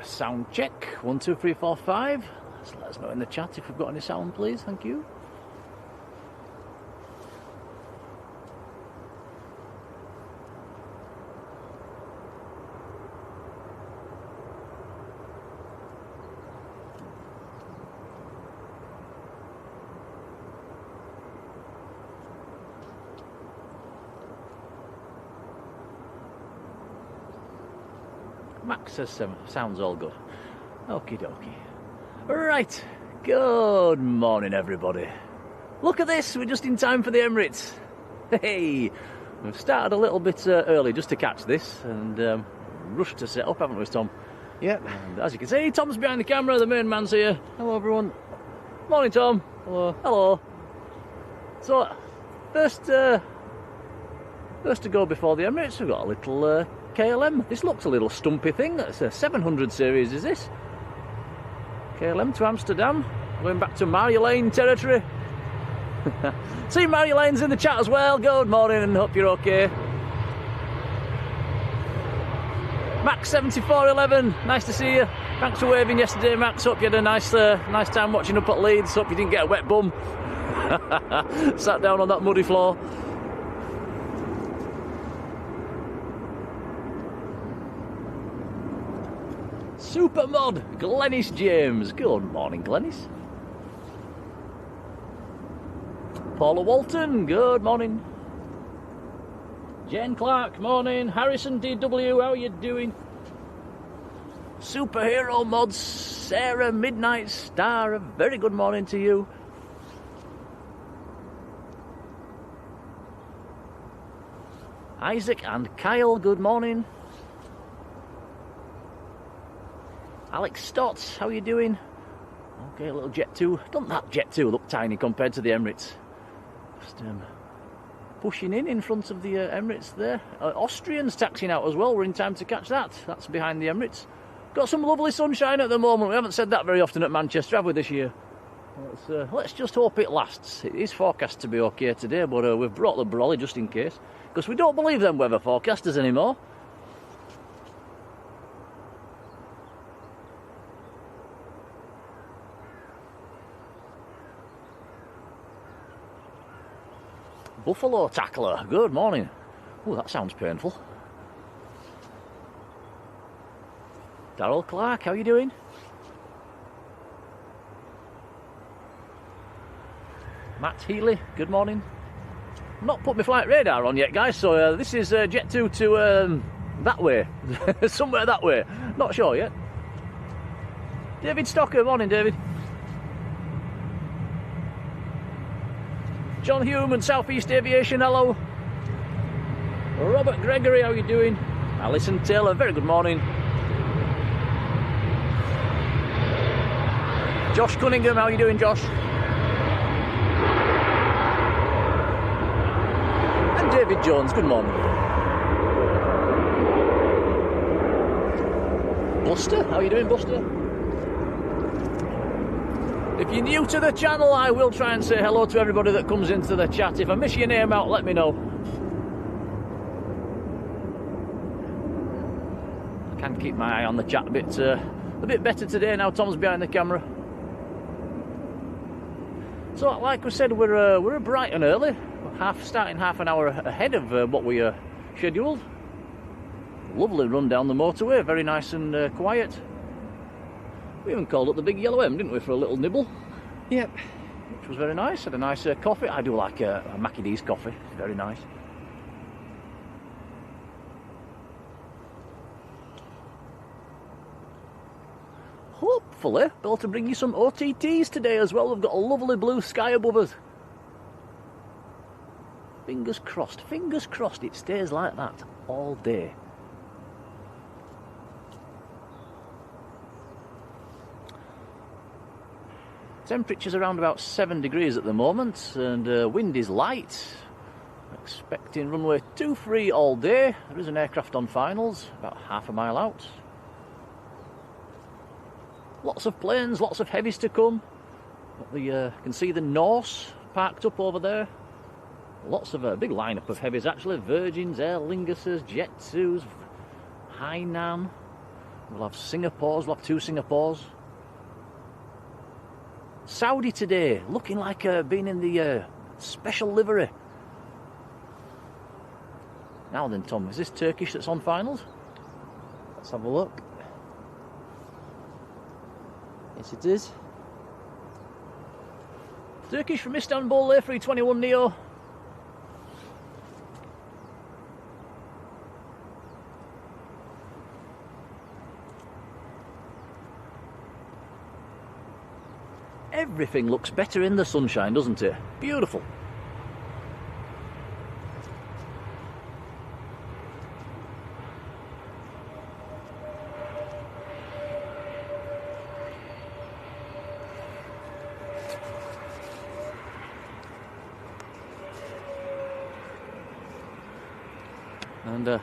Sound check. 1, 2, 3, 4, 5. Just let us know in the chat if we've got any sound, please. Thank you. Max says sounds all good. Okie dokie. Right, good morning everybody. Look at this, we're just in time for the Emirates. Hey, we've started a little bit early just to catch this and rushed to set up, haven't we, Tom? Yep. And as you can see, Tom's behind the camera, the main man's here. Hello everyone. Morning, Tom. Hello. Hello. So, first to go before the Emirates, we've got a little KLM. This looks a little stumpy thing. That's a 700 series, is this? KLM to Amsterdam. Going back to Marjolein territory. See, Marjolein's in the chat as well. Good morning and hope you're okay. Max7411, nice to see you. Thanks for waving yesterday, Max. Hope you had a nice time watching up at Leeds. Hope you didn't get a wet bum. Sat down on that muddy floor. Super mod, Glenis James. Good morning, Glenis. Paula Walton, good morning. Jane Clark, morning. Harrison DW, how are you doing? Superhero mods, Sarah Midnight Star, a very good morning to you. Isaac and Kyle, good morning. Alex Stotts, how are you doing? Okay, a little Jet 2. Doesn't that Jet 2 look tiny compared to the Emirates? Just pushing in front of the Emirates there. Austrians taxiing out as well. We're in time to catch that. That's behind the Emirates. Got some lovely sunshine at the moment. We haven't said that very often at Manchester, have we, this year? Let's just hope it lasts. It is forecast to be okay today, but we've brought the brolly just in case. Because we don't believe them weather forecasters anymore. Buffalo Tackler, good morning. Oh, that sounds painful. Darryl Clark, how are you doing? Matt Healy, good morning. I've not put my flight radar on yet, guys, so this is Jet 2 to that way. Somewhere that way. Not sure yet. David Stocker, morning, David. John Hume and Southeast Aviation, hello. Robert Gregory, how are you doing? Alison Taylor, very good morning. Josh Cunningham, how are you doing, Josh? And David Jones, good morning. Buster, how are you doing, Buster? If you're new to the channel, I will try and say hello to everybody that comes into the chat. If I miss your name out, let me know. I can keep my eye on the chat a bit better today now Tom's behind the camera. So, like we said, we're at Brighton early, starting half an hour ahead of what we scheduled. Lovely run down the motorway, very nice and quiet. We even called up the Big Yellow M, didn't we, for a little nibble? Yep. Which was very nice. Had a nice coffee. I do like a Mackie D's coffee. Very nice. Hopefully, be able to bring you some OTTs today as well. We've got a lovely blue sky above us. Fingers crossed it stays like that all day. Temperature's around about 7 degrees at the moment, and wind is light. Expecting runway 23 all day. There is an aircraft on finals, about half a mile out. Lots of planes, lots of heavies to come. You can see the Norse parked up over there. Lots of a big lineup of heavies actually. Virgins, Aer Linguses, Jet 2s, Hainan. We'll have Singapores, we'll have 2 Singapores. Saudi today, looking like being in the special livery. Now then, Tom, is this Turkish that's on finals? Let's have a look. Yes, it is. Turkish from Istanbul, A321 Neo. Everything looks better in the sunshine, doesn't it? Beautiful. And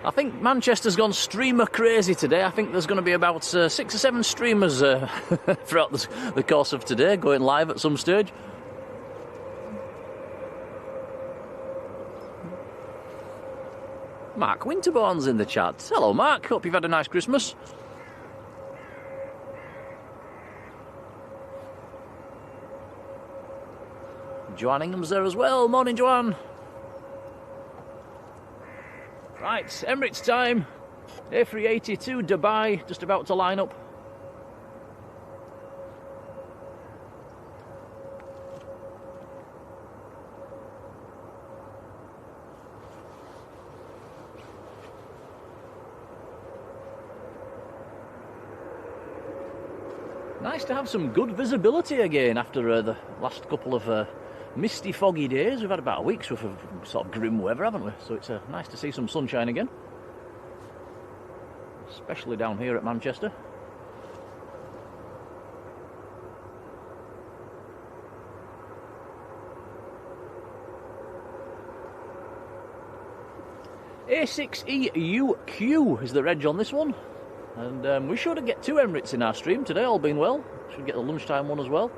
I think Manchester's gone streamer crazy today. I think there's going to be about 6 or 7 streamers throughout the course of today going live at some stage. Mark Winterbourne's in the chat. Hello, Mark. Hope you've had a nice Christmas. Joanne Ingham's there as well. Morning, Joanne. Right, Emirates time. A380 to Dubai, just about to line up. Nice to have some good visibility again after the last couple of misty, foggy days. We've had about a week's worth of sort of grim weather, haven't we? So it's nice to see some sunshine again. Especially down here at Manchester. A6EUQ is the reg on this one. And we should get 2 Emirates in our stream today, all being well. Should get the lunchtime one as well.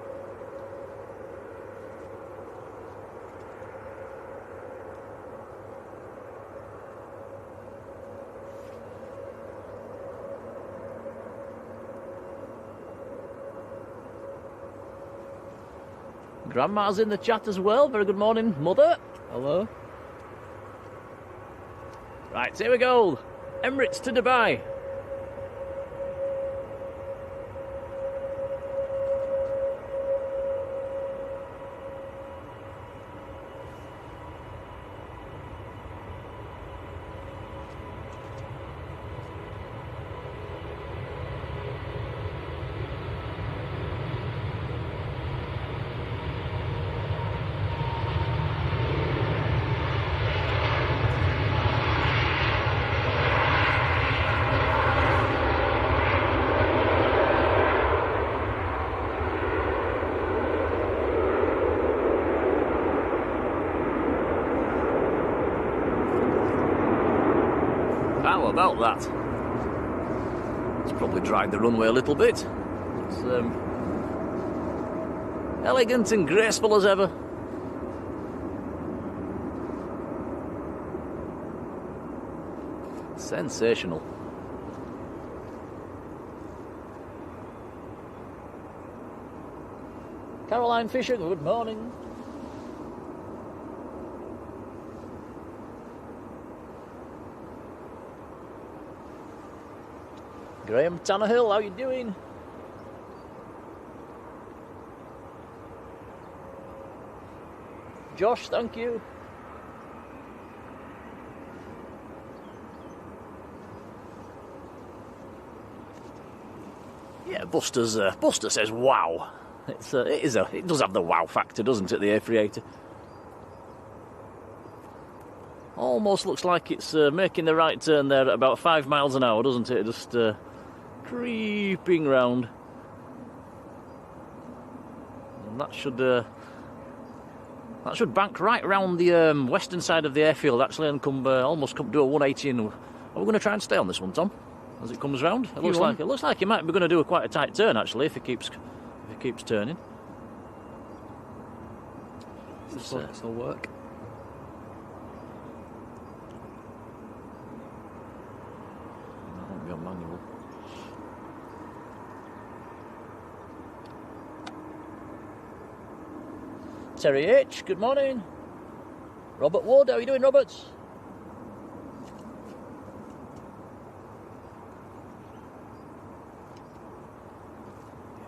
Grandma's in the chat as well. Very good morning, Mother. Hello. Right, here we go. Emirates to Dubai. How about that? It's probably dried the runway a little bit. It's elegant and graceful as ever. Sensational. Caroline Fisher, good morning. Graham Tannehill, how you doing? Josh, thank you. Yeah, Buster says wow. It does have the wow factor, doesn't it, the A380? Almost looks like it's making the right turn there at about 5 miles an hour, doesn't it? Just creeping round. And that should bank right around the western side of the airfield, actually, and almost come do a 180. And are we going to try and stay on this one, Tom, as it comes round? It looks like he might be going to do quite a tight turn, actually, if he keeps turning. This will work. manual. Terry H, good morning. Robert Ward, how are you doing, Robert?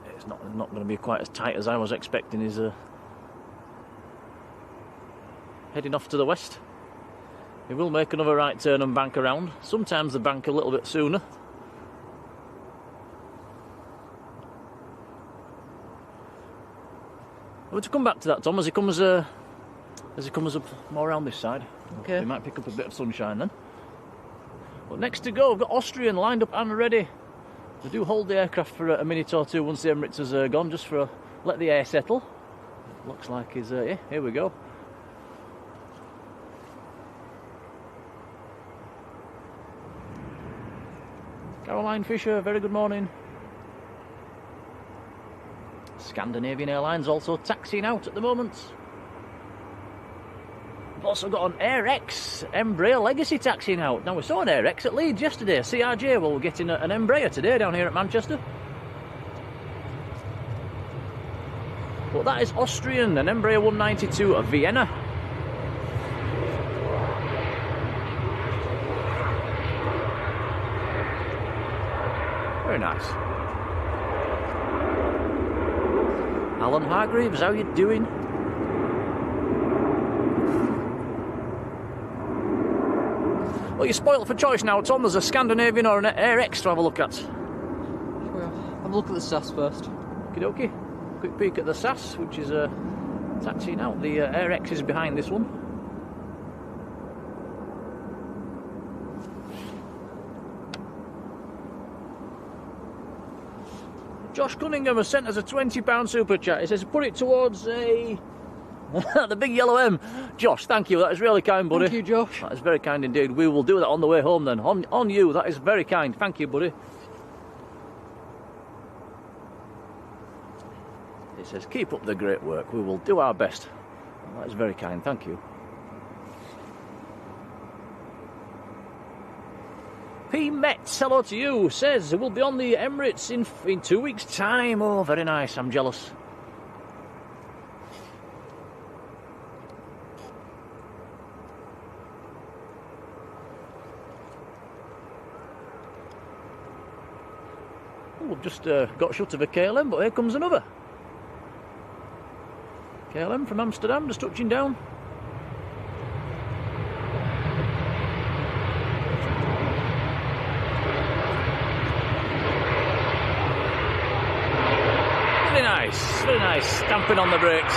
Yeah, it's not going to be quite as tight as I was expecting. Is heading off to the west. He will make another right turn and bank around. Sometimes they bank a little bit sooner. But to come back to that, Tom, as he comes up more around this side, okay, he might pick up a bit of sunshine then. But next to go, we've got Austrian lined up and ready. They do hold the aircraft for a minute or two once the Emirates has gone, just for let the air settle. Looks like he's yeah, here we go. Caroline Fisher, very good morning. Scandinavian Airlines also taxiing out at the moment. We've also got an AirX Embraer Legacy taxiing out. Now we saw an AirX at Leeds yesterday, CRJ. Well, we're getting an Embraer today down here at Manchester. But that is Austrian, an Embraer 192 of Vienna. Very nice. Alan Hargreaves, how you doing? Well, you're spoilt for choice now, Tom. There's a Scandinavian or an AirX to have a look at. Sure. Have a look at the SAS first. Okie dokie. Quick peek at the SAS, which is taxiing out. The AirX is behind this one. Josh Cunningham has sent us a £20 super chat. He says, put it towards a... the big yellow M. Josh, thank you. That is really kind, buddy. Thank you, Josh. That is very kind indeed. We will do that on the way home then. On you. That is very kind. Thank you, buddy. He says, keep up the great work. We will do our best. That is very kind. Thank you. P. Metz, hello to you, says we'll be on the Emirates in 2 weeks' time. Oh, very nice. I'm jealous. Oh, we've just got shut of a KLM, but here comes another. KLM from Amsterdam, just touching down. Very nice, stamping on the brakes.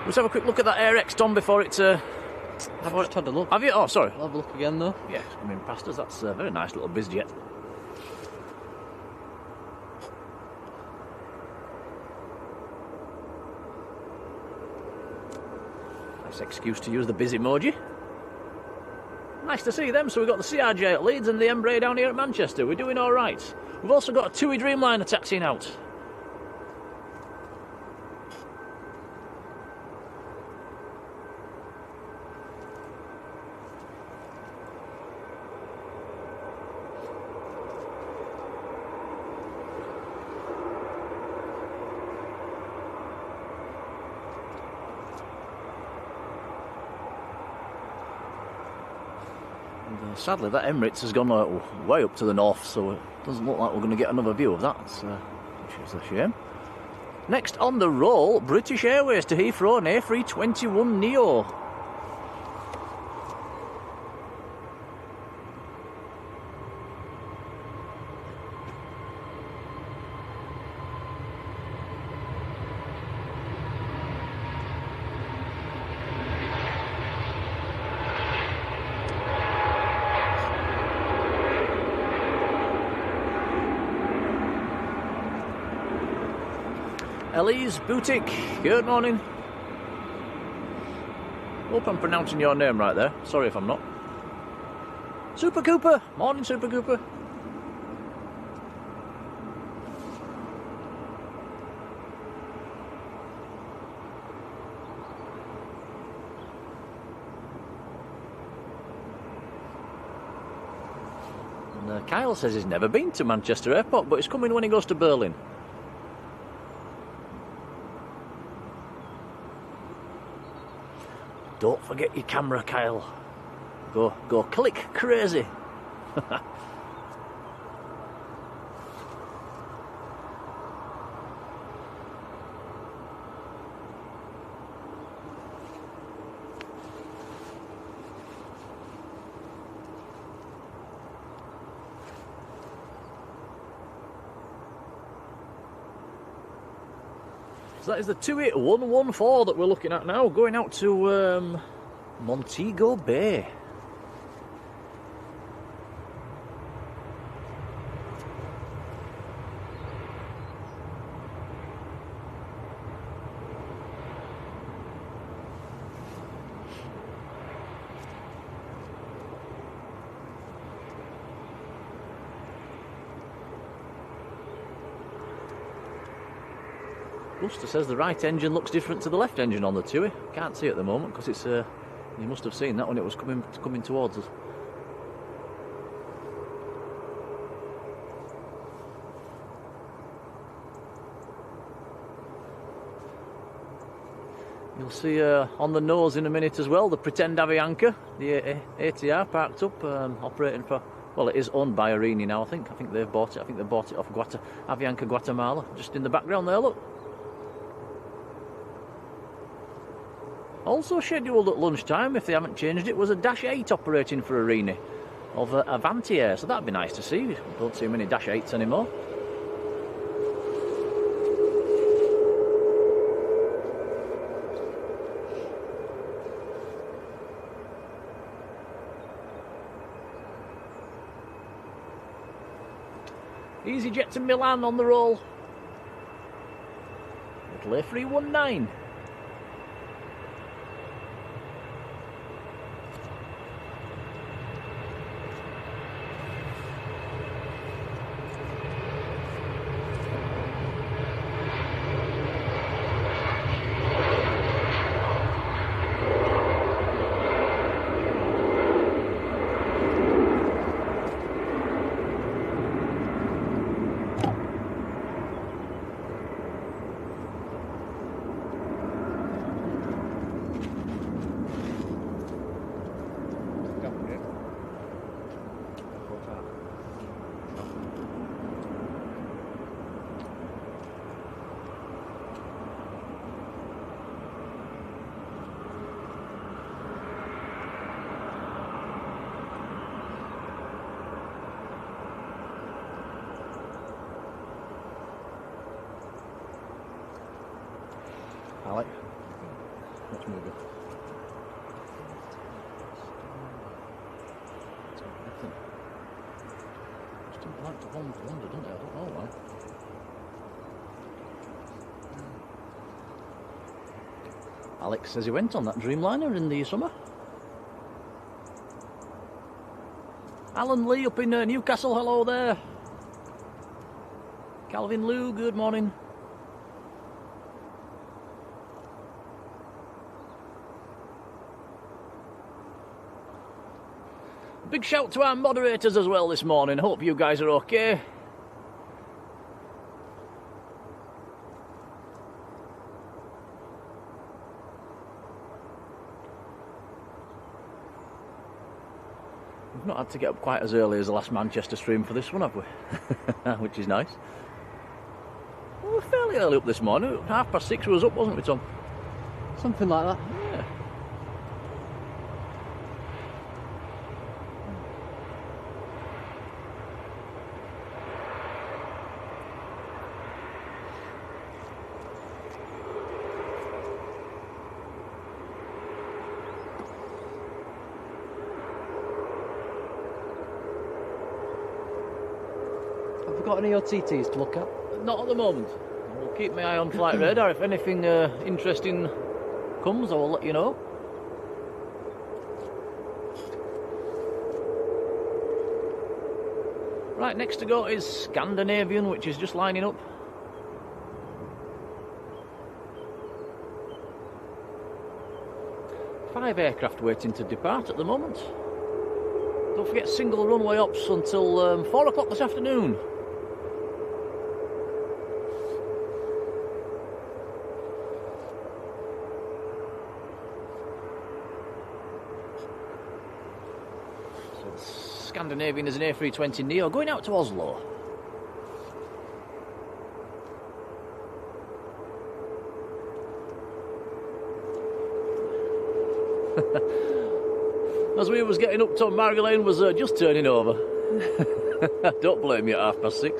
Let's have a quick look at that AirX, Tom, before it... I've just had a look. Have you? Oh, sorry. I'll have a look again, though. Yeah, it's coming past us. That's a very nice little bizjet. Nice excuse to use the biz emoji. Nice to see them. So we've got the CRJ at Leeds and the Embraer down here at Manchester. We're doing all right. We've also got a TUI Dreamliner taxiing out. Sadly, that Emirates has gone way up to the north, so it doesn't look like we're going to get another view of that, which is a shame. Next on the roll, British Airways to Heathrow, an A321neo. Elise Boutique, good morning. Hope I'm pronouncing your name right there. Sorry if I'm not. Super Cooper, morning Super Cooper. Kyle says he's never been to Manchester Airport, but he's coming when he goes to Berlin. Don't forget your camera, Kyle. Go click crazy. So that is the 28114 that we're looking at now, going out to Montego Bay. Buster says the right engine looks different to the left engine on the TUI. Can't see it at the moment because it's you must have seen that when it was coming towards us. You'll see on the nose in a minute as well the pretend Avianca, the ATR parked up, operating for. Well, it is owned by Arini now. I think they've bought it. I think they bought it off Avianca Guatemala. Just in the background there, look. Also scheduled at lunchtime, if they haven't changed it, was a Dash 8 operating for Arini of Avanti Air, so that'd be nice to see. We don't see many Dash 8s anymore. EasyJet to Milan on the roll. Little A319. Alec, let's move it. Still like to wonder, doesn't it? I don't know, man. Alex says he went on that Dreamliner in the summer. Alan Lee up in Newcastle, hello there. Calvin Lou, good morning. Big shout to our moderators as well this morning. Hope you guys are okay. We've not had to get up quite as early as the last Manchester stream for this one, have we? Which is nice. Well, we're fairly early up this morning. 6:30 we was up, wasn't we, Tom? Something like that. Yeah. Have we got any OTTs to look at? Not at the moment. I'll keep my eye on flight radar. If anything interesting comes, I will let you know. Right, next to go is Scandinavian, which is just lining up. Five aircraft waiting to depart at the moment. Don't forget single runway ops until 4 o'clock this afternoon. Scandinavian is an A320neo going out to Oslo. As we was getting up to, Marjolein was just turning over. Don't blame me at 6:30.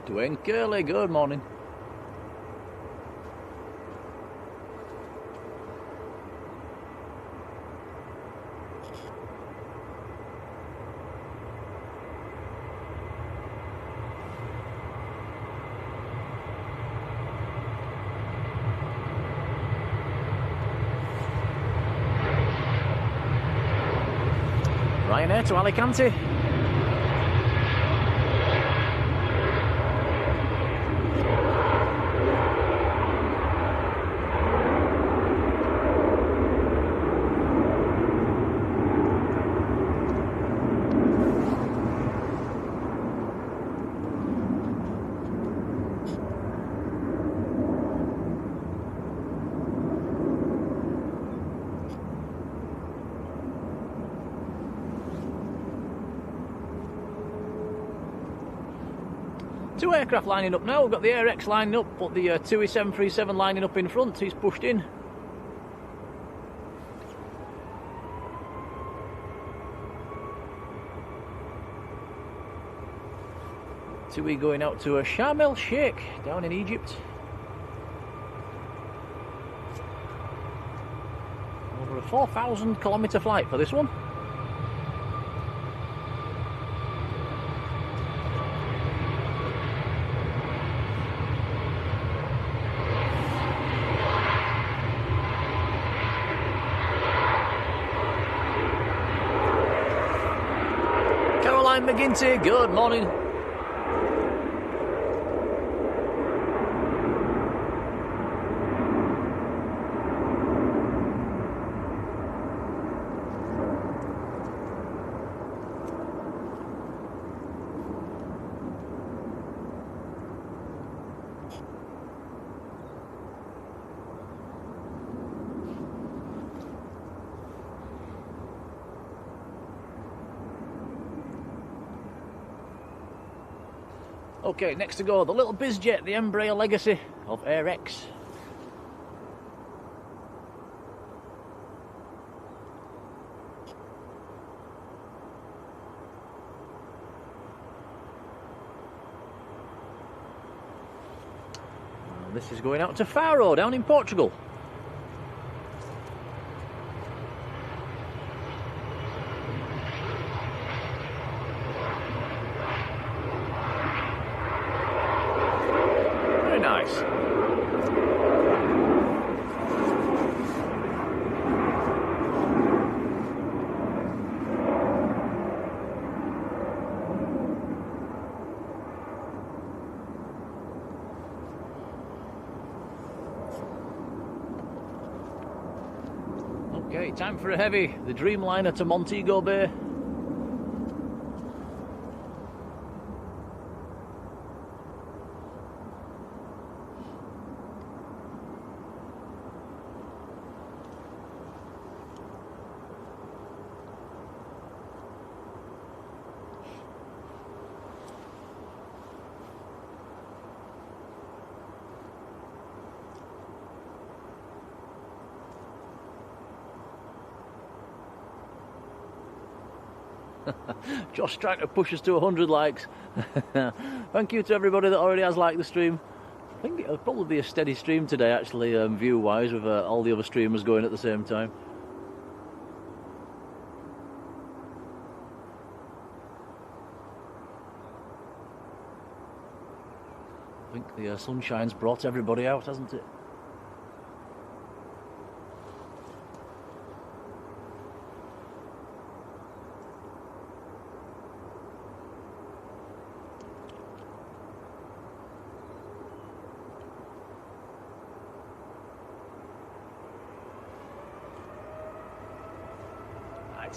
Dwayne Curley, good morning. Ryanair to Alicante. Two aircraft lining up now. We've got the AirX lining up, but the TUI 737 lining up in front. He's pushed in. TUI going out to Sharm el Sheikh down in Egypt. Over a 4,000 kilometre flight for this one. McGinty, good morning. Okay, next to go, the little bizjet, the Embraer Legacy of AirX. And this is going out to Faro down in Portugal. Okay, time for a heavy. The Dreamliner to Montego Bay. Josh trying to push us to 100 likes. Thank you to everybody that already has liked the stream. I think it'll probably be a steady stream today, actually, view-wise, with all the other streamers going at the same time. I think the sunshine's brought everybody out, hasn't it?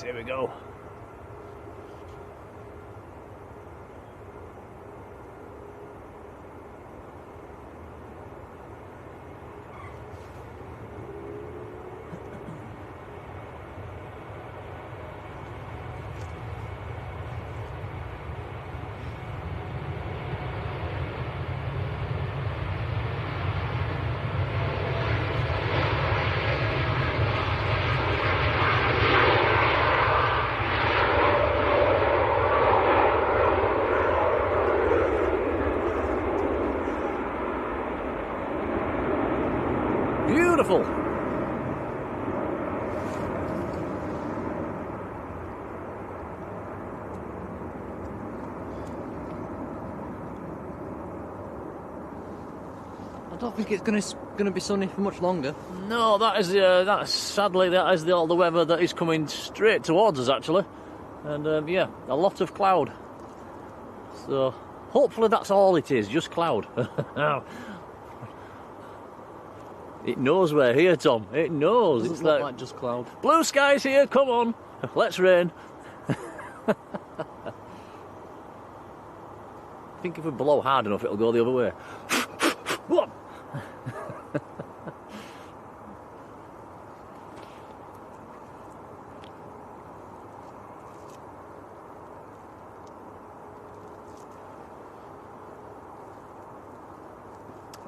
Here we go. Beautiful. I don't think it's going to be sunny for much longer. No, sadly that is all the weather that is coming straight towards us, actually, and yeah, a lot of cloud. So hopefully that's all it is, just cloud. It knows we're here, Tom. It knows. Doesn't it's look like just cloud. Blue skies here. Come on, let's rain. I think if we blow hard enough, it'll go the other way. What?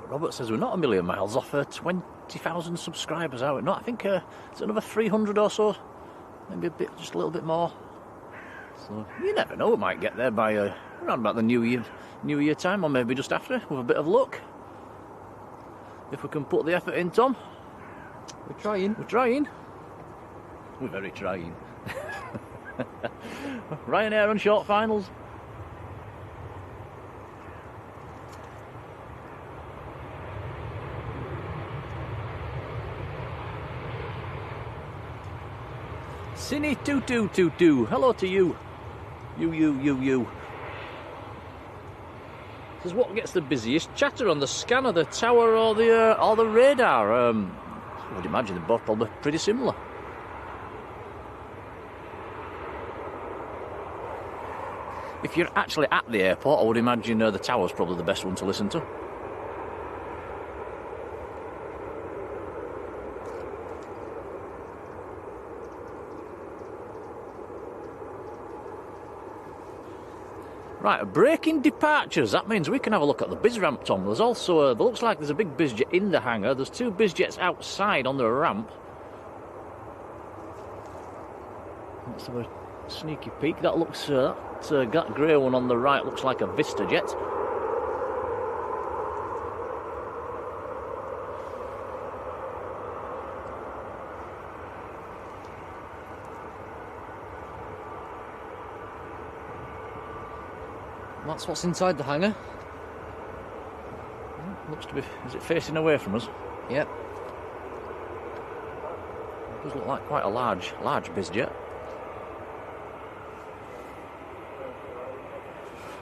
Robert says we're not a million miles off 20,000 subscribers, are we? No, I think it's another 300 or so, maybe just a little bit more. So you never know, we might get there by around about the New Year time, or maybe just after, with a bit of luck. If we can put the effort in, Tom. We're trying. We're trying. We're very trying. Ryanair on short finals. Cine2222, hello to you. You. Says what gets the busiest chatter on the scanner, the tower or the radar? I would imagine they're both probably pretty similar. If you're actually at the airport, I would imagine the tower's probably the best one to listen to. Right, breaking departures. That means we can have a look at the biz ramp, Tom. There's also there looks like there's a big bizjet in the hangar. There's two bizjets outside on the ramp. Let's have a sneaky peek. That looks that grey one on the right looks like a Vista jet. That's what's inside the hangar. Looks to be. Is it facing away from us? Yep. It does look like quite a large bizjet.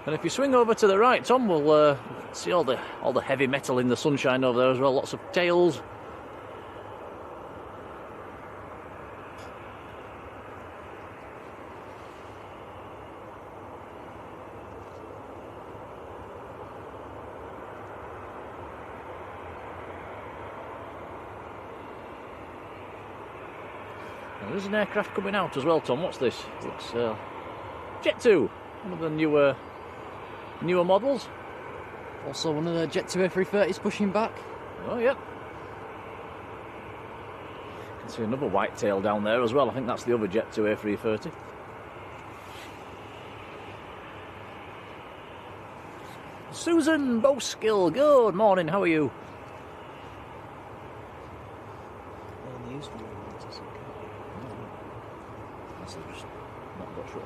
And if you swing over to the right, Tom, we'll see all the heavy metal in the sunshine over there as well. Lots of tails. There's an aircraft coming out as well, Tom. What's this? Looks Jet 2, one of the newer models. Also one of the Jet 2 A330s pushing back. Oh, yep. Can see another white tail down there as well. I think that's the other Jet 2 A330. Susan Boskill, good morning, how are you? Just not got short.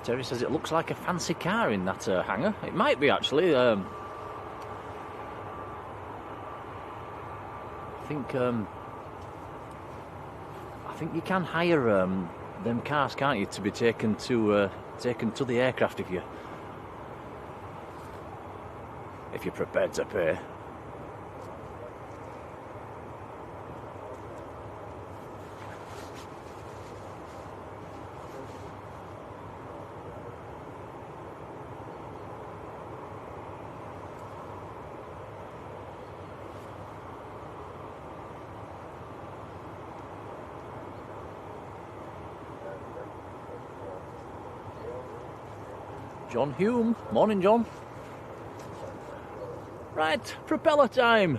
Terry says it looks like a fancy car in that hangar. It might be actually. I think you can hire them cars, can't you, to be taken to the aircraft if you're prepared to pay. John Hume, morning John. Right, propeller time.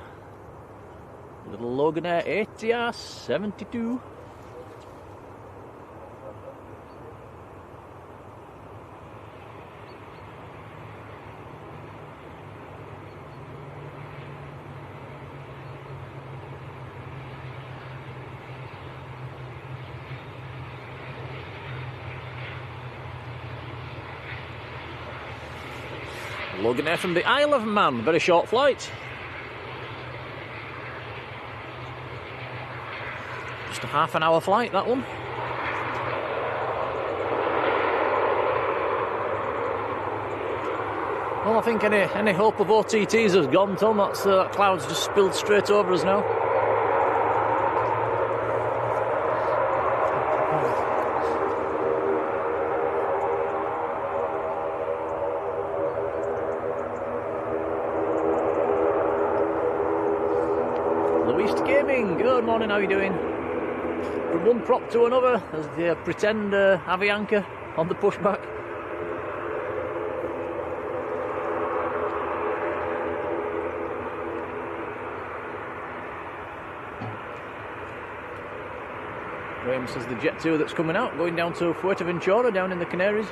Little Loganair ATR 72. Loganair from the Isle of Man, very short flight. Just a half an hour flight, that one. Well, I think any hope of OTTs has gone, Tom. That cloud's just spilled straight over us now. Good morning, how are you doing? From one prop to another, as the pretend Avianca on the pushback. Graham says the Jet 2 that's coming out, going down to Fuerteventura down in the Canaries.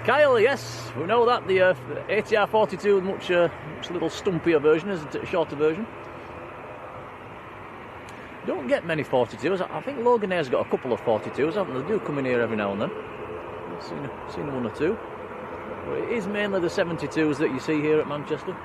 Kyle, yes, we know that the ATR 42 much little stumpier version, isn't it? A shorter version. Don't get many 42s. I think Loganair's got a couple of 42s, haven't they? They do come in here every now and then. I've seen one or two. But it is mainly the 72s that you see here at Manchester.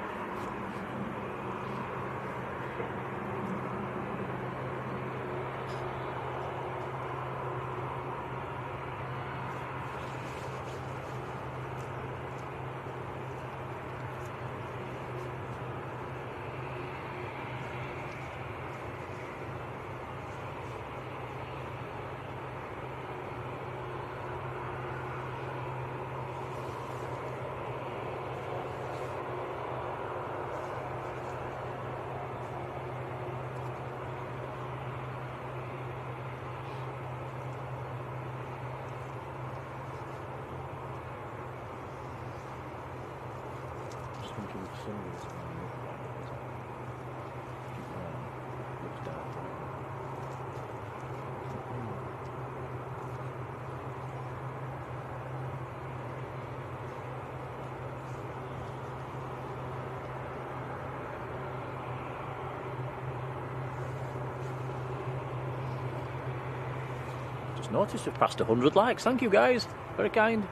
Noticed we've passed 100 likes. Thank you guys, very kind.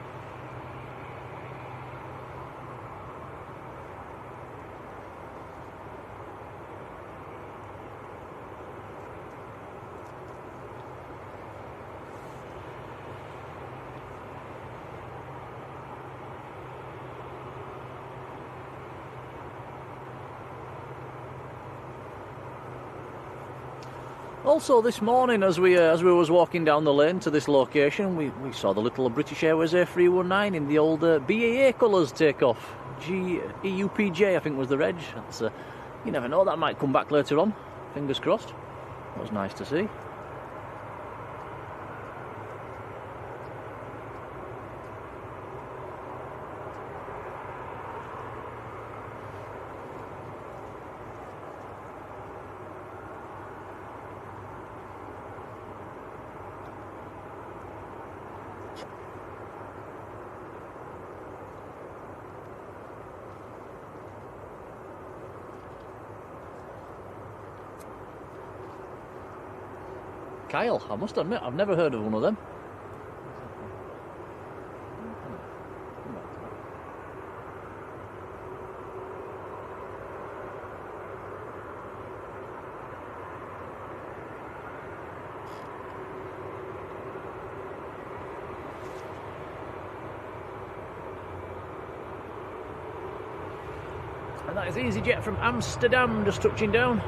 Also this morning, as we was walking down the lane to this location, we saw the little British Airways A319 in the old BAA colours take off. EUPJ, I think, was the reg. That's, you never know, that might come back later on. Fingers crossed. That was nice to see. Kyle, I must admit, I've never heard of one of them. And that is EasyJet from Amsterdam, just touching down.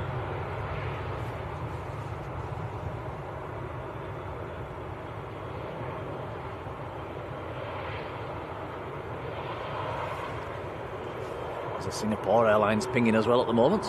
There's a Singapore Airlines pinging as well at the moment.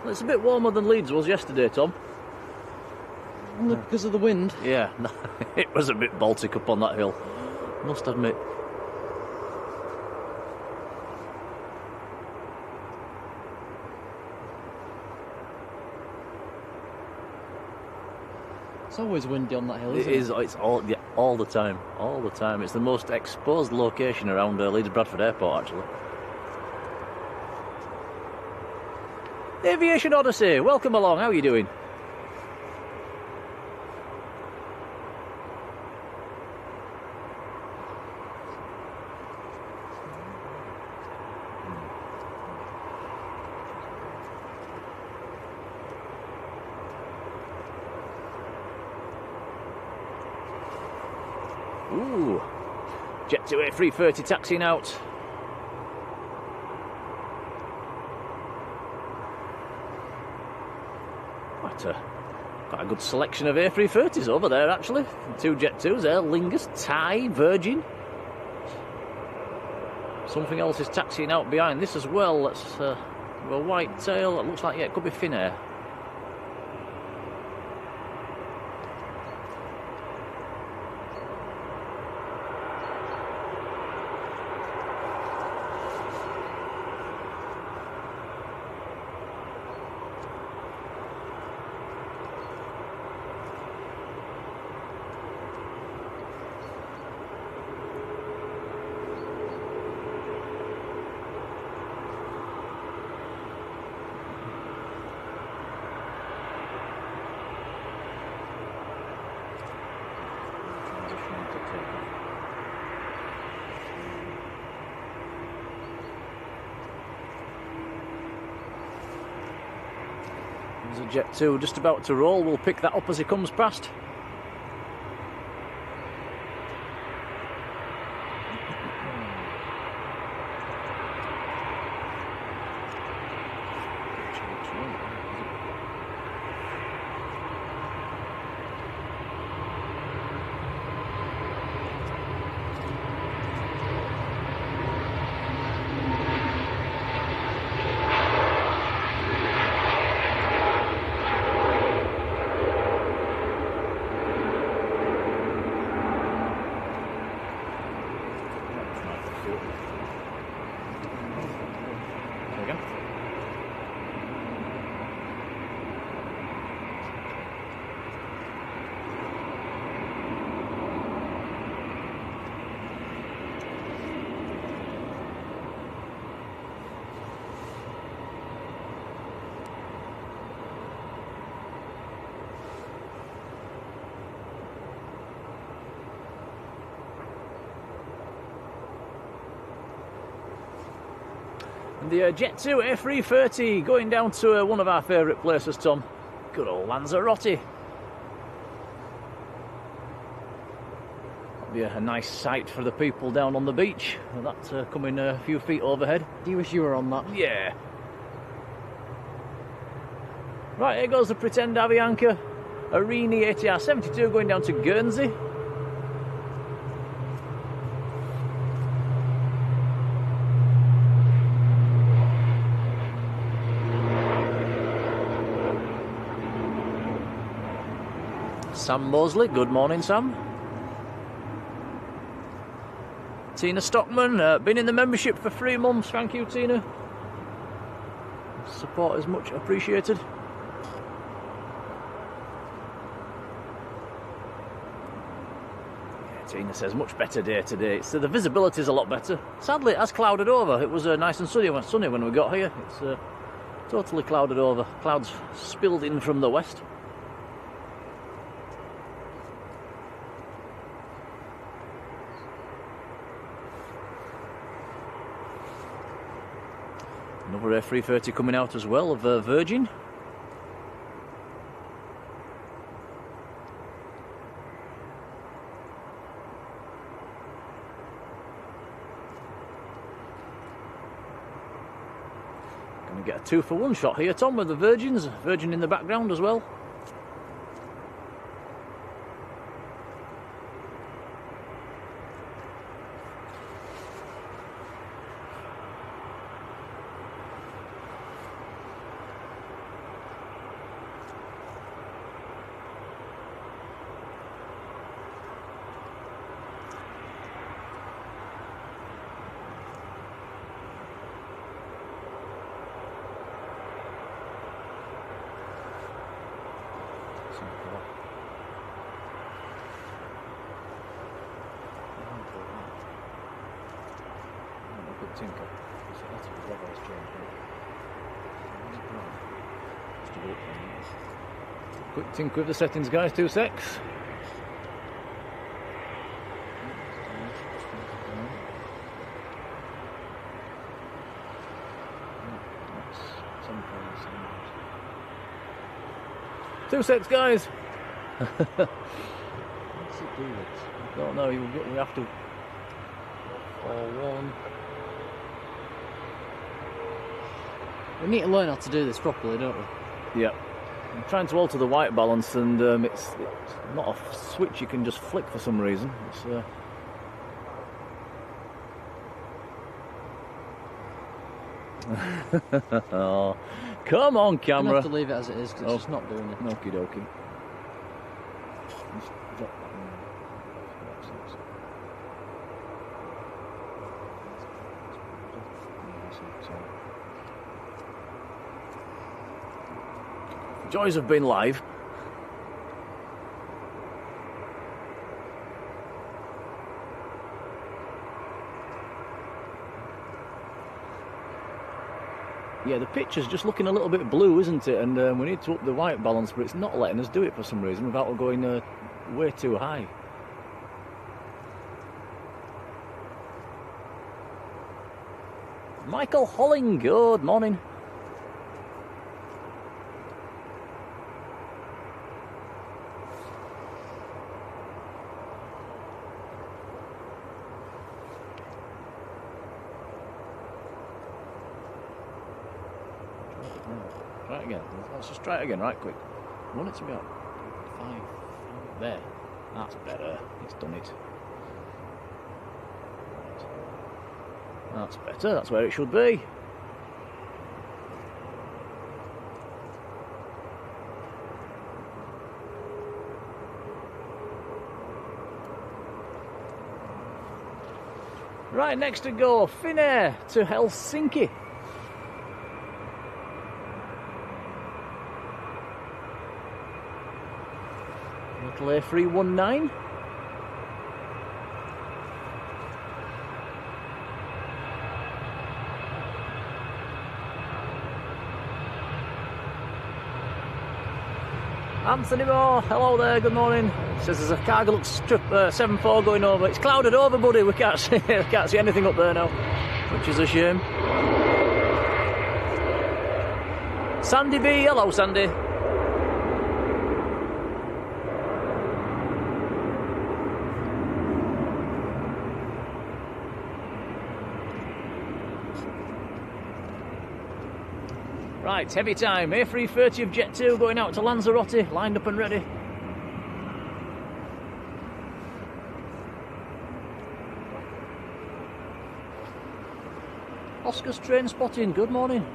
Well, it's a bit warmer than Leeds was yesterday, Tom. Only because of the wind. Yeah, it was a bit Baltic up on that hill, must admit. It's always windy on that hill, isn't it? It is. It's all the time. All the time. It's the most exposed location around Leeds Bradford Airport, actually. Aviation Odyssey, welcome along. How are you doing? Ooh, Jet 2 A330 taxiing out. Quite a good selection of A330s over there, actually. 2 Jet 2s there, Lingus, Thai, Virgin. Something else is taxiing out behind this as well. That's a white tail. It looks like, yeah, it could be Finnair. There's a Jet 2 just about to roll. We'll pick that up as he comes past. the Jet 2 A330 going down to one of our favourite places, Tom. Good old Lanzarote. That'll be a nice sight for the people down on the beach. That's coming a few feet overhead. Do you wish you were on that? Yeah. Right, here goes the Pretend Avianca. Arini ATR 72 going down to Guernsey. Sam Mosley, good morning, Sam. Tina Stockman, been in the membership for 3 months. Thank you, Tina. Support is much appreciated. Yeah, Tina says much better day today. So the visibility is a lot better. Sadly, it has clouded over. It was nice and sunny when we got here. It's totally clouded over. Clouds spilled in from the west. Another A330 coming out as well of Virgin. Going to get a 2-for-1 shot here, Tom, with the Virgins. Virgin in the background as well. Quick tinker with the settings, guys, 2 secs. Two sets, guys. What's it do with? I don't know, we have to. 4-1. We need to learn how to do this properly, don't we? Yeah. I'm trying to alter the white balance, and it's not a switch you can just flick for some reason. It's oh, come on, camera. I'm going to have to leave it as it is because it's just not doing it. Okie dokie. Joys of being live. Yeah, the picture's just looking a little bit blue, isn't it? And we need to up the white balance, but it's not letting us do it for some reason without going way too high. Michael Holling, good morning. Try it again. Let's just try it again, right quick. I want it to be up 5. There. That's better. It's done it. That's better. That's where it should be. Right, next to go, Finnair to Helsinki. Little A319. Anthony Moore, hello there, good morning. Says there's a Cargolux 74 going over. It's clouded over, buddy. We can't see anything up there now, which is a shame. Sandy B, hello Sandy. Right, heavy time, A330 of Jet 2 going out to Lanzarote, lined up and ready. Oscar's train spotting, good morning.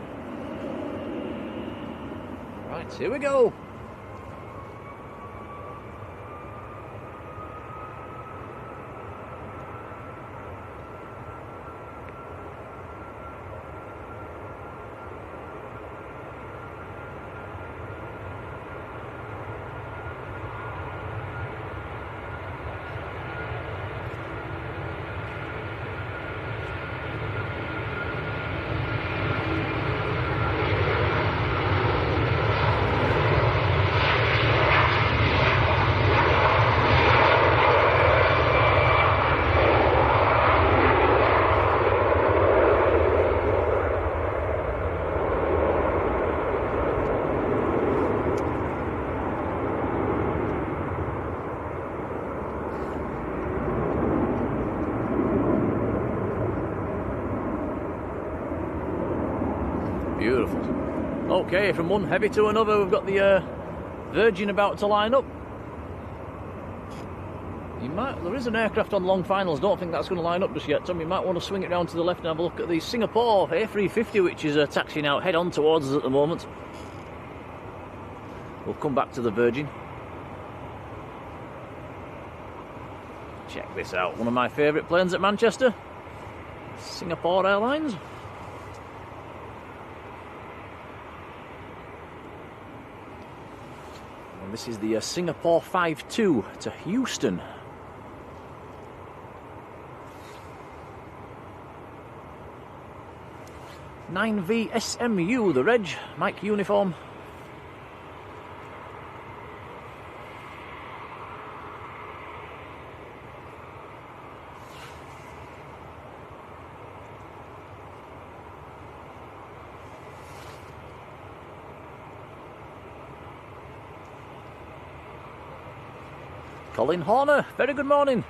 Right, here we go. Beautiful. Okay, from one heavy to another, we've got the Virgin about to line up. There is an aircraft on long finals, don't think that's going to line up just yet, Tom. You might want to swing it round to the left and have a look at the Singapore A350, which is taxiing out head on towards us at the moment. We'll come back to the Virgin. Check this out, one of my favourite planes at Manchester. Singapore Airlines. And this is the Singapore 52 to Houston. (9V SMU, the reg, Mike uniform. Colin Horner, very good morning.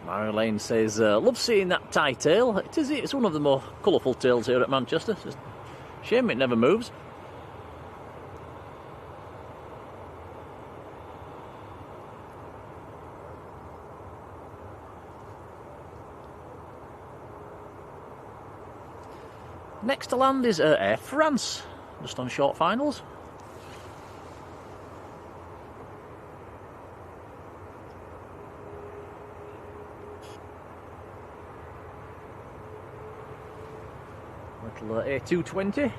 Marjolein says, love seeing that tie tail. It's one of the more colourful tails here at Manchester. It's a shame it never moves. Next to land is Air France, just on short finals. Little A220.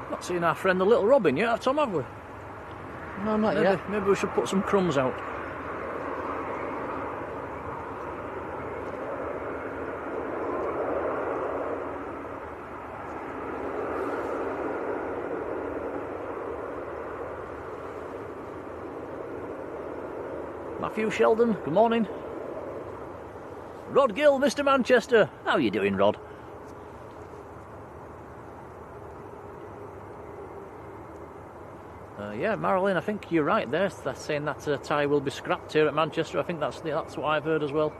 Not seen our friend the little Robin yet, Tom, have we? No, not yet. Maybe we should put some crumbs out. Matthew Sheldon, good morning. Rod Gill, Mr. Manchester. How are you doing, Rod? Yeah, Marjolein, I think you're right there. They're saying that tie will be scrapped here at Manchester. I think that's what I've heard as well.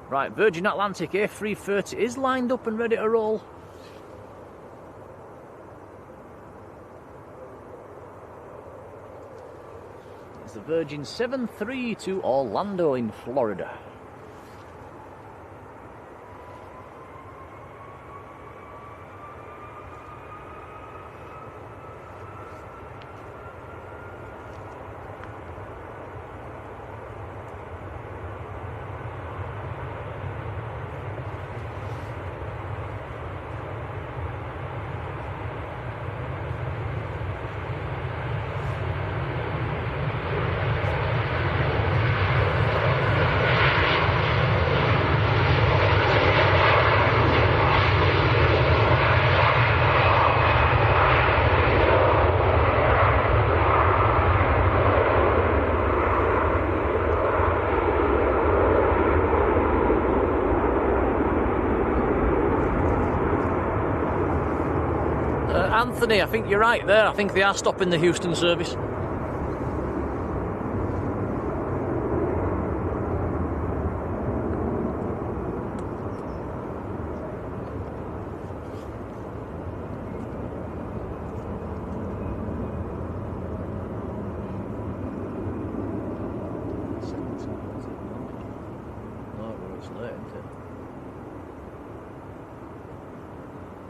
Right, Virgin Atlantic A330 is lined up and ready to roll. It's the Virgin 73 to Orlando in Florida. Anthony, I think you're right there. I think they are stopping the Houston service.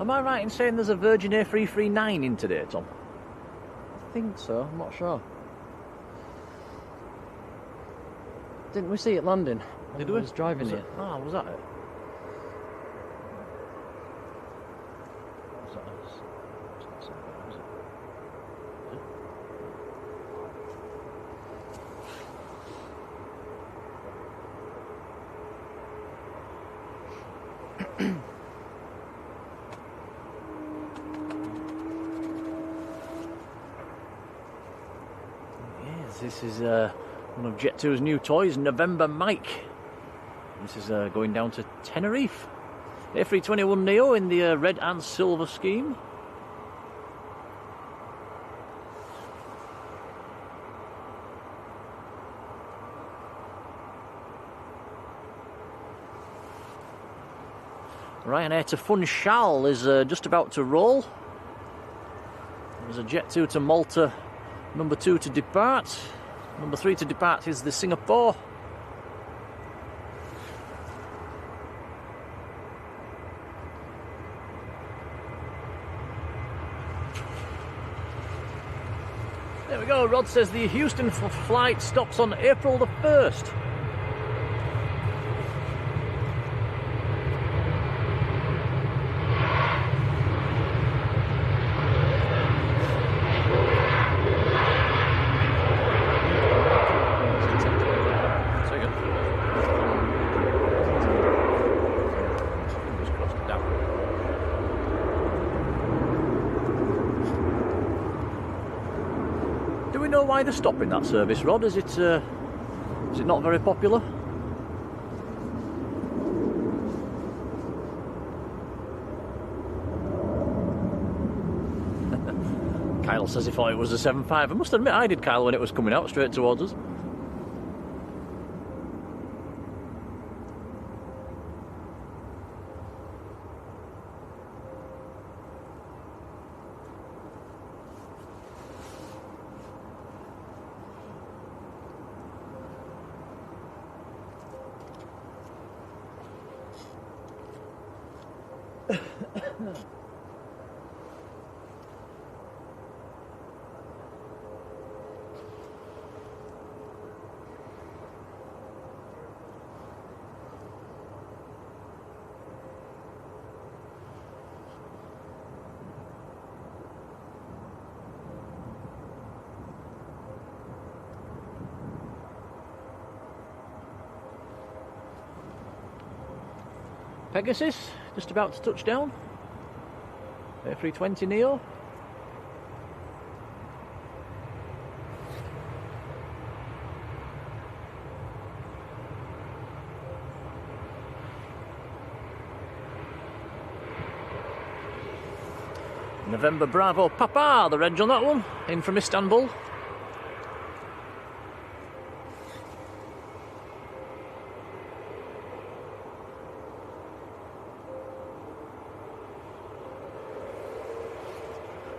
Am I right in saying there's a Virgin A339 in today, Tom? I think so, I'm not sure. Didn't we see it landing? Did I we? was driving Was it. Ah, was that it? This is one of Jet2's new toys, November Mike. This is going down to Tenerife. A321neo in the red and silver scheme. Ryanair to Funchal is just about to roll. There's a Jet2 to Malta. Number 2 to depart. Number 3 to depart is the Singapore. There we go. Rod says the Houston flight stops on April the 1st. Why they're stopping that service, Rod? Is it not very popular? Kyle says he thought it was a 7.5. I must admit I did, Kyle, when it was coming out straight towards us. Pegasus, just about to touch down. A320neo. November Bravo Papa, the reg on that one, in from Istanbul.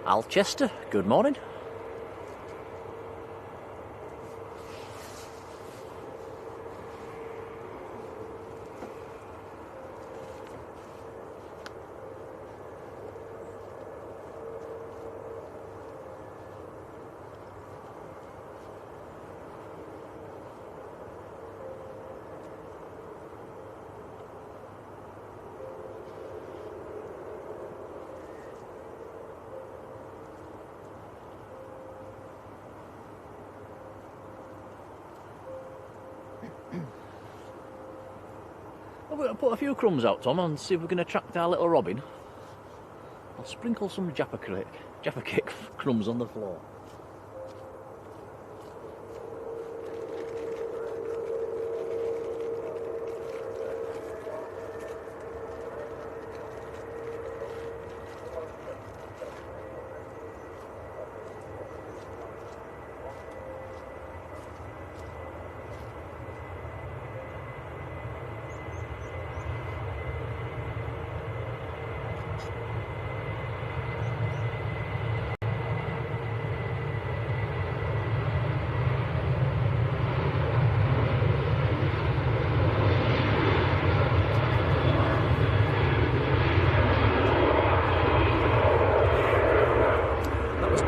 Alchester, good morning. I'm going to put a few crumbs out, Tom, and see if we can attract our little Robin. I'll sprinkle some Jaffa cake crumbs on the floor.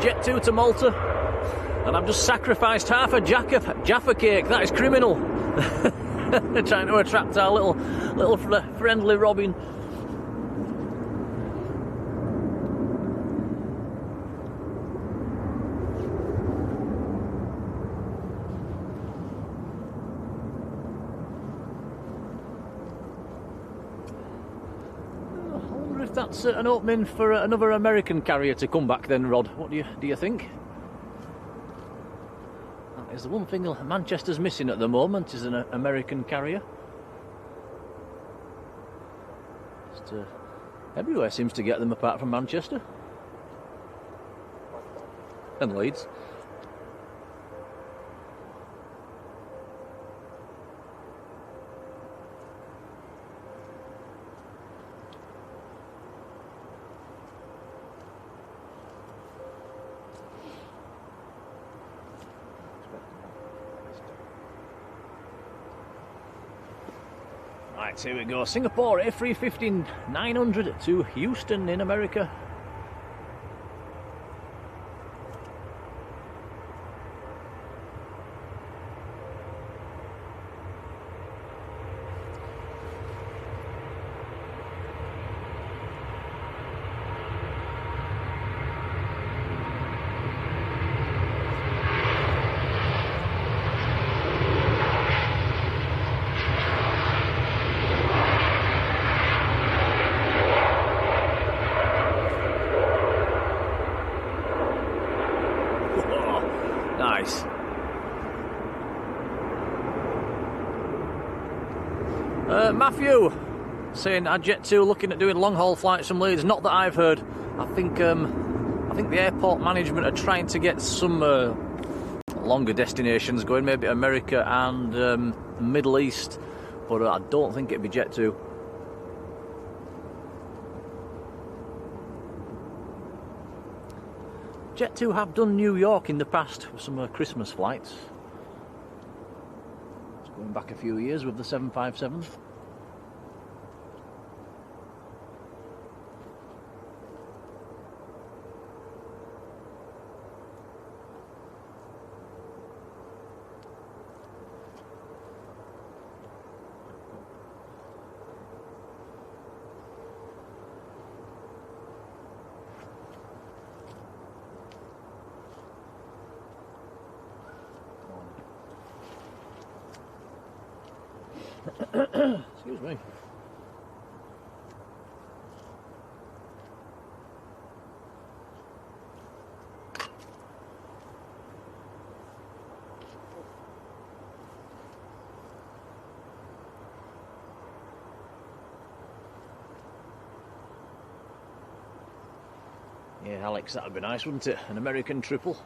Jet 2 to Malta, and I've just sacrificed half a Jaffa cake. That is criminal. Trying to attract our little friendly Robin. That's an opening for another American carrier to come back then, Rod. What do you think? That is the one thing Manchester's missing at the moment, is an American carrier. Just, everywhere seems to get them apart from Manchester. And Leeds. Right, here we go. Singapore A350-900 to Houston in America. Nice. Matthew saying Jet 2 looking at doing long haul flights from Leeds. Not that I've heard. I think the airport management are trying to get some longer destinations going, maybe America and Middle East, but I don't think it'd be Jet 2. Jet 2 have done New York in the past with some Christmas flights. It's going back a few years with the 757. Excuse me. Yeah, Alex, that would be nice, wouldn't it? An American triple.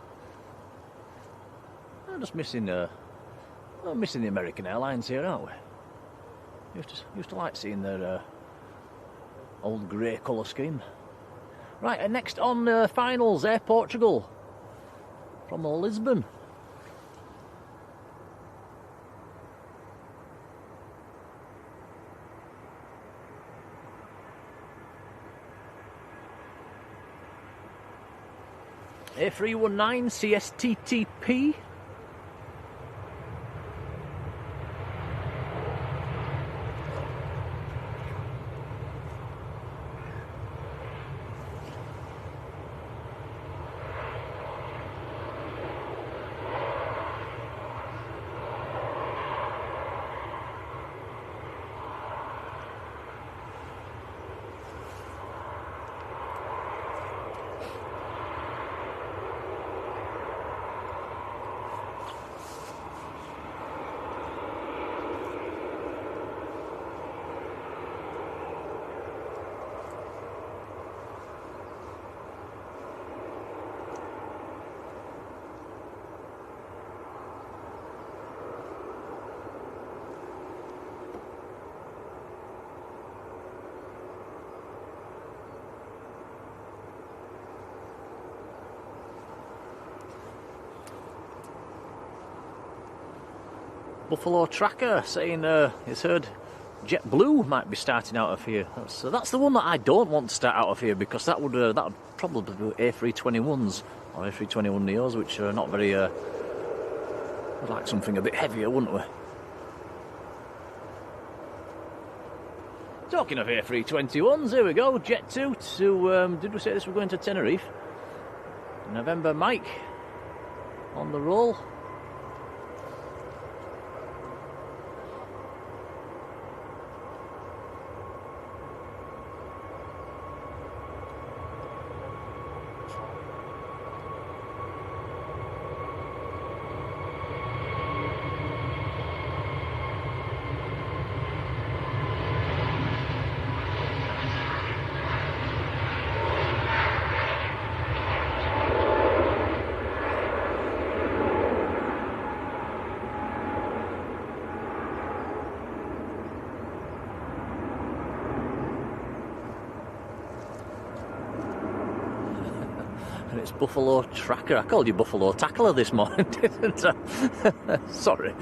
I'm just missing the American Airlines here, aren't we? Used to like seeing their old grey colour scheme. Right, and next on finals, Air Portugal from Lisbon. A319 CSTTP. Buffalo Tracker saying he's heard JetBlue might be starting out of here. That's the one that I don't want to start out of here, because that would probably be A321s or A321neos, which are not very. I'd like something a bit heavier, wouldn't we? Talking of A321s, here we go. Jet2 to. Did we say this? We're going to Tenerife. November Mike on the roll. And it's Buffalo Tracker. I called you Buffalo Tackler this morning, didn't I? Sorry.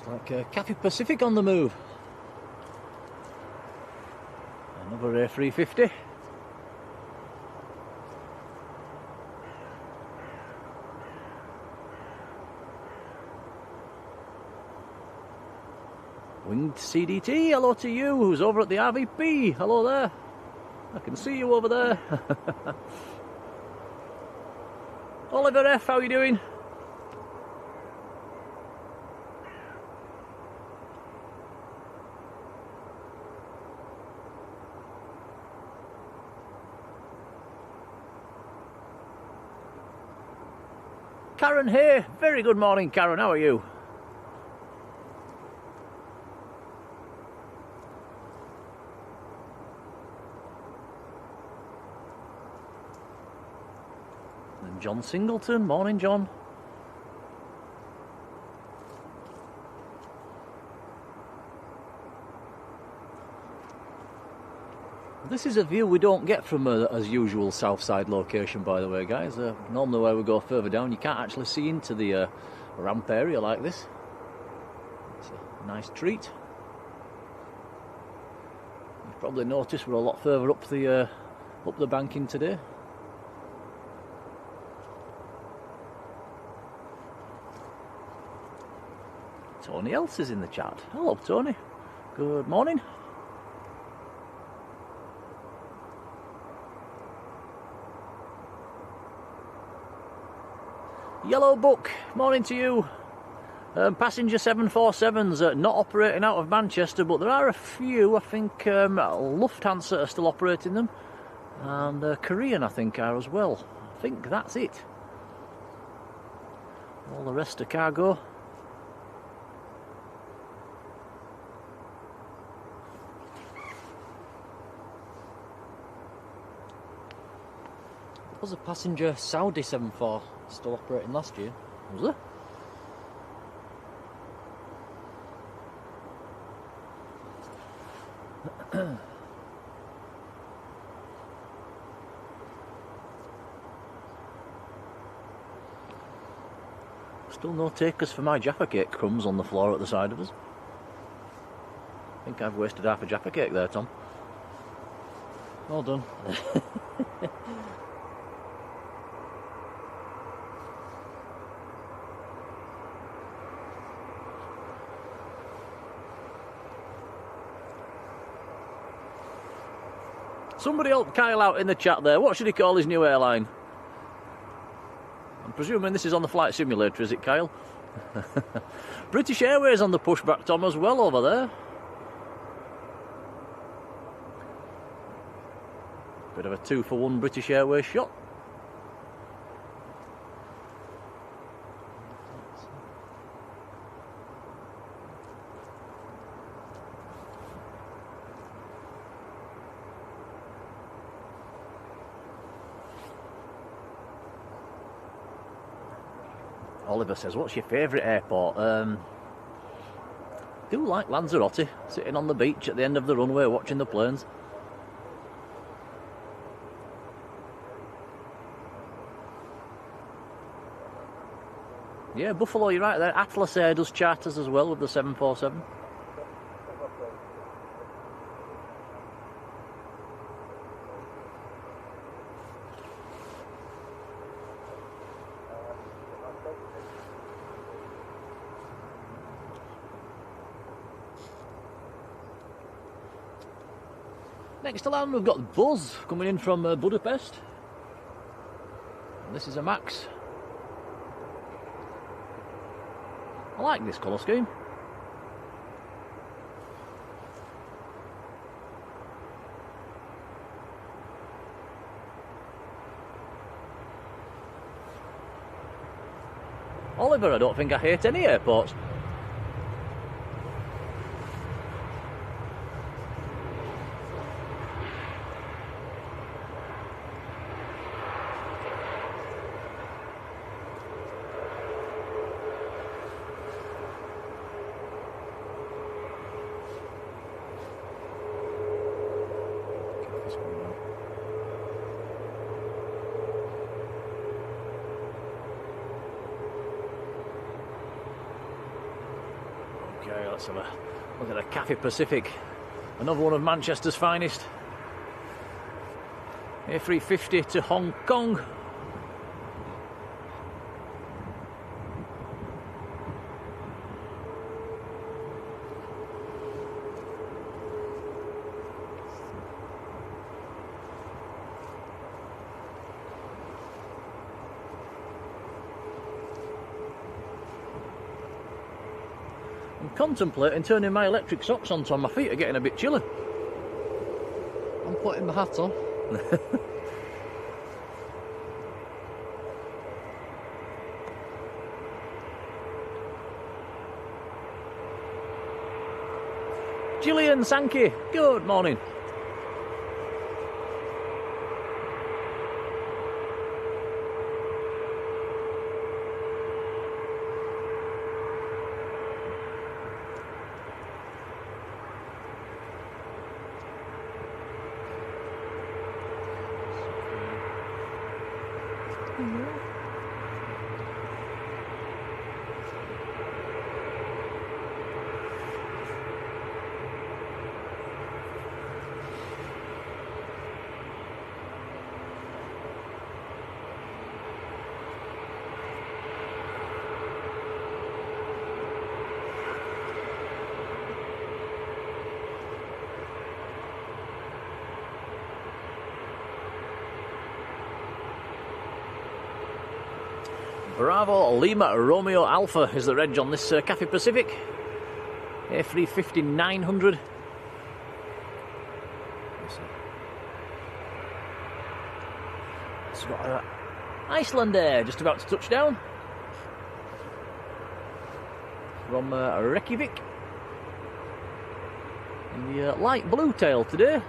Looks like Cathay Pacific on the move. Another A350. Winged CDT, hello to you, who's over at the RVP. Hello there. I can see you over there. Oliver F, how are you doing? Karen here. Very good morning, Karen. How are you? And John Singleton. Morning, John. This is a view we don't get from as usual Southside location, by the way, guys. Normally where we go further down, you can't actually see into the ramp area like this. It's a nice treat. You've probably noticed we're a lot further up the banking today. Tony Else is in the chat. Hello, Tony. Good morning. Yellow Book, morning to you. Passenger 747s not operating out of Manchester, but there are a few. I think Lufthansa are still operating them, and Korean I think are as well. I think that's it. All the rest are cargo. There was a passenger Saudi 74 still operating last year. Was there? Still no takers for my Jaffa cake crumbs on the floor at the side of us. I think I've wasted half a Jaffa cake there, Tom. Well done. Somebody help Kyle out in the chat there. What should he call his new airline? I'm presuming this is on the flight simulator, is it, Kyle? British Airways on the pushback, Tom, as well over there. Bit of a 2-for-1 British Airways shot. Oliver says, what's your favourite airport? I do like Lanzarote, sitting on the beach at the end of the runway watching the planes. Yeah, Buffalo, you're right there. Atlas Air does charters as well with the 747. Next to land, we've got Buzz coming in from Budapest. And this is a Max. I like this colour scheme. Oliver, I don't think I hate any airports. Okay, let's have a look at the Cathay Pacific. Another one of Manchester's finest. A350 to Hong Kong. Contemplating turning my electric socks on, Tom. My feet are getting a bit chilly. I'm putting my hat on. Gillian Sankey, good morning. Bravo Lima Romeo Alpha is the reg on this Cathay Pacific. A350 900. It's got Iceland Air just about to touch down. From Reykjavik. In the light blue tail today.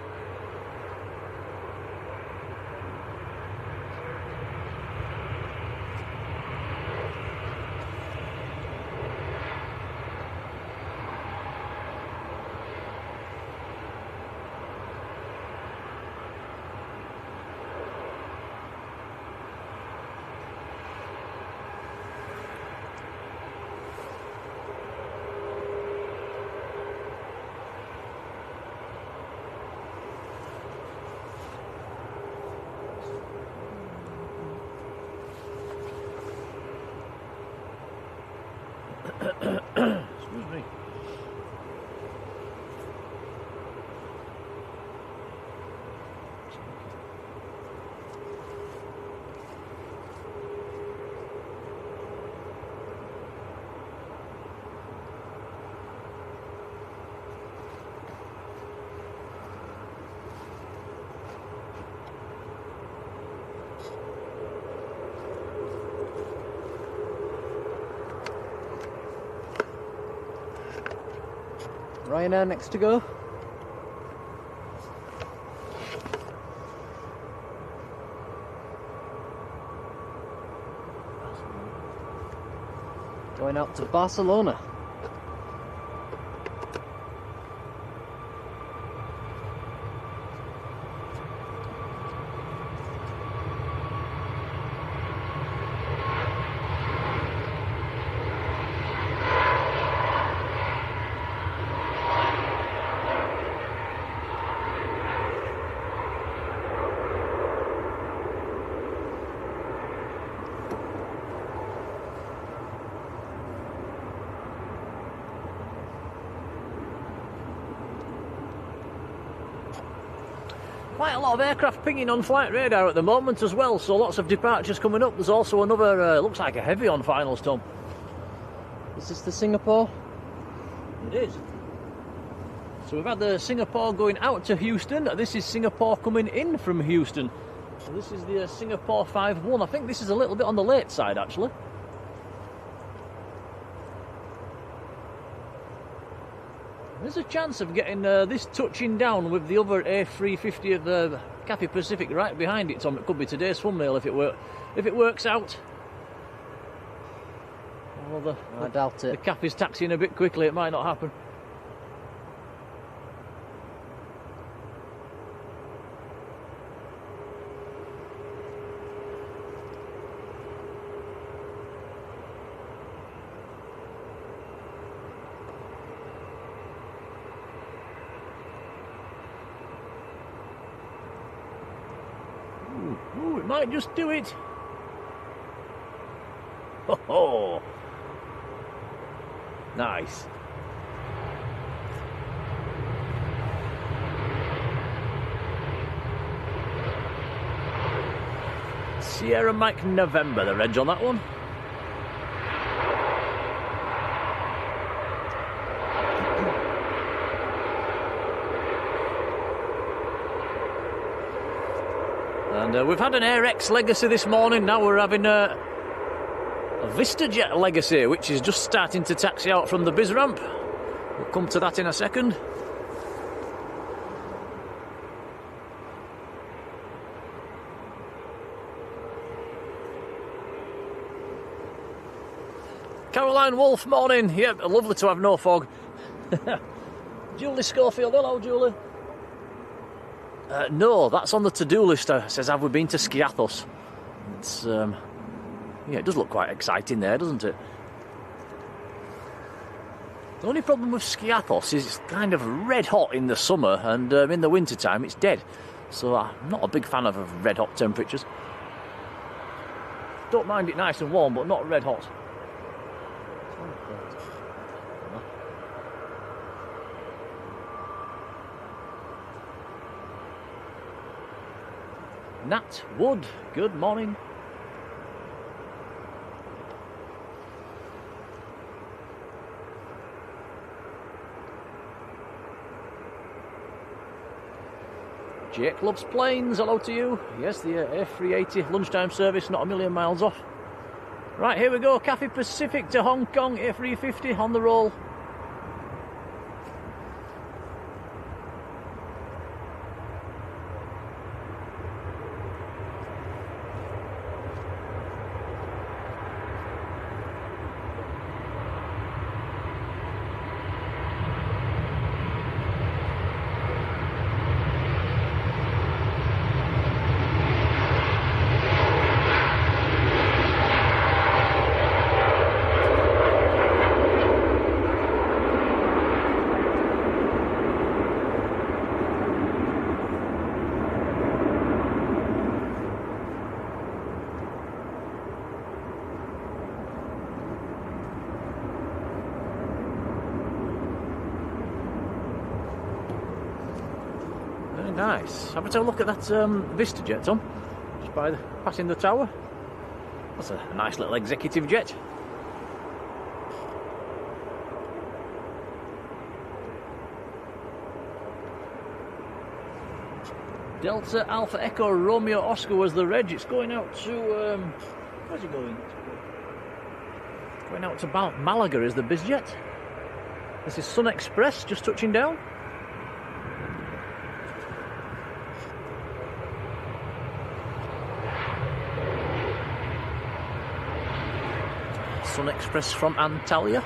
Excuse me. Ryanair next to go. Going out to Barcelona. Quite a lot of aircraft pinging on flight radar at the moment as well, so lots of departures coming up. There's also another, looks like a heavy on finals, Tom. Is this the Singapore? It is. So we've had the Singapore going out to Houston. This is Singapore coming in from Houston. So this is the Singapore 5-1. I think this is a little bit on the late side, actually. There's a chance of getting this touching down with the other A350 of the Cathay Pacific right behind it, Tom. It could be today's thumbnail if it works out. Although I doubt it. The Cathay's taxiing a bit quickly, it might not happen. Ooh, it might just do it. Ho ho! Nice. Sierra Mike November, the reg on that one. And we've had an AirX Legacy this morning. Now we're having a VistaJet Legacy, which is just starting to taxi out from the biz ramp. We'll come to that in a second. Caroline Wolf, morning. Yep, lovely to have no fog. Julie Schofield, hello Julie. No, that's on the to-do list. Says, have we been to Skiathos? It's, yeah, it does look quite exciting there, doesn't it? The only problem with Skiathos is it's kind of red hot in the summer, and in the winter time it's dead. So I'm not a big fan of red hot temperatures. Don't mind it nice and warm, but not red hot. Nat Wood, good morning. Jake loves planes, hello to you. Yes, the A380 lunchtime service, not a million miles off. Right, here we go, Cathay Pacific to Hong Kong, A350 on the roll. Nice. Have a look at that VistaJet, Tom. Just by passing the tower. That's a nice little executive jet. Delta Alpha Echo Romeo Oscar was the reg. It's going out to where's it going? Going out to Malaga is the bizjet. This is Sun Express just touching down. Sun Express from Antalya.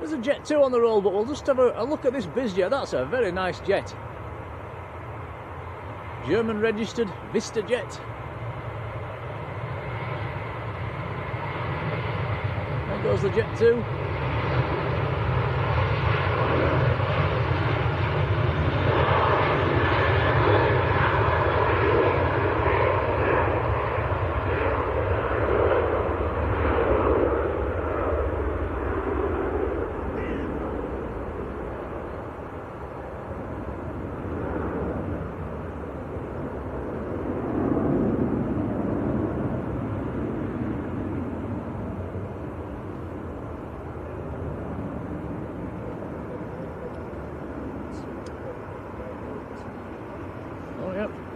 There's a Jet 2 on the roll, but we'll just have a look at this bizjet. That's a very nice jet. German registered Vista jet. There goes the Jet 2.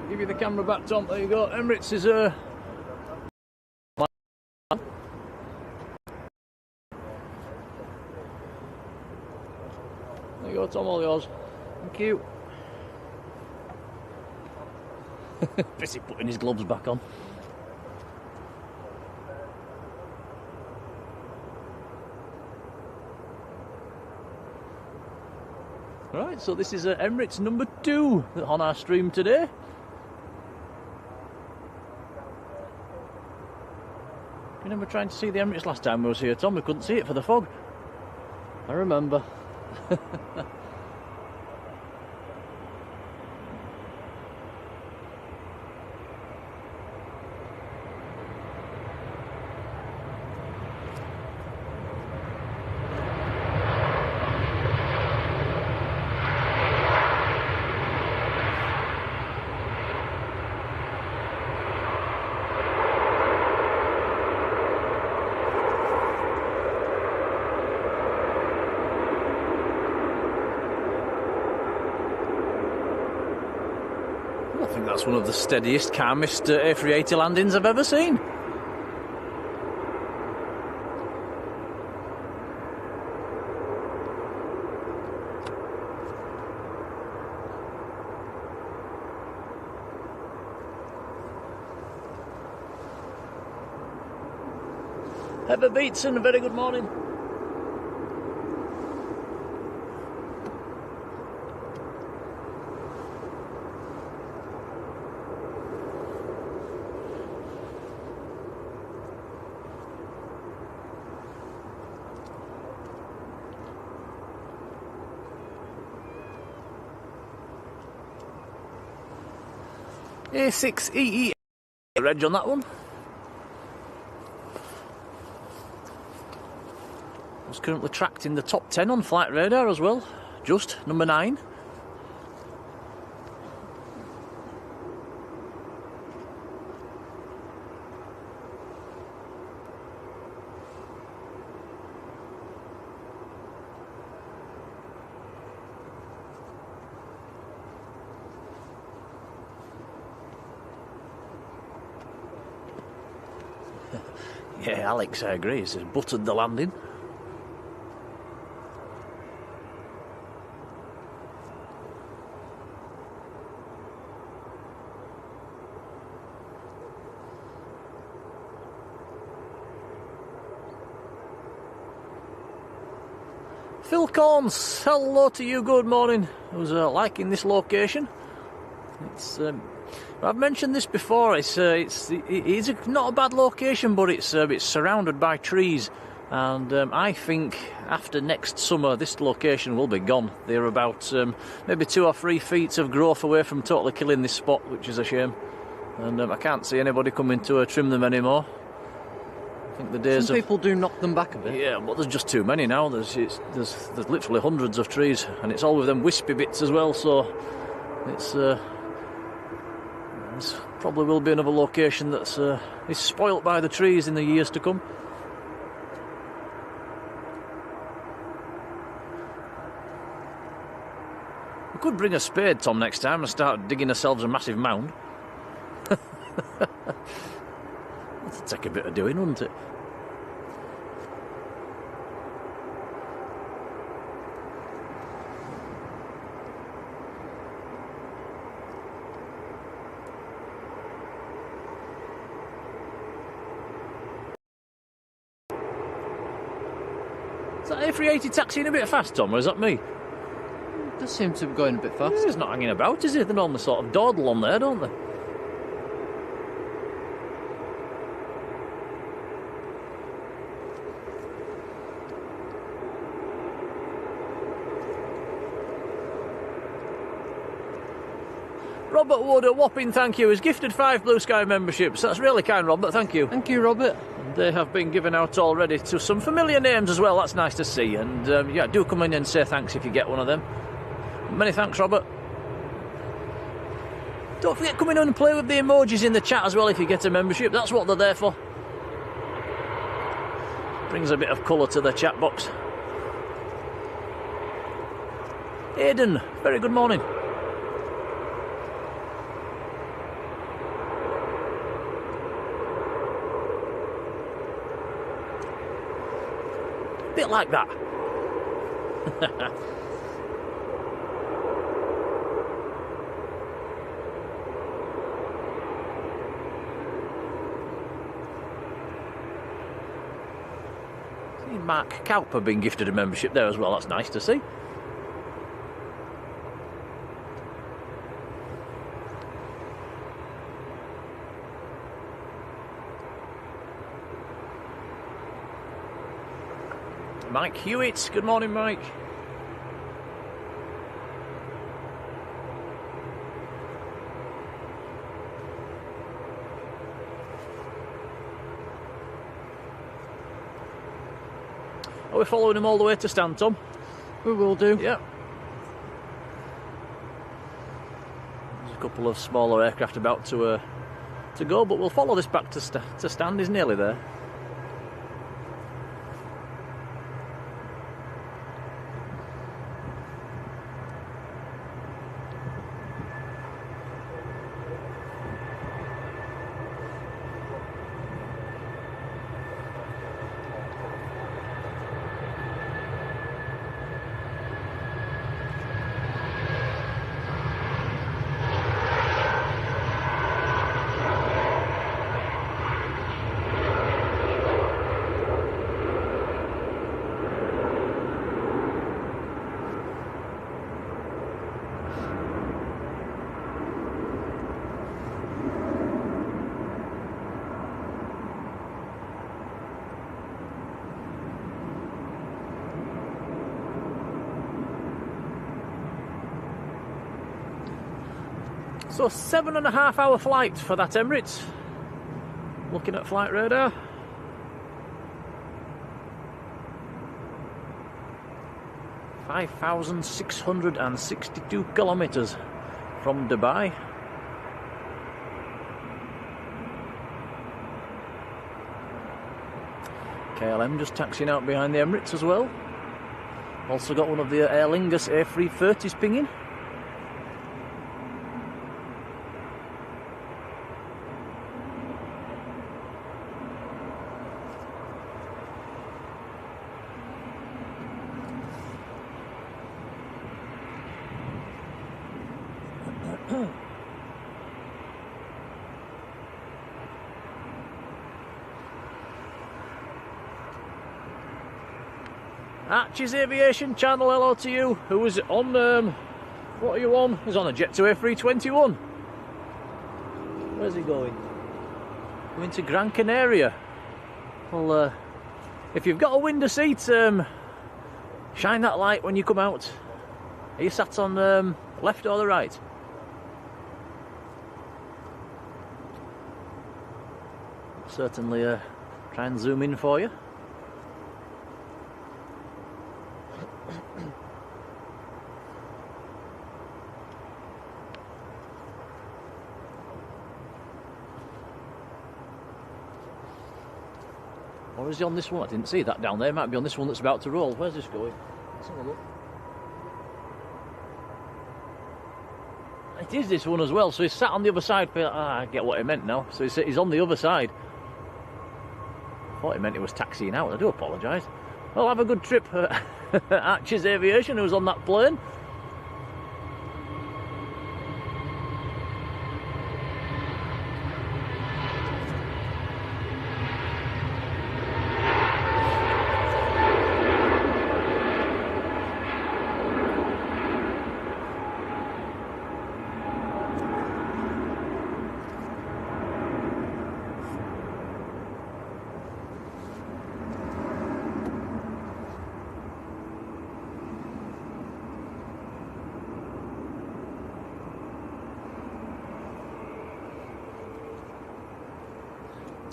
Give you the camera back, Tom. There you go. Emirates is there you go, Tom, all yours. Thank you. Busy putting his gloves back on. Right, so this is Emirates number 2 on our stream today. I remember trying to see the Emirates last time we was here, Tom. We couldn't see it for the fog. I remember. I think that's one of the steadiest, calmest A380 landings I've ever seen. Heather Beatson, a very good morning. A6EE reg on that one. Was currently tracked in the top 10 on flight radar as well. Just number 9. Yeah, Alex, I agree. He's buttered the landing. Phil Corns, hello to you, good morning. I was liking this location. It's I've mentioned this before. It's not a bad location, but it's surrounded by trees, and I think after next summer this location will be gone. They're about maybe 2 or 3 feet of growth away from totally killing this spot, which is a shame. And I can't see anybody coming to trim them anymore. I think the days Some people do knock them back a bit. Yeah, but there's just too many now. There's literally hundreds of trees, and it's all with them wispy bits as well. So it's probably will be another location that's is spoilt by the trees in the years to come. We could bring a spade, Tom, next time and start digging ourselves a massive mound. That'd take a bit of doing, wouldn't it? Is that A380 taxiing a bit fast, Tom, or is that me? It does seem to be going a bit fast. It's not hanging about, is it? They normally sort of dawdle on there, don't they? Robert Wood, a whopping thank you. Has gifted 5 Blue Sky memberships. That's really kind, Robert. Thank you. Thank you, Robert. They have been given out already to some familiar names as well. That's nice to see. And yeah, do come in and say thanks if you get one of them. Many thanks, Robert. Don't forget, come in and play with the emojis in the chat as well if you get a membership. That's what they're there for. Brings a bit of colour to the chat box. Aidan, very good morning. Bit like that. See Mark Cowper being gifted a membership there as well. That's nice to see. Mike Hewitt, good morning, Mike. Are we following him all the way to stand, Tom? We will do. Yeah. There's a couple of smaller aircraft about to go, but we'll follow this back to stand. He's nearly there. So 7.5 hour flight for that Emirates. Looking at flight radar. $5,662 kilometres from Dubai. KLM just taxiing out behind the Emirates as well. Also got one of the Aer Lingus A330s pinging. Archie's Aviation channel, hello to you. Who was on, what are you on? He's on a Jet2 A321. Where's he going? Going to Gran Canaria. Well, if you've got a window seat, shine that light when you come out. Are you sat on the left or the right? Certainly try and zoom in for you. Or is he on this one? I didn't see that down there. It might be on this one that's about to roll. Where's this going? Let's have a look. It is this one as well, so he's sat on the other side. I get what he meant now. So he's on the other side. I thought he meant he was taxiing out. I do apologise. Well, have a good trip, Archie's Aviation, who's on that plane.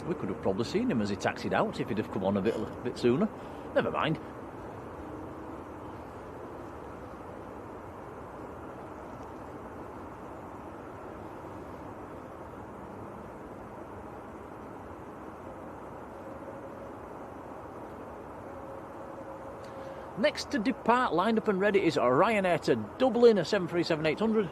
We could have probably seen him as he taxied out if he'd have come on a bit sooner. Never mind. Next to depart, lined up and ready, is Ryanair to Dublin, a 737-800.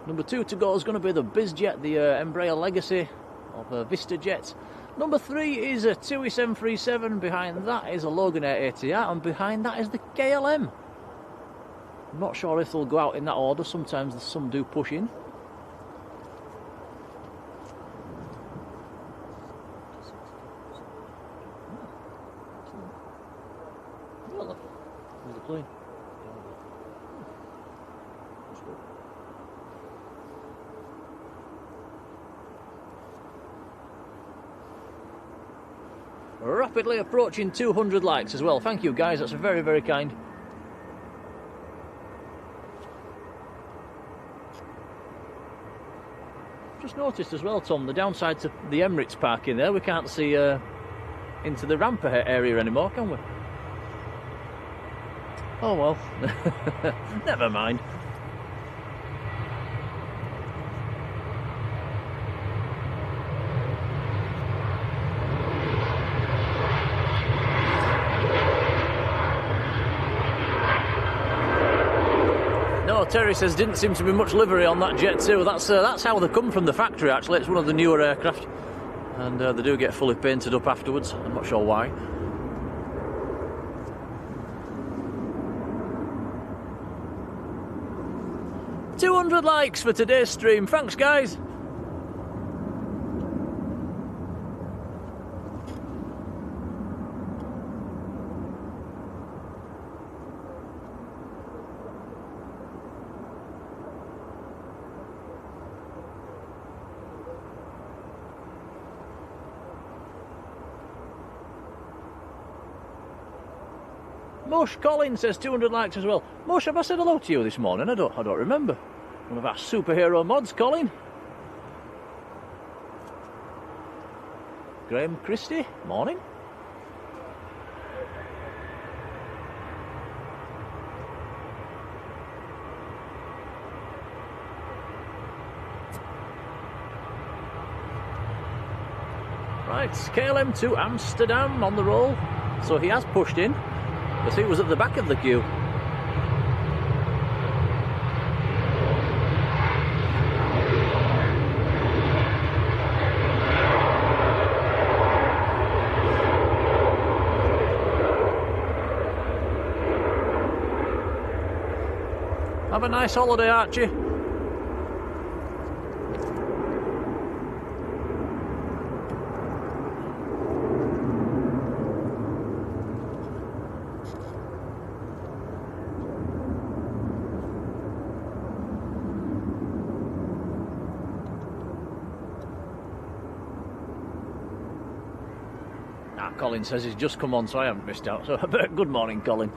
Number 2 to go is going to be the bizjet, the Embraer Legacy of VistaJet. Number 3 is a TUI 737. Behind that is a Loganair ATR, and behind that is the KLM. I'm not sure if they'll go out in that order. Sometimes some do push in. Well, there's the plane. Rapidly approaching 200 likes as well. Thank you guys, that's very, very kind. Just noticed as well, Tom, the downside to the Emirates parking there, we can't see into the ramp area anymore, can we? Oh well, never mind. Terry says didn't seem to be much livery on that Jet2. That's how they come from the factory actually. It's one of the newer aircraft, and they do get fully painted up afterwards. I'm not sure why. $200 likes for today's stream. Thanks guys. Mush Colin says 200 likes as well. Mush, have I said hello to you this morning? I don't remember. One of our superhero mods, Colin. Graham Christie, morning. Right, KLM to Amsterdam on the roll. So he has pushed in. Because he was at the back of the queue. Have a nice holiday, Archie. Colin says he's just come on, so I haven't missed out. So good morning, Colin.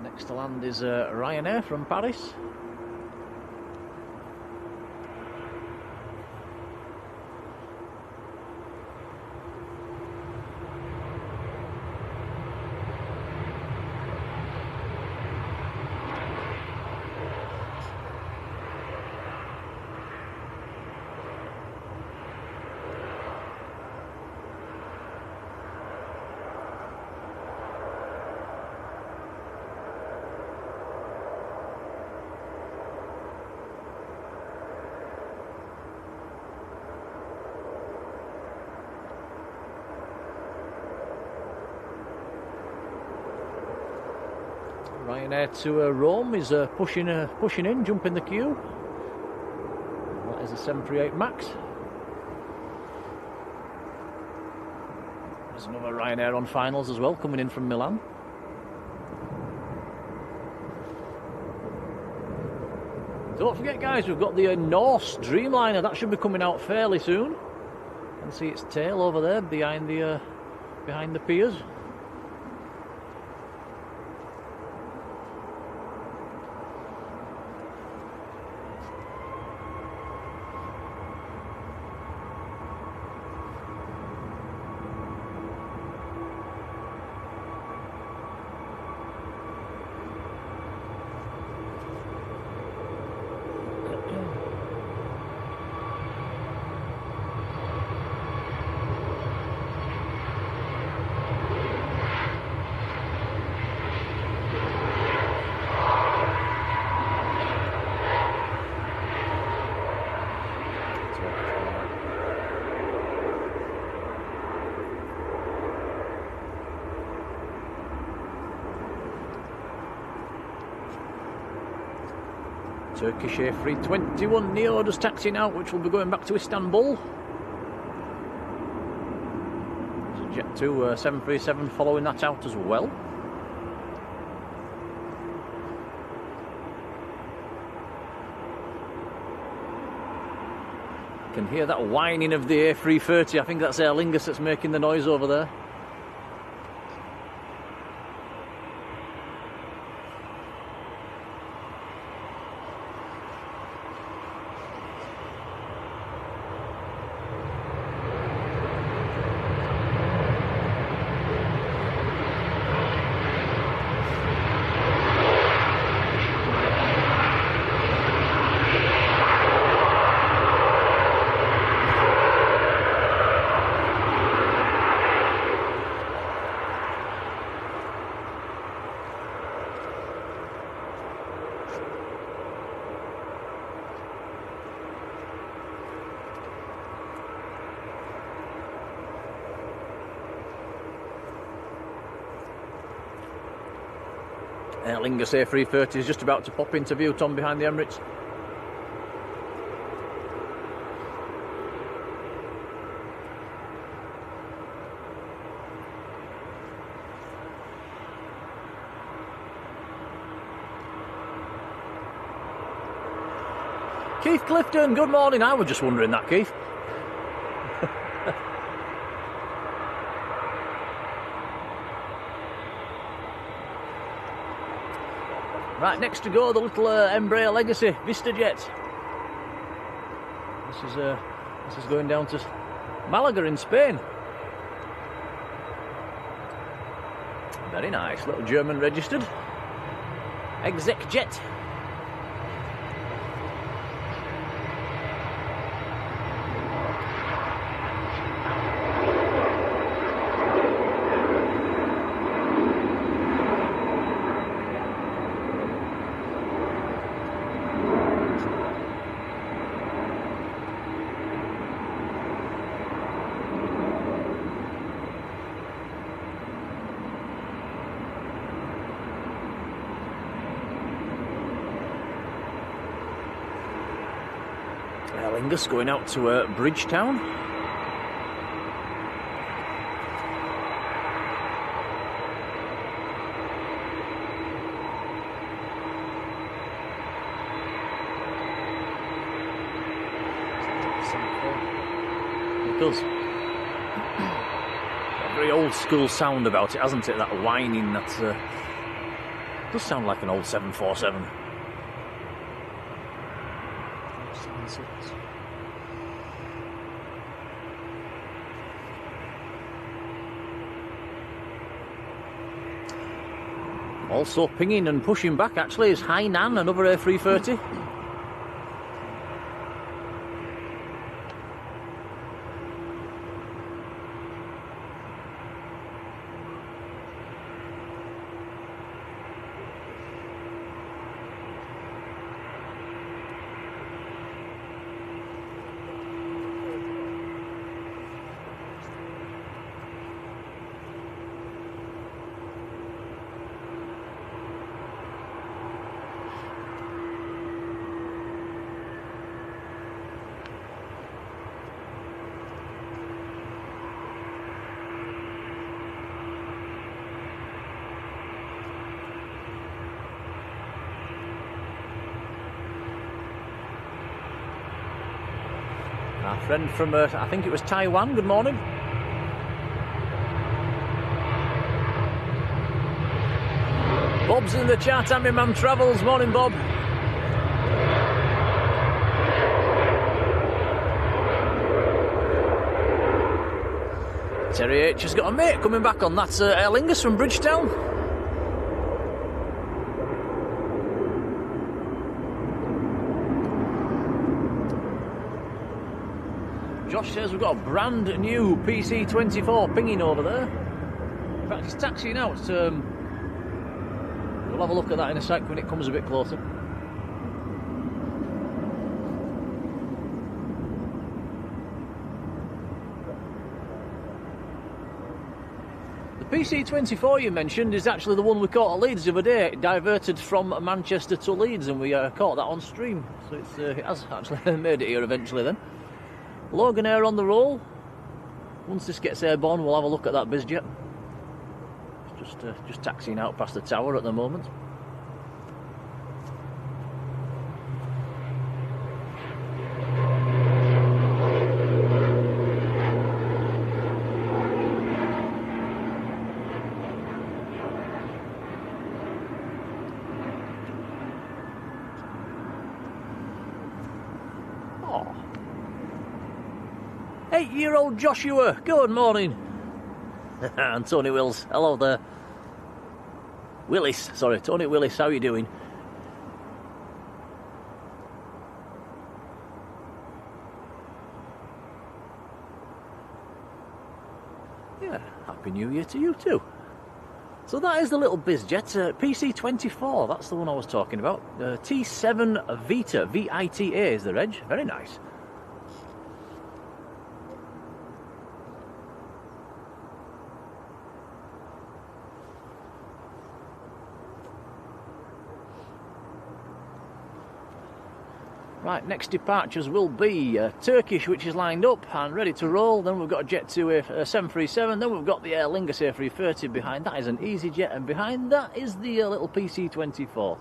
Next to land is Ryanair from Paris. Ryanair to Rome is pushing in, jumping the queue. That is a 738 MAX. There's another Ryanair on finals as well, coming in from Milan. Don't forget, guys, we've got the Norse Dreamliner. That should be coming out fairly soon. You can see its tail over there behind the piers. Turkish A321 Neo just taxiing out, which will be going back to Istanbul. There's a Jet 2 737 following that out as well. You can hear that whining of the A330. I think that's Aer Lingus that's making the noise over there. Aer Lingus A330 is just about to pop into view, Tom, behind the Emirates. Keith Clifton, good morning. I was just wondering that, Keith. Right, next to go, the little Embraer Legacy VistaJet. This is going down to Malaga in Spain. Very nice, little German registered exec jet. Aer Lingus going out to Bridgetown. It does. A very old school sound about it, hasn't it? That whining, that does sound like an old 747. Also pinging and pushing back actually is Hainan, another A330. Our friend from, I think it was Taiwan, good morning. Bob's in the chat, I'm in Mam Travels, morning Bob. Terry H has got a mate coming back on, that's Aer Lingus from Bridgetown. Josh says we've got a brand new PC-24 pinging over there. In fact, it's taxiing out. We'll have a look at that in a sec when it comes a bit closer. The PC-24 you mentioned is actually the one we caught at Leeds the other day. It diverted from Manchester to Leeds and we caught that on stream. So it has actually made it here eventually then. Logan Air on the roll. Once this gets airborne, we'll have a look at that bizjet. It's just taxiing out past the tower at the moment. Oh. 8-year-old Joshua, good morning. And Tony Wills, hello there. Willis, sorry, Tony Willis, how are you doing? Yeah, Happy New Year to you too. So that is the little bizjet, PC-24, that's the one I was talking about. T7 Vita, V-I-T-A is the reg, very nice. Right, next departures will be Turkish, which is lined up and ready to roll. Then we've got a Jet 2 737. Then we've got the Aer Lingus A330 behind. That is an EasyJet, and behind that is the little PC-24.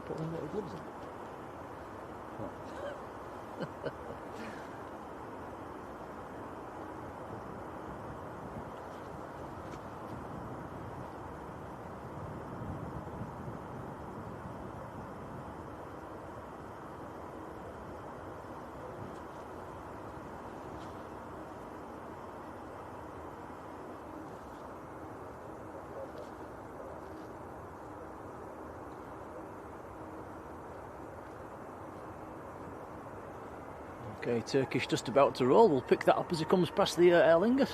Put them little gloves on. Okay, Turkish just about to roll. We'll pick that up as it comes past the Aer Lingus.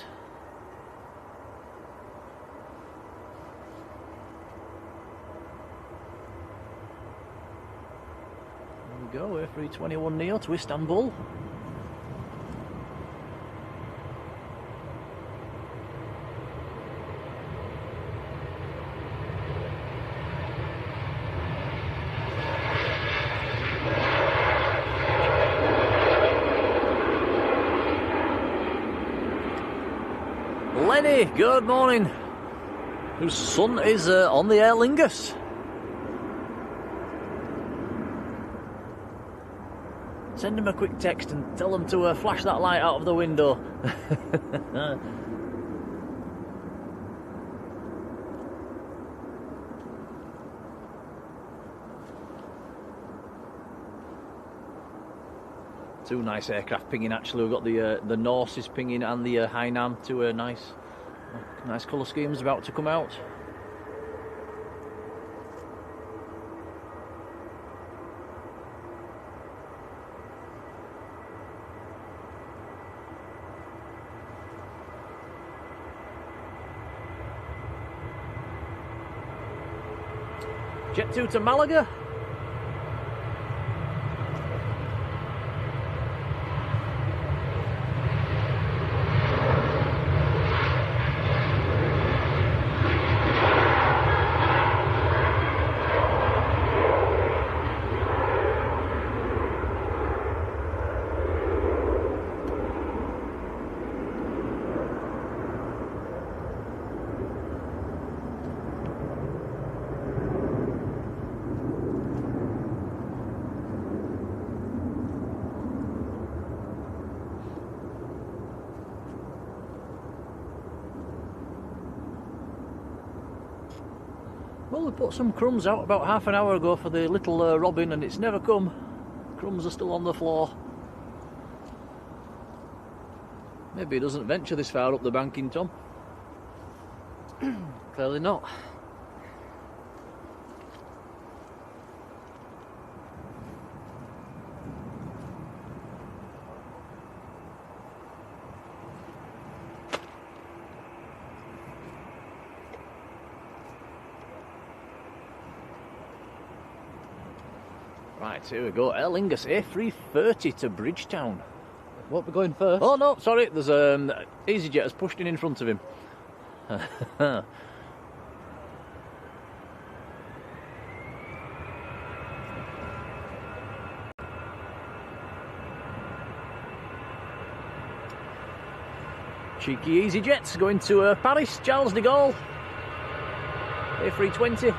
There we go, A321 Neo to Istanbul. Lenny, good morning. Whose son is on the Aer Lingus. Send him a quick text and tell them to flash that light out of the window. Two nice aircraft pinging actually. We've got the Norse is pinging and the Hainan, two nice colour schemes about to come out. Jet 2 to Malaga. Well, we put some crumbs out about half an hour ago for the little robin and it's never come. Crumbs are still on the floor. Maybe he doesn't venture this far up the banking, Tom. Clearly not. Right, here we go. Aer Lingus A330 to Bridgetown. What, we're going first? Oh no, sorry, there's EasyJet has pushed in front of him. Cheeky EasyJets going to Paris, Charles de Gaulle. A320.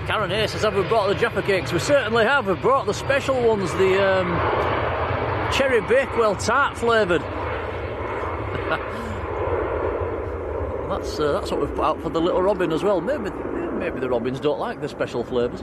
Karen A says, have we brought the Jaffa cakes? We certainly have. We've brought the special ones, the cherry Bakewell tart flavoured. That's what we've put out for the little robin as well. Maybe the robins don't like the special flavours.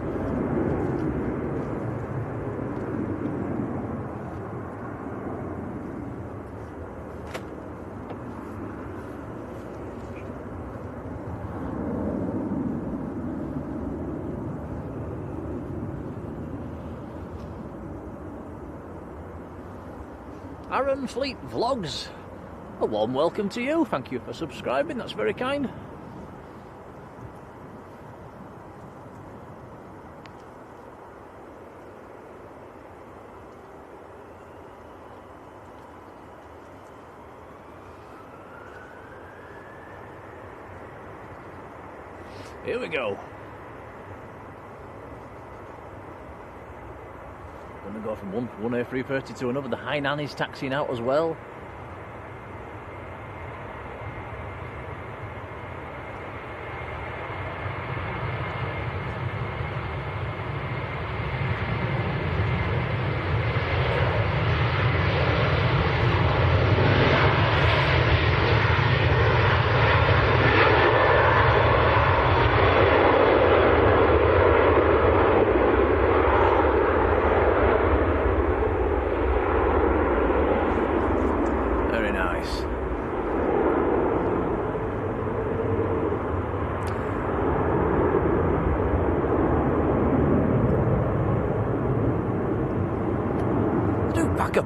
Aaron Fleet Vlogs, a warm welcome to you. Thank you for subscribing, that's very kind. Here we go. Going to go from one A330 to another. The Hainan is taxiing out as well.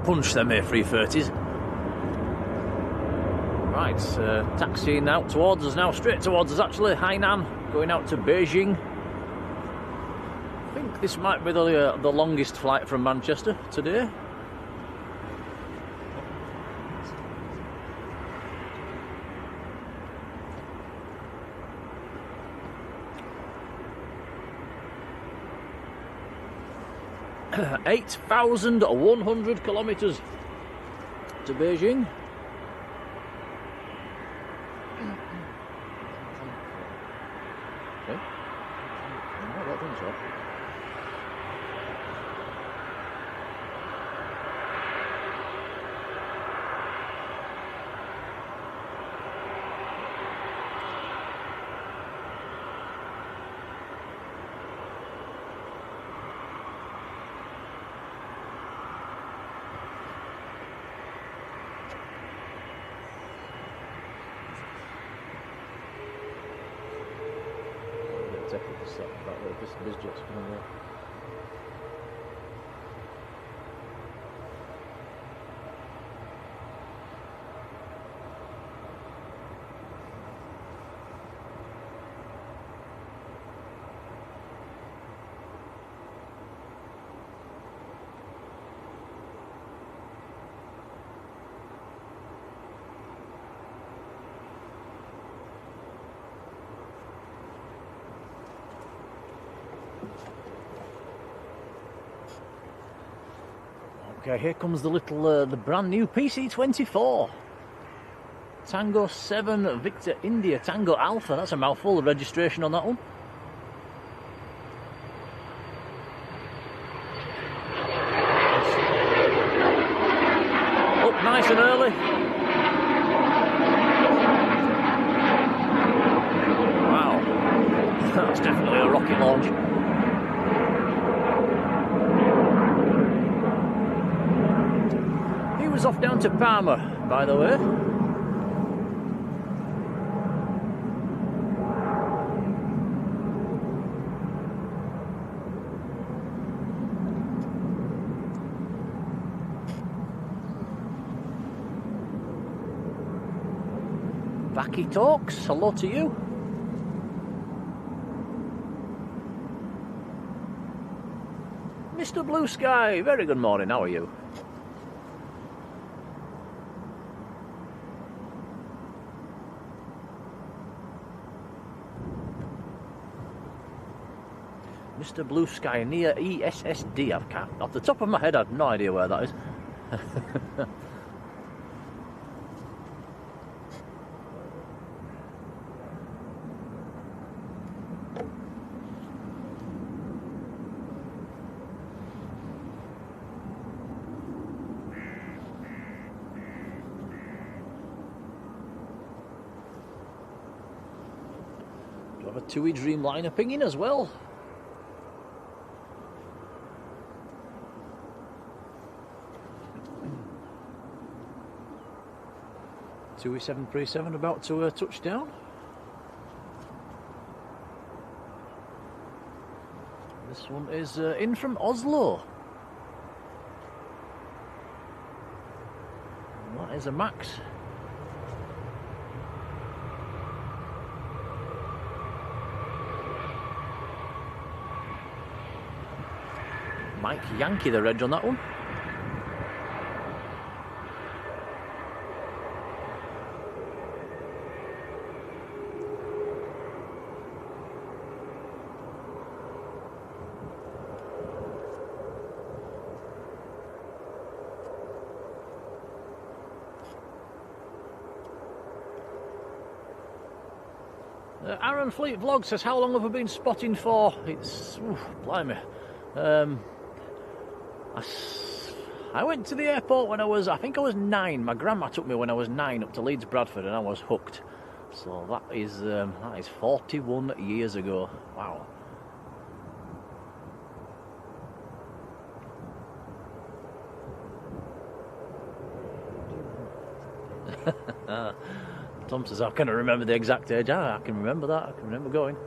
Punch them A330s. Right, taxiing out towards us now, straight towards us actually, Hainan, going out to Beijing. I think this might be the longest flight from Manchester today. (8,100 kilometres to Beijing. Okay. I don't think so. This bizjets coming there. Okay, here comes the little, the brand new PC-24. Tango 7 Victor India Tango Alpha. That's a mouthful, the registration on that one. Up nice and early. Wow, that's definitely a rocket launch. Was off down to Parma, by the way. Vacky Talks, hello to you. Mr. Blue Sky, very good morning, how are you? Mr. Blue Sky near ESSD. I can't, off the top of my head, I have no idea where that is. Do I have a TUI Dreamliner pinging as well? TUI 737 about to touch down. This one is in from Oslo. And that is a Max. Mike Yankee, the reg on that one. Aaron Fleet Vlog says, how long have we been spotting for? It's, blimey. I went to the airport when I think I was 9. My grandma took me when I was 9 up to Leeds Bradford and I was hooked. So that is 41 years ago. Wow. Tom says, I can't remember the exact age. I can remember that. I can remember going.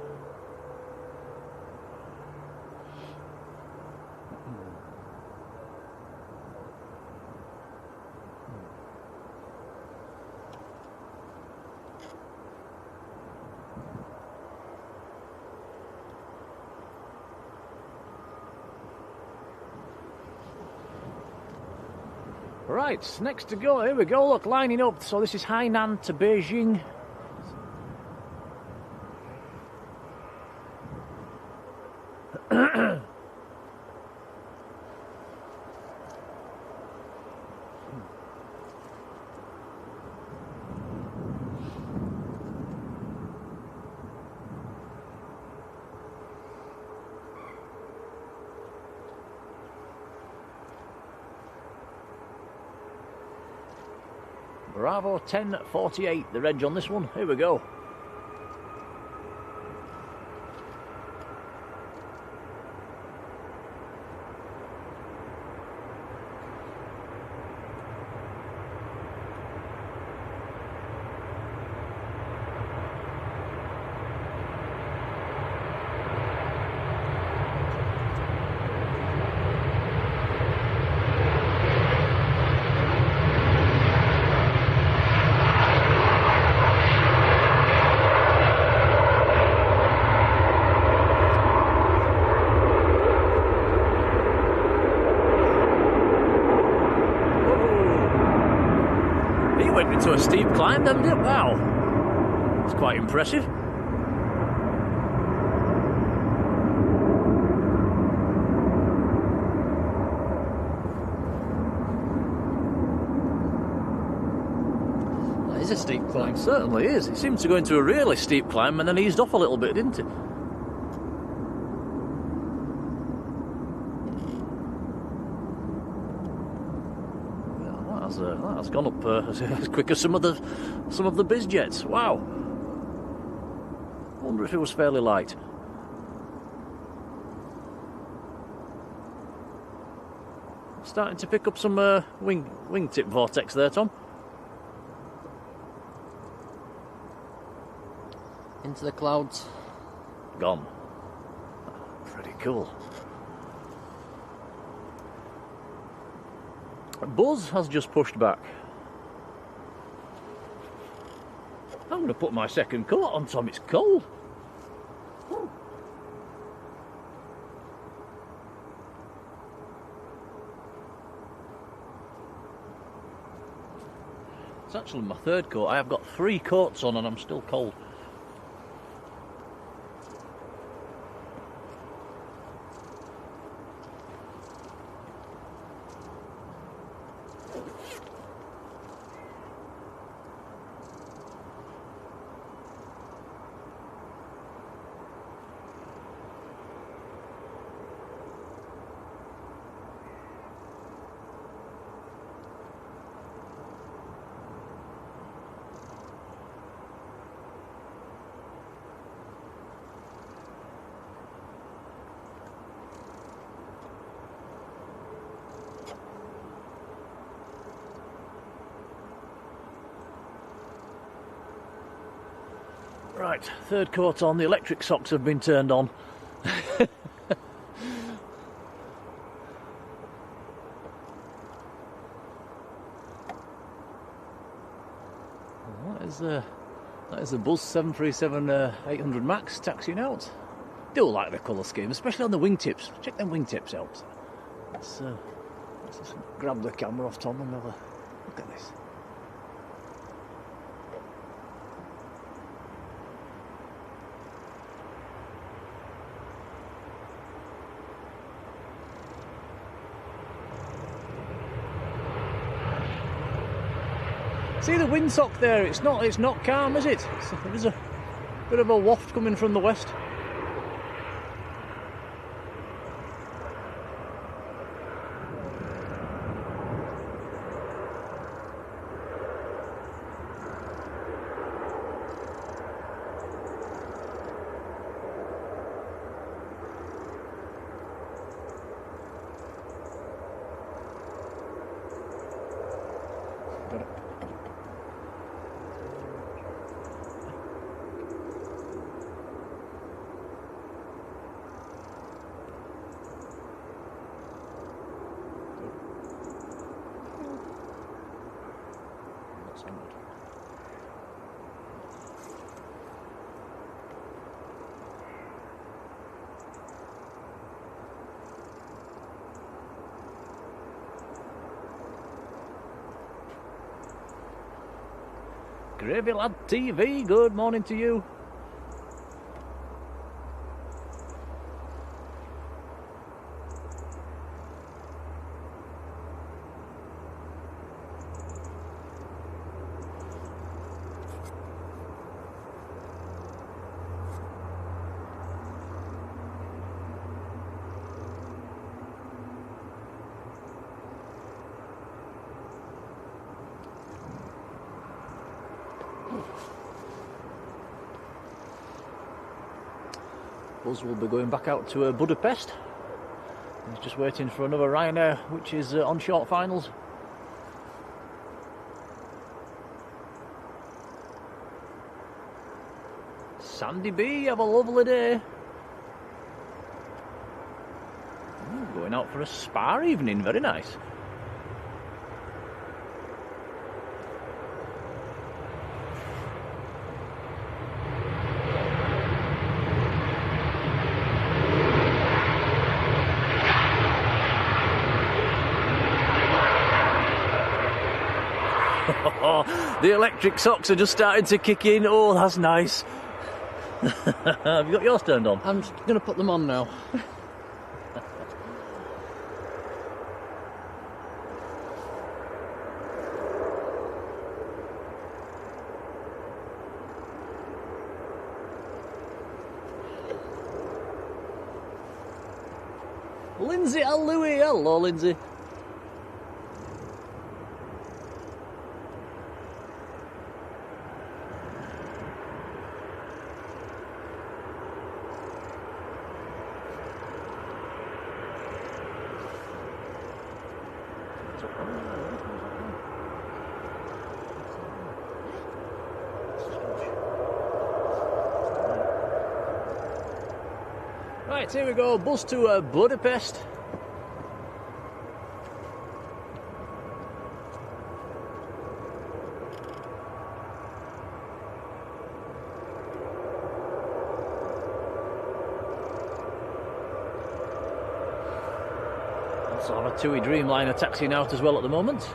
Right, next to go, here we go, look, lining up. So this is Hainan to Beijing. Bravo 1048, the reg on this one. Here we go. Went into a steep climb then, didn't it? Wow, it's quite impressive. That is a steep climb. It certainly is. It seemed to go into a really steep climb and then eased off a little bit, didn't it? That's gone up as quick as some of the bizjets. Wow. Wonder if it was fairly light. Starting to pick up some wingtip vortex there, Tom. Into the clouds. Gone. Pretty cool. Buzz has just pushed back. I'm going to put my second coat on, Tom. It's cold. It's actually my third coat. I have got 3 coats on and I'm still cold. Right, third coat on. The electric socks have been turned on. That is a Buzz 737-800 Max taxiing out. Do like the colour scheme, especially on the wingtips. Check them wingtips out. Let's just grab the camera off Tom and have a look at this. See the windsock there? It's not calm, is it? There's a bit of a waft coming from the west. Gravy Lad TV, good morning to you. Buzz will be going back out to Budapest. He's just waiting for another Ryanair, which is on short finals. Sandy B, have a lovely day. Going out for a spa evening, very nice. The electric socks are just starting to kick in. Oh, that's nice. Have you got yours turned on? I'm just going to put them on now. Lindsay and Louie. Hello, Lindsay. Right, here we go, bus to Budapest. Also have a TUI Dreamliner taxiing out as well at the moment.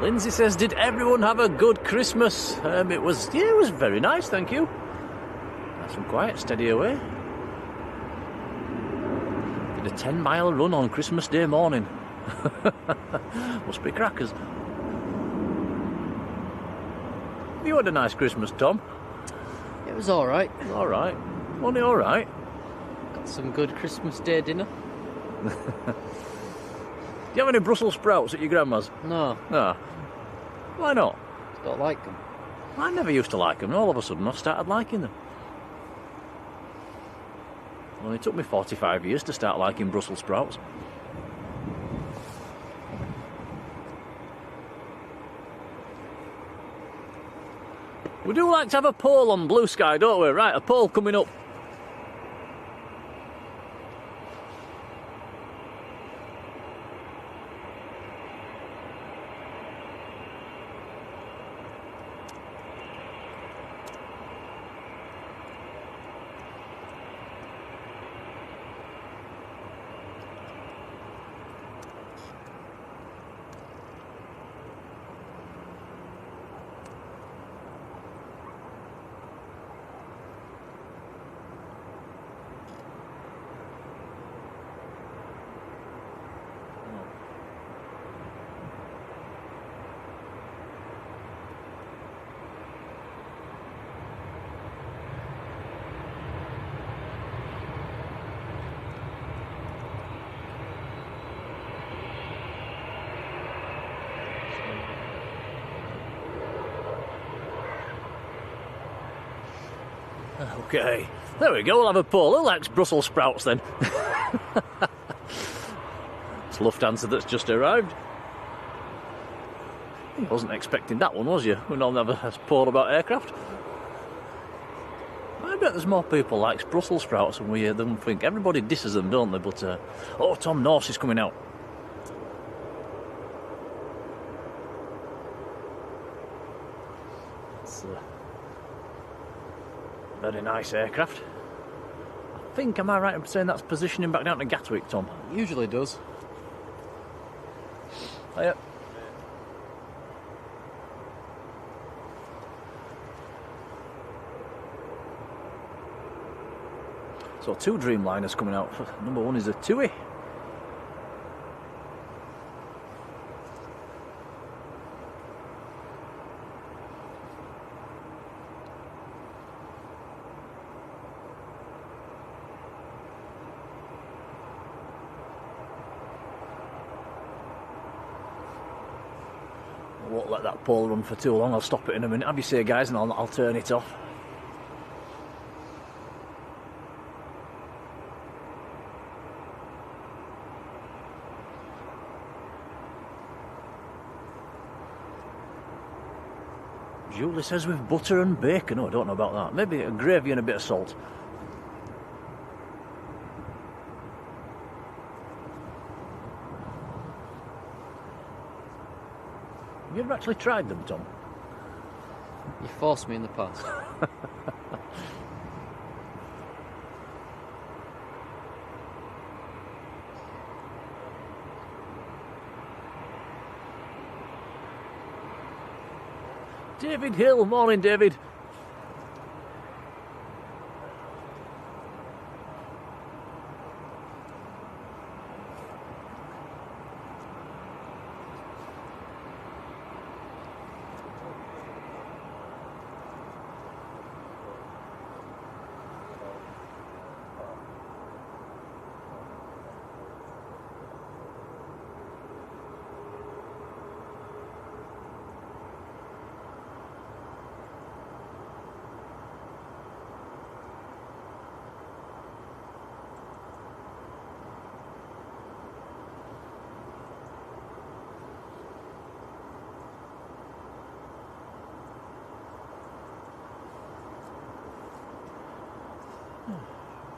Lindsay says, did everyone have a good Christmas? It was very nice, thank you. Nice and quiet, steady away. Did a 10-mile run on Christmas Day morning. Must be crackers. You had a nice Christmas, Tom? It was alright. Alright. Only alright. Got some good Christmas Day dinner. Do you have any Brussels sprouts at your grandma's? No. No. Why not? Don't like them. I never used to like them, and all of a sudden I've started liking them. Well, it took me 45 years to start liking Brussels sprouts. We do like to have a poll on Blue Sky, don't we? Right, a poll coming up. Okay, there we go, we'll have a poll. Who likes Brussels sprouts then? It's Lufthansa that's just arrived. I wasn't expecting that one, was you? We normally have a poll about aircraft. I bet there's more people likes Brussels sprouts than we think. Everybody disses them, don't they? But, oh, Tom Norse is coming out. Very nice aircraft. I think, am I right in saying that's positioning back down to Gatwick, Tom? It usually does. Oh, yeah. So 2 Dreamliners coming out. Number 1 is a TUI. I won't let that pole run for too long. I'll stop it in a minute. Have you say, guys, and I'll turn it off. Julie says with butter and bacon. Oh, I don't know about that. Maybe a gravy and a bit of salt. Have you ever actually tried them, Tom? You forced me in the past. David Hill, morning David.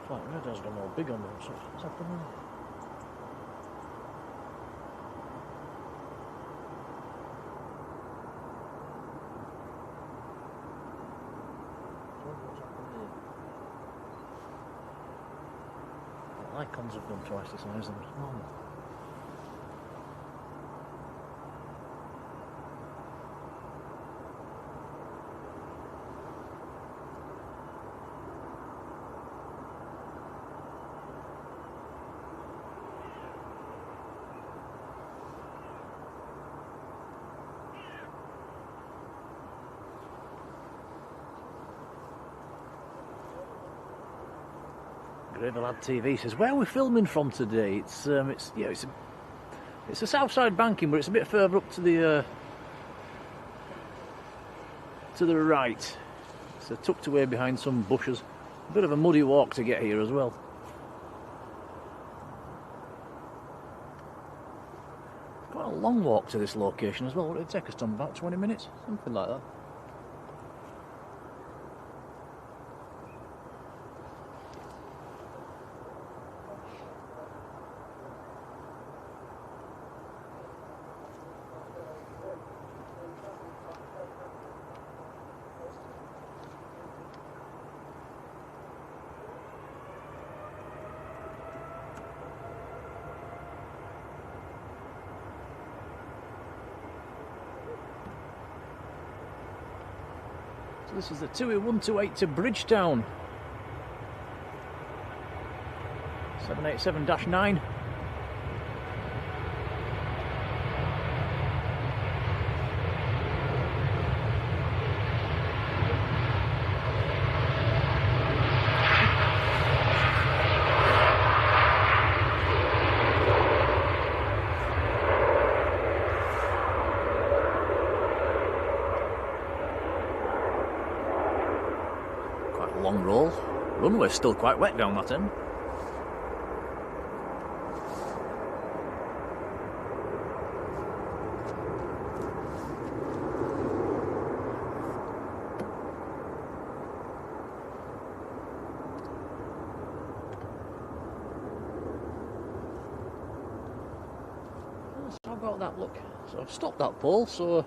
Flight radar's gone all big on them, so what's happening? The icons have done twice the size of them. Normal. Gravelad TV says, "Where are we filming from today?" It's a Southside banking, but it's a bit further up to the right. It's tucked away behind some bushes. A bit of a muddy walk to get here as well. Quite a long walk to this location as well. What did it take us, Tom? About 20 minutes? Something like that. So this is the 2E128 to Bridgetown. 787-9. Long roll. Runway's still quite wet down that end. How about that look? So I've stopped that pole, so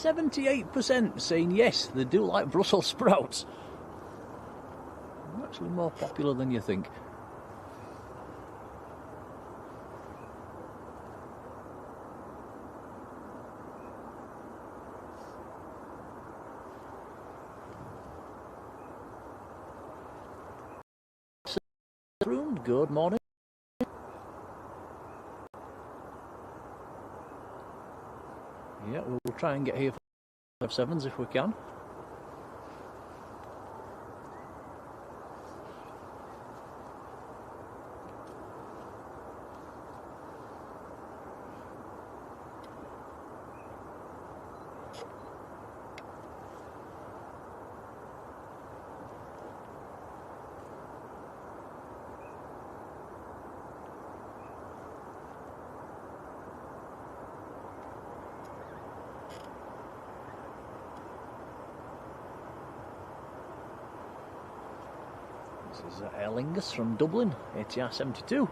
78% saying yes, they do like Brussels sprouts. They're actually more popular than you think. Good morning. Yeah, we'll try and get here for 7s if we can. This is Aer Lingus from Dublin, ATR 72.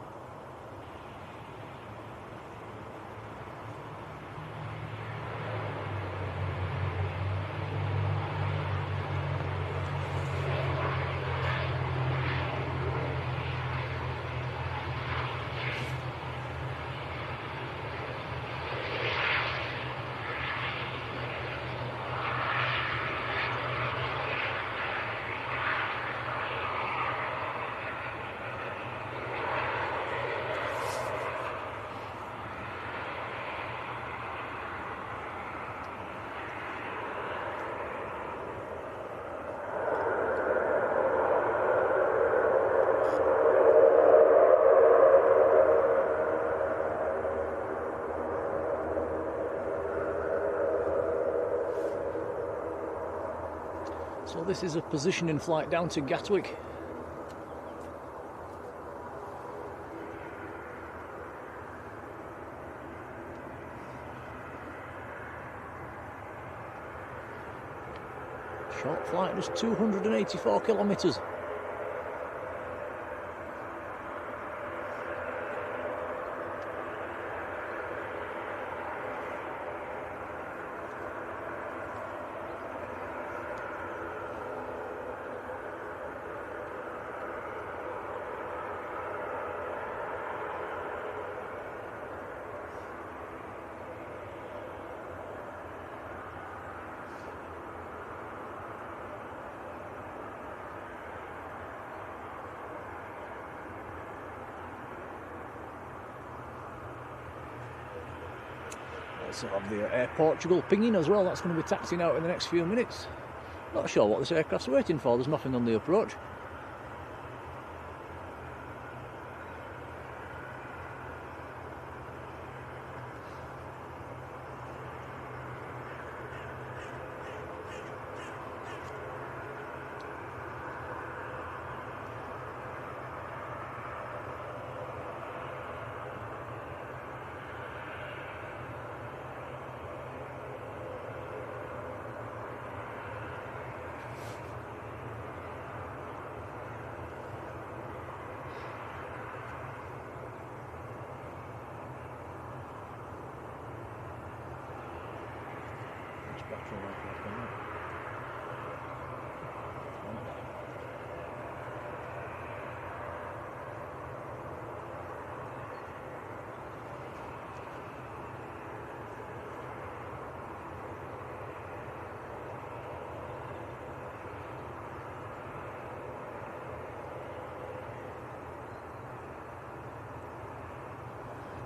So this is a positioning flight down to Gatwick. Short flight, just 284 kilometres. Also have the Air Portugal pinging as well, that's going to be taxiing out in the next few minutes. Not sure what this aircraft's waiting for, there's nothing on the approach.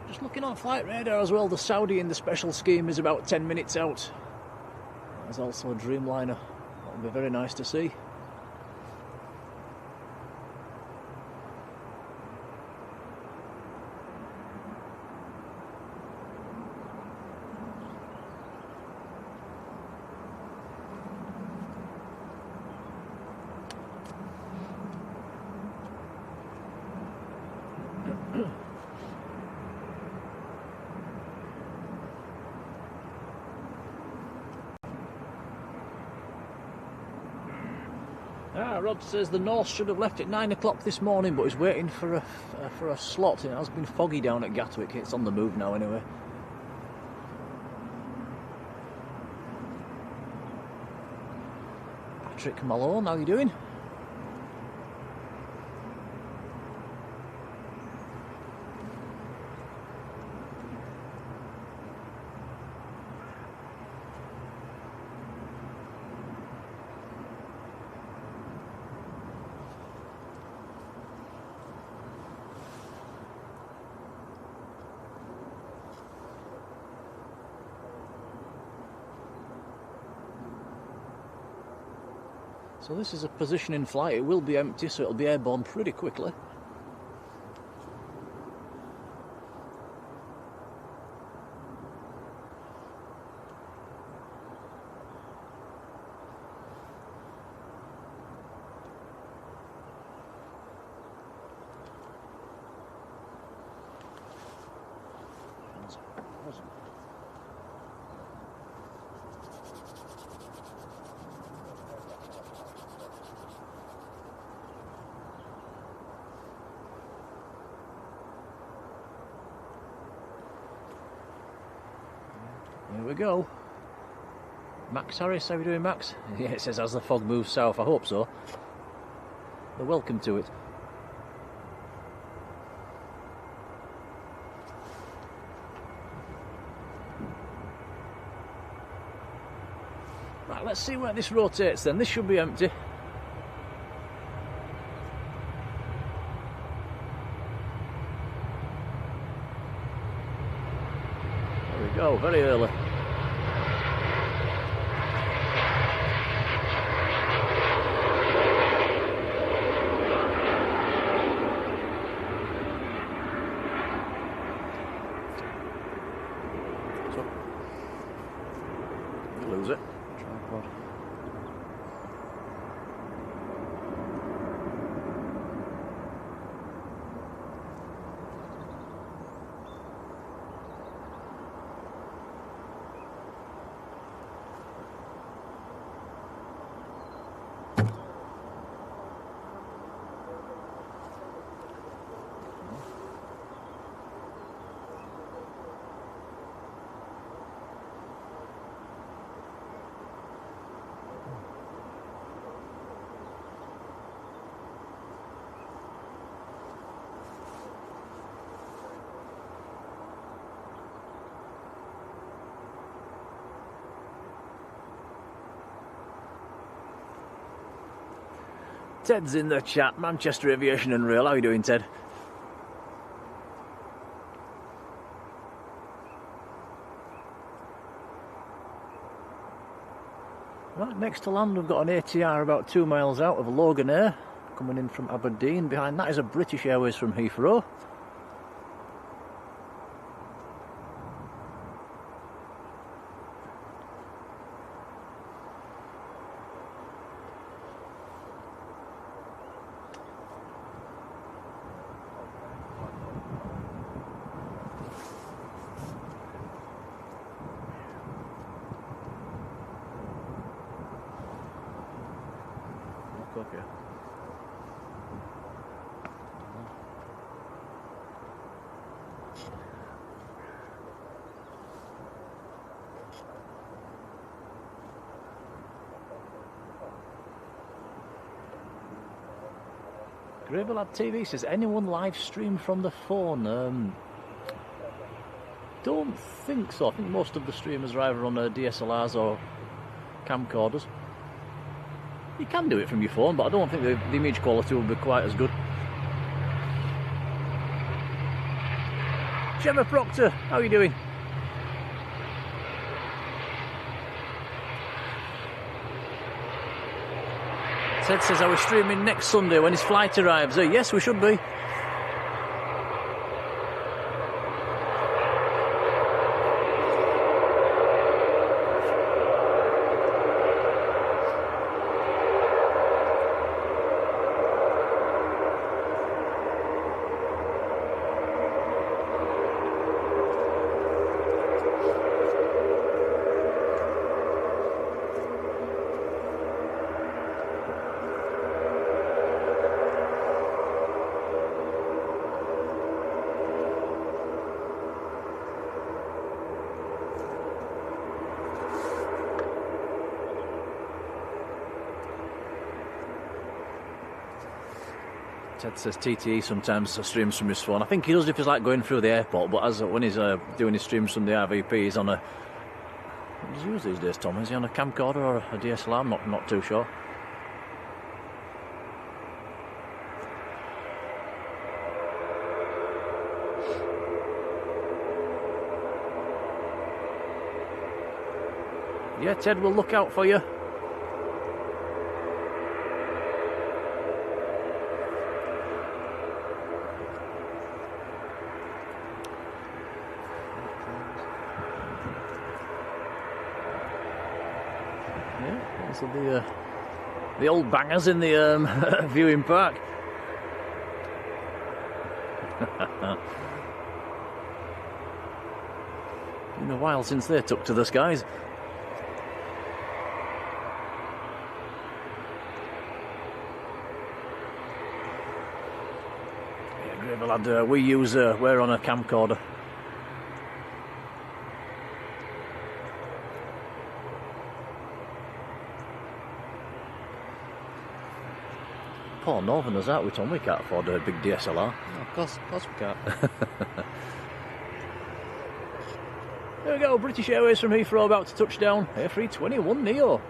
Just looking on flight radar as well, the Saudi in the special scheme is about 10 minutes out. There's also a Dreamliner, that'll be very nice to see. Rod says the Norse should have left at 9 o'clock this morning, but he's waiting for a slot. It has been foggy down at Gatwick. It's on the move now anyway. Patryk Colin, how you doing? So this is a position in flight. It will be empty, so it'll be airborne pretty quickly. Here we go. Max Harris, how are you doing, Max? Yeah, it says as the fog moves south. I hope so. They're welcome to it. Right, let's see where this rotates then. This should be empty. There we go, very early. Lose it. Tripod. Ted's in the chat. Manchester Aviation and Rail. How are you doing, Ted? Right, next to land we've got an ATR about 2 miles out of Logan Air, coming in from Aberdeen. Behind that is a British Airways from Heathrow. Okay. Gravelad TV says, anyone live stream from the phone? Don't think so. I think most of the streamers are either on DSLRs or camcorders. You can do it from your phone, but I don't think the image quality will be quite as good. Gemma Proctor, how are you doing? Ted says, are we streaming next Sunday when his flight arrives? Yes, we should be. Ted says TTE sometimes streams from his phone. I think he does if he's like going through the airport, but as when he's doing his streams from the RVP, he's on a... What does he use these days, Tom? Is he on a camcorder or a DSLR? I'm not too sure. Yeah, Ted will look out for you. Yeah, those are the old bangers in the viewing park. Been a while since they took to the skies. Lad, we use we're on a camcorder. Poor Northerners out with Tom, we can't afford a big DSLR. Oh, of course we can't. There we go, British Airways from Heathrow about to touch down. A321 Neo.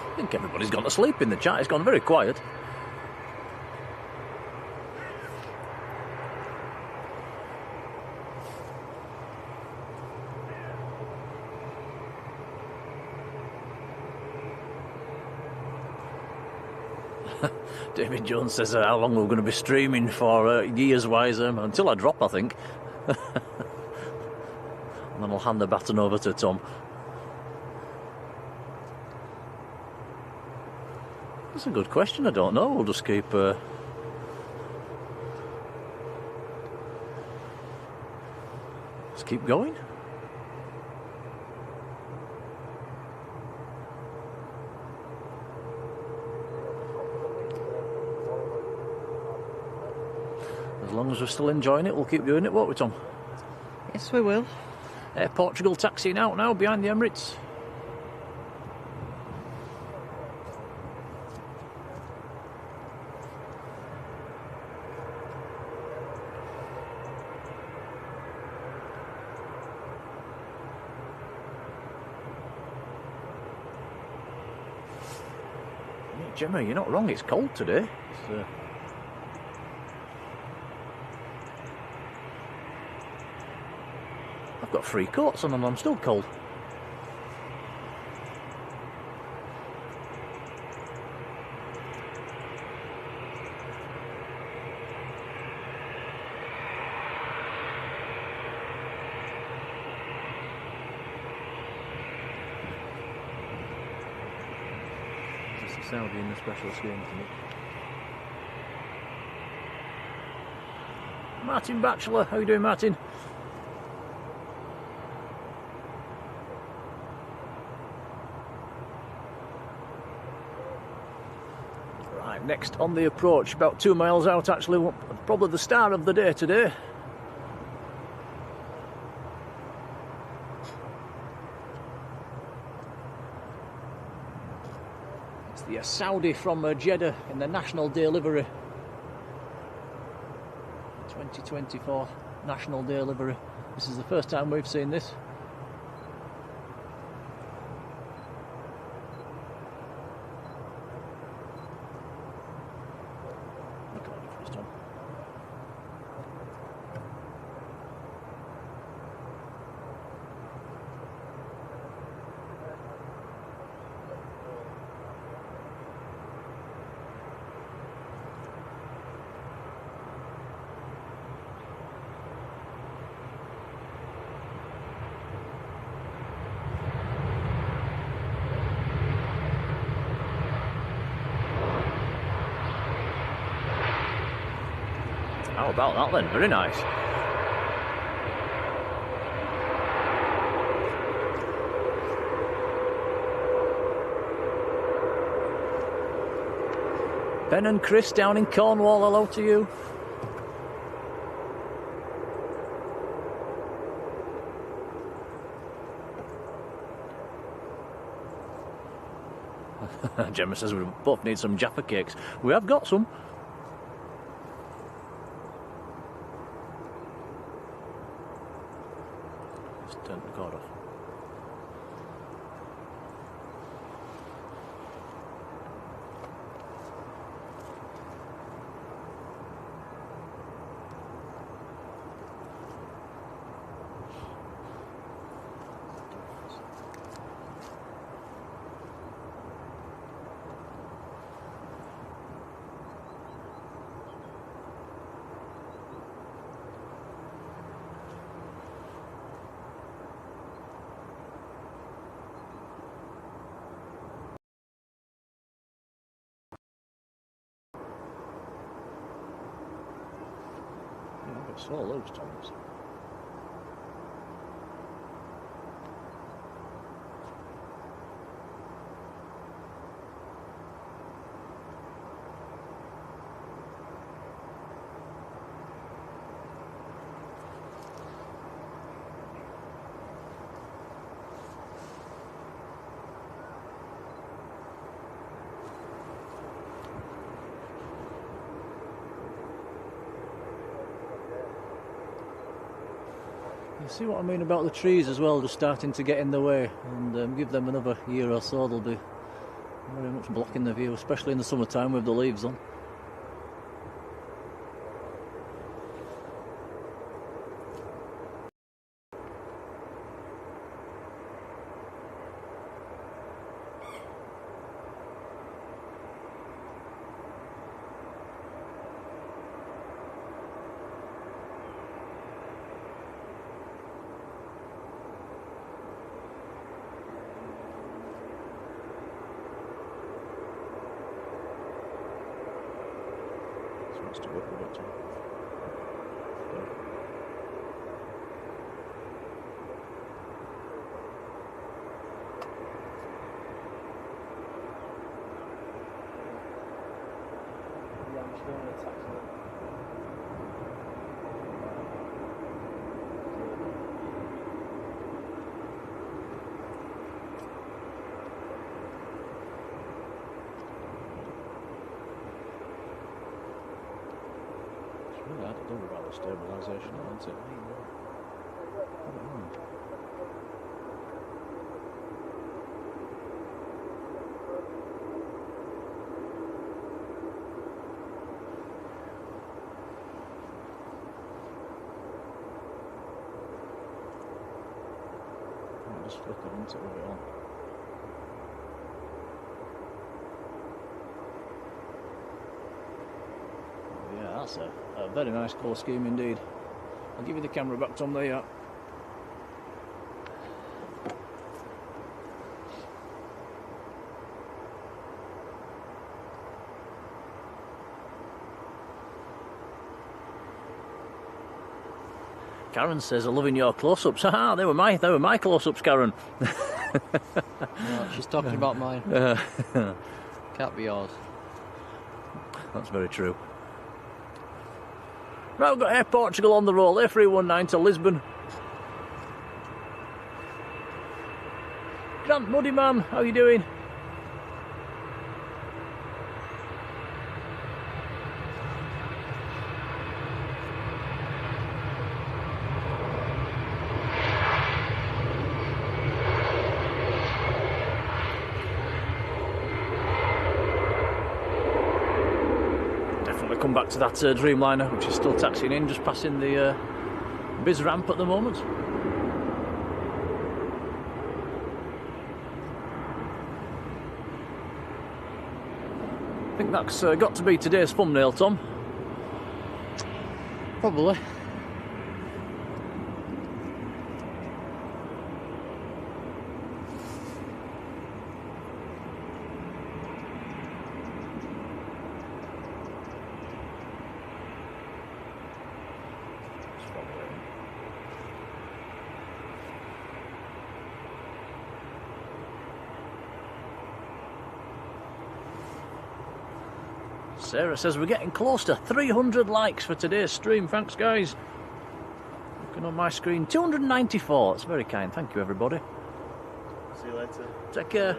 I think everybody's gone to sleep in the chat. It's gone very quiet. David Jones says how long we're going to be streaming for years-wise. Until I drop, I think. And then I'll hand the baton over to Tom. That's a good question. I don't know. We'll just keep... Let's keep going. As long as we're still enjoying it, we'll keep doing it, won't we, Tom? Yes, we will. Air Portugal taxiing out now behind the Emirates. Gemma, you're not wrong, it's cold today. I've got 3 coats on and I'm still cold. Saudi in the special scheme for me. Martin Batchelor, how you doing, Martin? Right, next on the approach, about 2 miles out actually, probably the star of the day today. The Saudi from Jeddah in the National Day livery. 2024 National Day livery. This is the first time we've seen this. Look at that first one. How about that then? Very nice. Ben and Chris down in Cornwall, hello to you. Gemma says we both need some Jaffa cakes. We have got some. Just turn the record off. So loads, Thomas. You see what I mean about the trees as well, just starting to get in the way, and give them another year or so, they'll be very much blocking the view, especially in the summertime with the leaves on. To work with it. Yeah, I'm just going to taxi. Really hard to do without the stabilisation, isn't it? I don't know. I'll just flick it into it on. Yeah, that's a very nice colour scheme indeed. I'll give you the camera back, Tom, there you are. Karen says, "I'm loving your close-ups." Haha, they were my close-ups, Karen. No, she's talking about mine. Can't be yours. That's very true. Right, we've got Air Portugal on the roll, A319 to Lisbon. Grant Muddy Man, how you doing? Come back to that Dreamliner, which is still taxiing in, just passing the biz ramp at the moment. I think that's got to be today's thumbnail, Tom. Probably. Sarah says we're getting close to 300 likes for today's stream. Thanks, guys. Looking on my screen, 294. That's very kind. Thank you, everybody. See you later. Take care.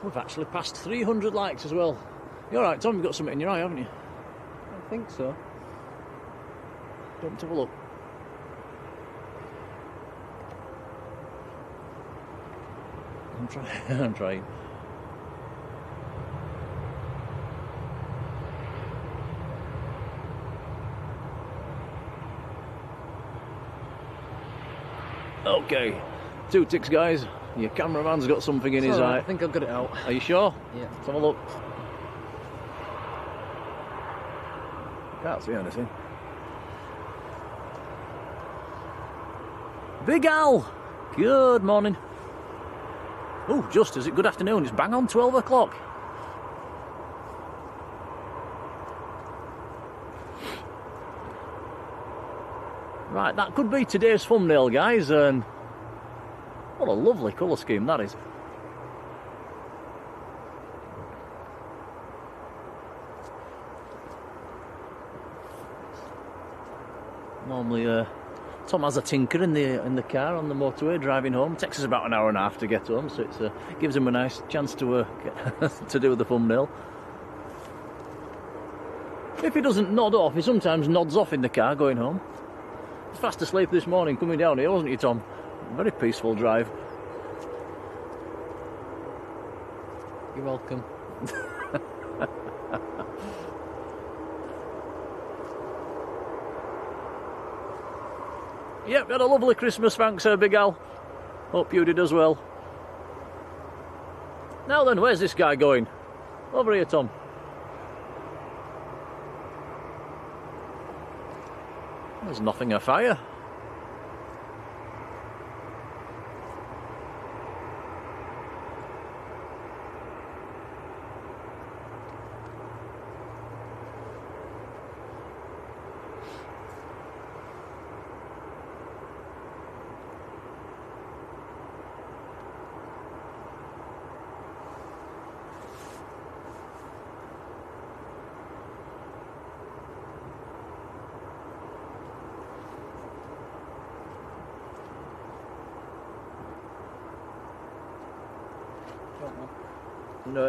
We've actually passed 300 likes as well. You're right, Tom, you've got something in your eye, haven't you? I think so. Don't have a look. I'm trying. I'm trying. Okay, 2 ticks, guys. Your cameraman's got something in his eye. I think I've got it out. Are you sure? Yeah. Let's have a look. Can't see anything. Big Al! Good morning. Oh, just is it good afternoon? It's bang on 12 o'clock. Right, that could be today's thumbnail, guys, and what a lovely colour scheme that is. Normally, Tom has a tinker in the car on the motorway driving home. It takes us about an hour and a half to get home, so it gives him a nice chance to to do the thumbnail. If he doesn't nod off, he sometimes nods off in the car going home. He was fast asleep this morning coming down here, wasn't he, Tom? Very peaceful drive. You're welcome. Yep, had a lovely Christmas, thanks, Big Al. Hope you did as well. Now then, where's this guy going? Over here, Tom. There's nothing afire.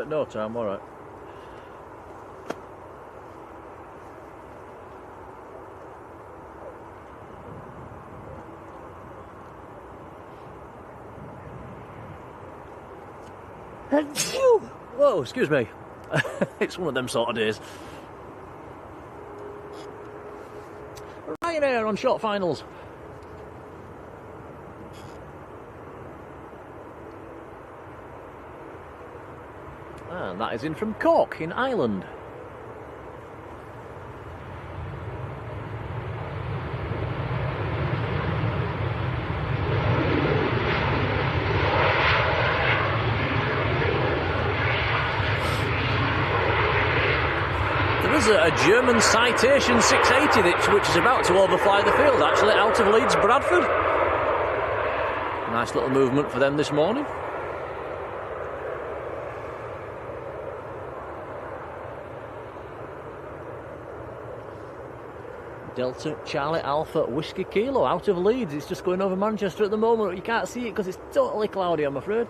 No time, alright. Whoa, excuse me. It's one of them sort of days. Ryanair on short finals. And that is in from Cork in Ireland. There is a German Citation 680 which is about to overfly the field, actually, out of Leeds, Bradford. Nice little movement for them this morning. Delta Charlie Alpha Whiskey Kilo out of Leeds. It's just going over Manchester at the moment. You can't see it because it's totally cloudy, I'm afraid.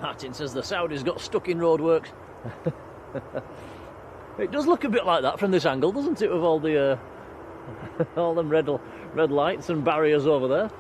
Martin says the Saudis got stuck in roadworks. It does look a bit like that from this angle, doesn't it, with all the all them red lights and barriers over there.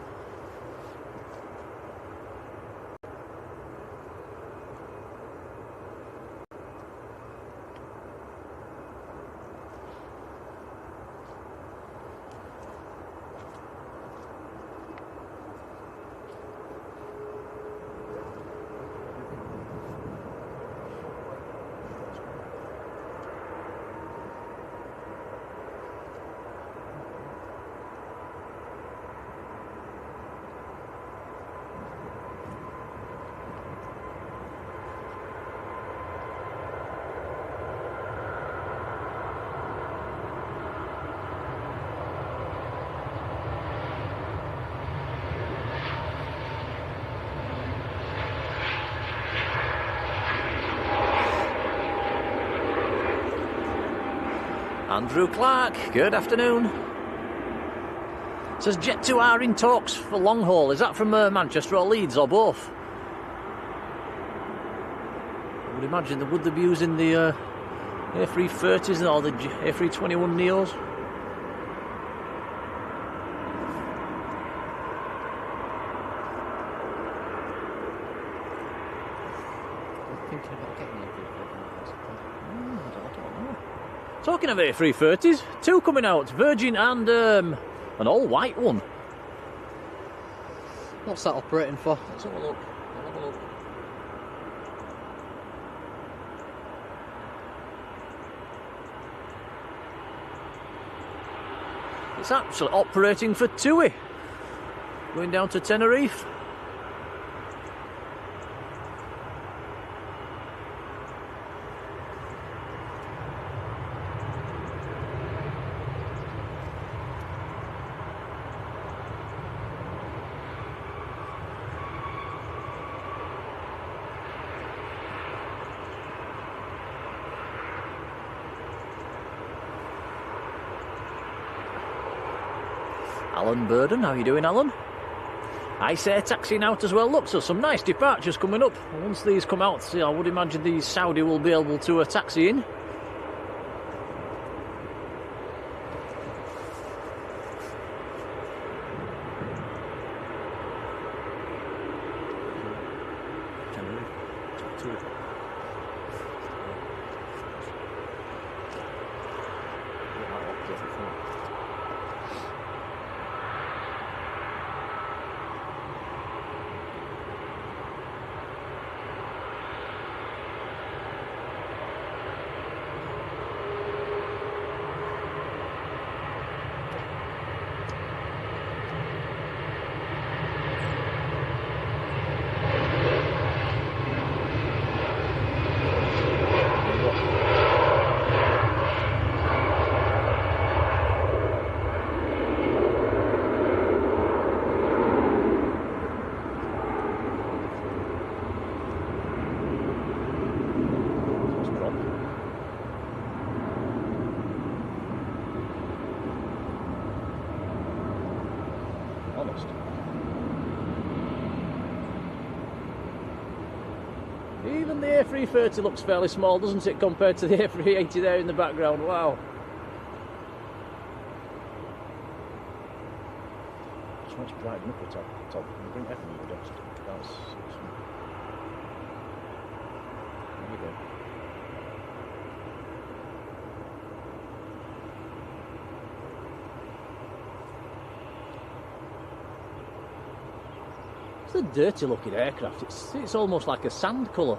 Andrew Clark, good afternoon. Says Jet 2 are in talks for long haul. Is that from Manchester or Leeds or both? I would imagine they would be using the A330s or the A321 Neos. Thinking about getting the I don't know. Talking of A330s, 2 coming out, Virgin and an all-white one. What's that operating for? Let's have a look. I'll have a look. It's actually operating for TUI. Going down to Tenerife. Alan Burden, how you doing, Alan? I say taxiing out as well. Look, so some nice departures coming up. Once these come out, I would imagine the Saudi will be able to taxi in. Even the A330 looks fairly small, doesn't it, compared to the A380 there in the background? Wow. Just wants to brighten up the top. Can you bring everything with us? That's... There you go. It's a dirty looking aircraft. It's almost like a sand colour.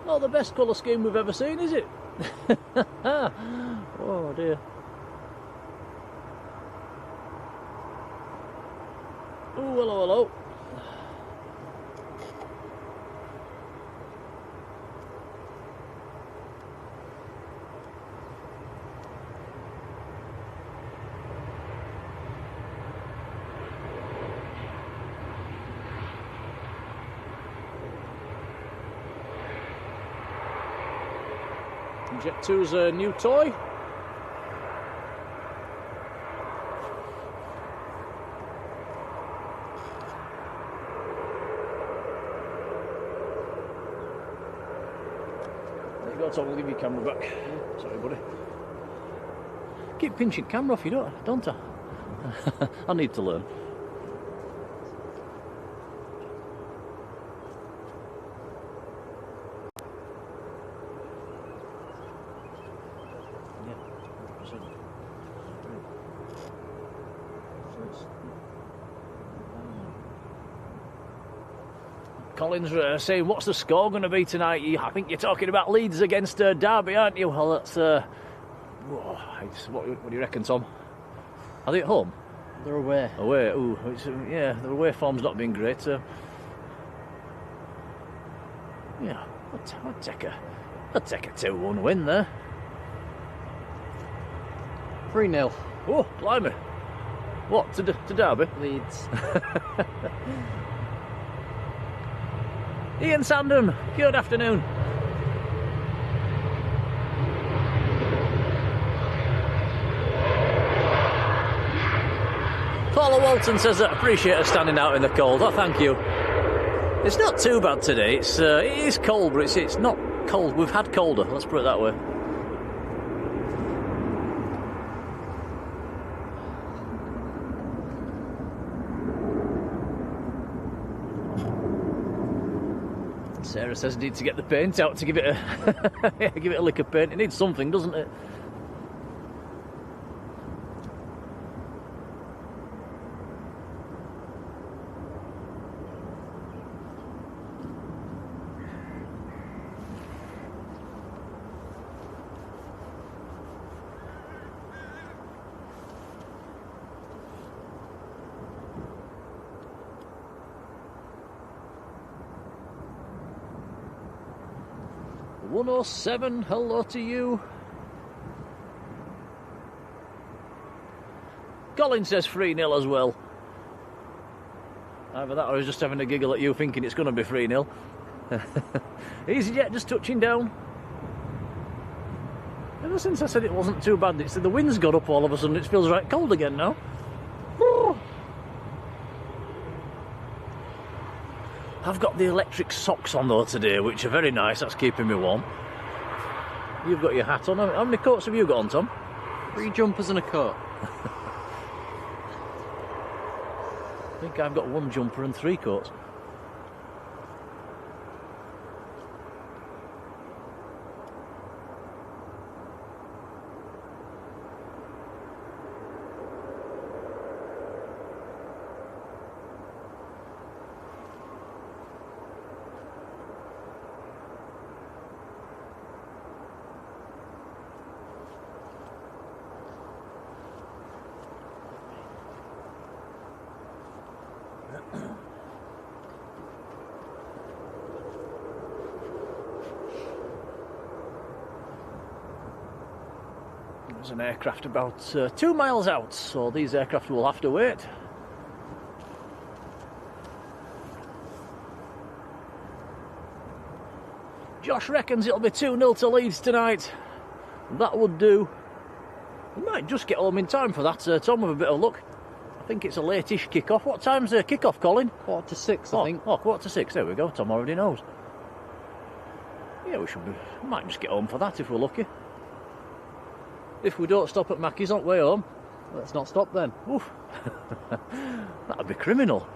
Not the best colour scheme we've ever seen, is it? Oh dear. Oh, hello, hello. Jet 2's a new toy. There you go, Tom, we'll give your camera back. Sorry, buddy. Keep pinching camera off you, don't I? I need to learn. Colin's saying, what's the score going to be tonight? I think you're talking about Leeds against Derby, aren't you? Well, that's... what do you reckon, Tom? Are they at home? They're away. Away, ooh. Yeah, their away form's not been great. Yeah, I'd take a 2-1 win there. 3-0. Oh, blimey. What, to Derby? Leeds. Ian Sandham, good afternoon. Paula Walton says that appreciate her standing out in the cold. Oh, thank you. It's not too bad today. It is cold, but it's not cold. We've had colder, let's put it that way. Sarah says need to get the paint out to give it a give it a lick of paint. It needs something, doesn't it? .107, hello to you. Colin says 3-0 as well. Either that or he's just having a giggle at you thinking it's going to be 3-0. EasyJet just touching down. Ever since I said it wasn't too bad, the wind's got up all of a sudden. It feels right cold again now. I've got the electric socks on though today, which are very nice. That's keeping me warm. You've got your hat on. How many coats have you got on, Tom? 3 jumpers and a coat. I think I've got 1 jumper and 3 coats. There's an aircraft about 2 miles out, so these aircraft will have to wait. Josh reckons it'll be 2-0 to Leeds tonight. That would do. We might just get home in time for that, Tom, with a bit of luck. I think it's a late-ish kick-off. What time's the kick-off, Colin? 4:45, I think. Oh, 4:45. There we go. Tom already knows. Yeah, we might just get home for that if we're lucky. If we don't stop at Mackey's on the way home. Let's not stop then. Oof. That'd be criminal.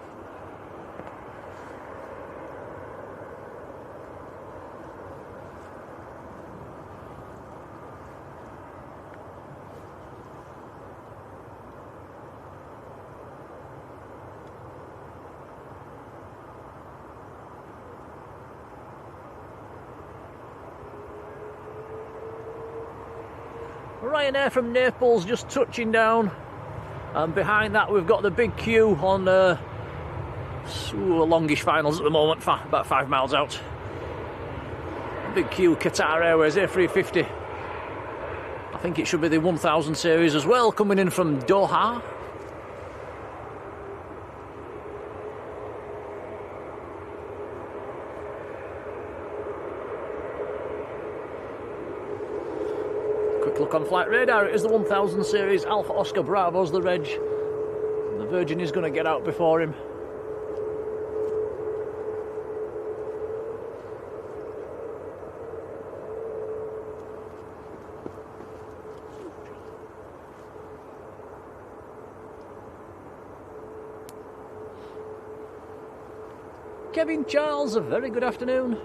Ryanair from Naples just touching down, and behind that we've got the big queue on longish finals at the moment, about 5 miles out. Big queue, Qatar Airways A350. I think it should be the 1000 series as well, coming in from Doha. Look on flight radar, it is the 1000 series, Alpha Oscar Bravo's the reg. The Virgin is going to get out before him. Kevin Charles, a very good afternoon.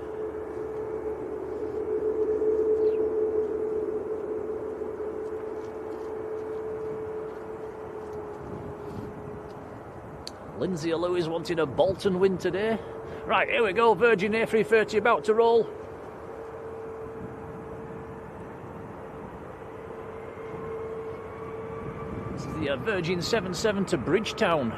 Lindsay Lewis wanting a Bolton win today. Right, here we go, Virgin A330 about to roll. This is the Virgin 77 to Bridgetown.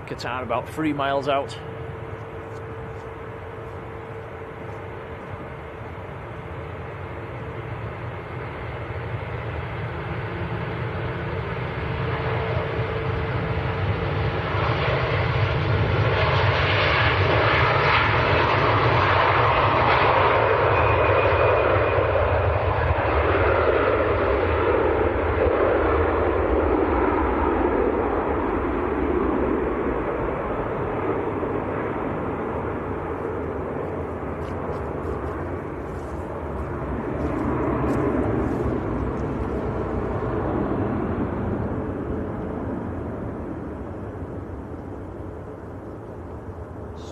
Qatar about 3 miles out.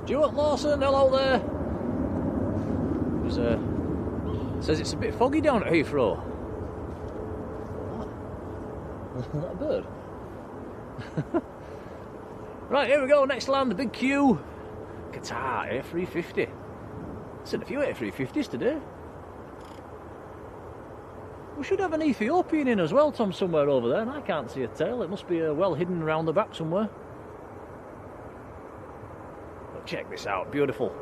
Stuart Lawson, hello there. Says it's a bit foggy down at Heathrow. What? That a bird? Right, here we go, next land, big queue. Qatar A350. Seen a few A350s today. We should have an Ethiopian in as well, Tom, somewhere over there, and I can't see a tail. It must be well hidden around the back somewhere. But check this out, beautiful.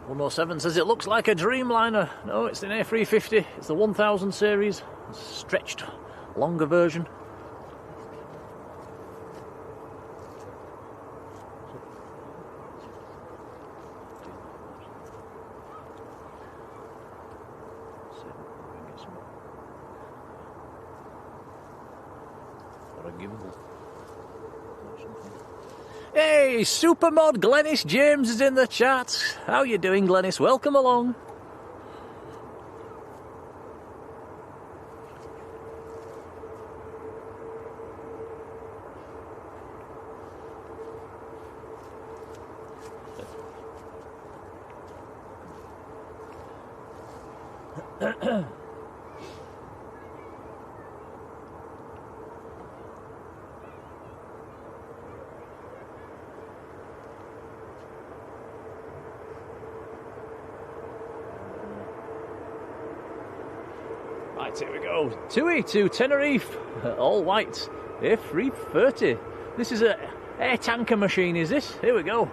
.107 says it looks like a Dreamliner. No, it's an A350. It's the 1000 series. It's a stretched, longer version. Got a gimbal. Hey, Supermod Glenis James is in the chat. How you doing, Glenis? Welcome along. Right, here we go. TUI to Tenerife, all white, A330. This is a air tanker machine, is this? Here we go.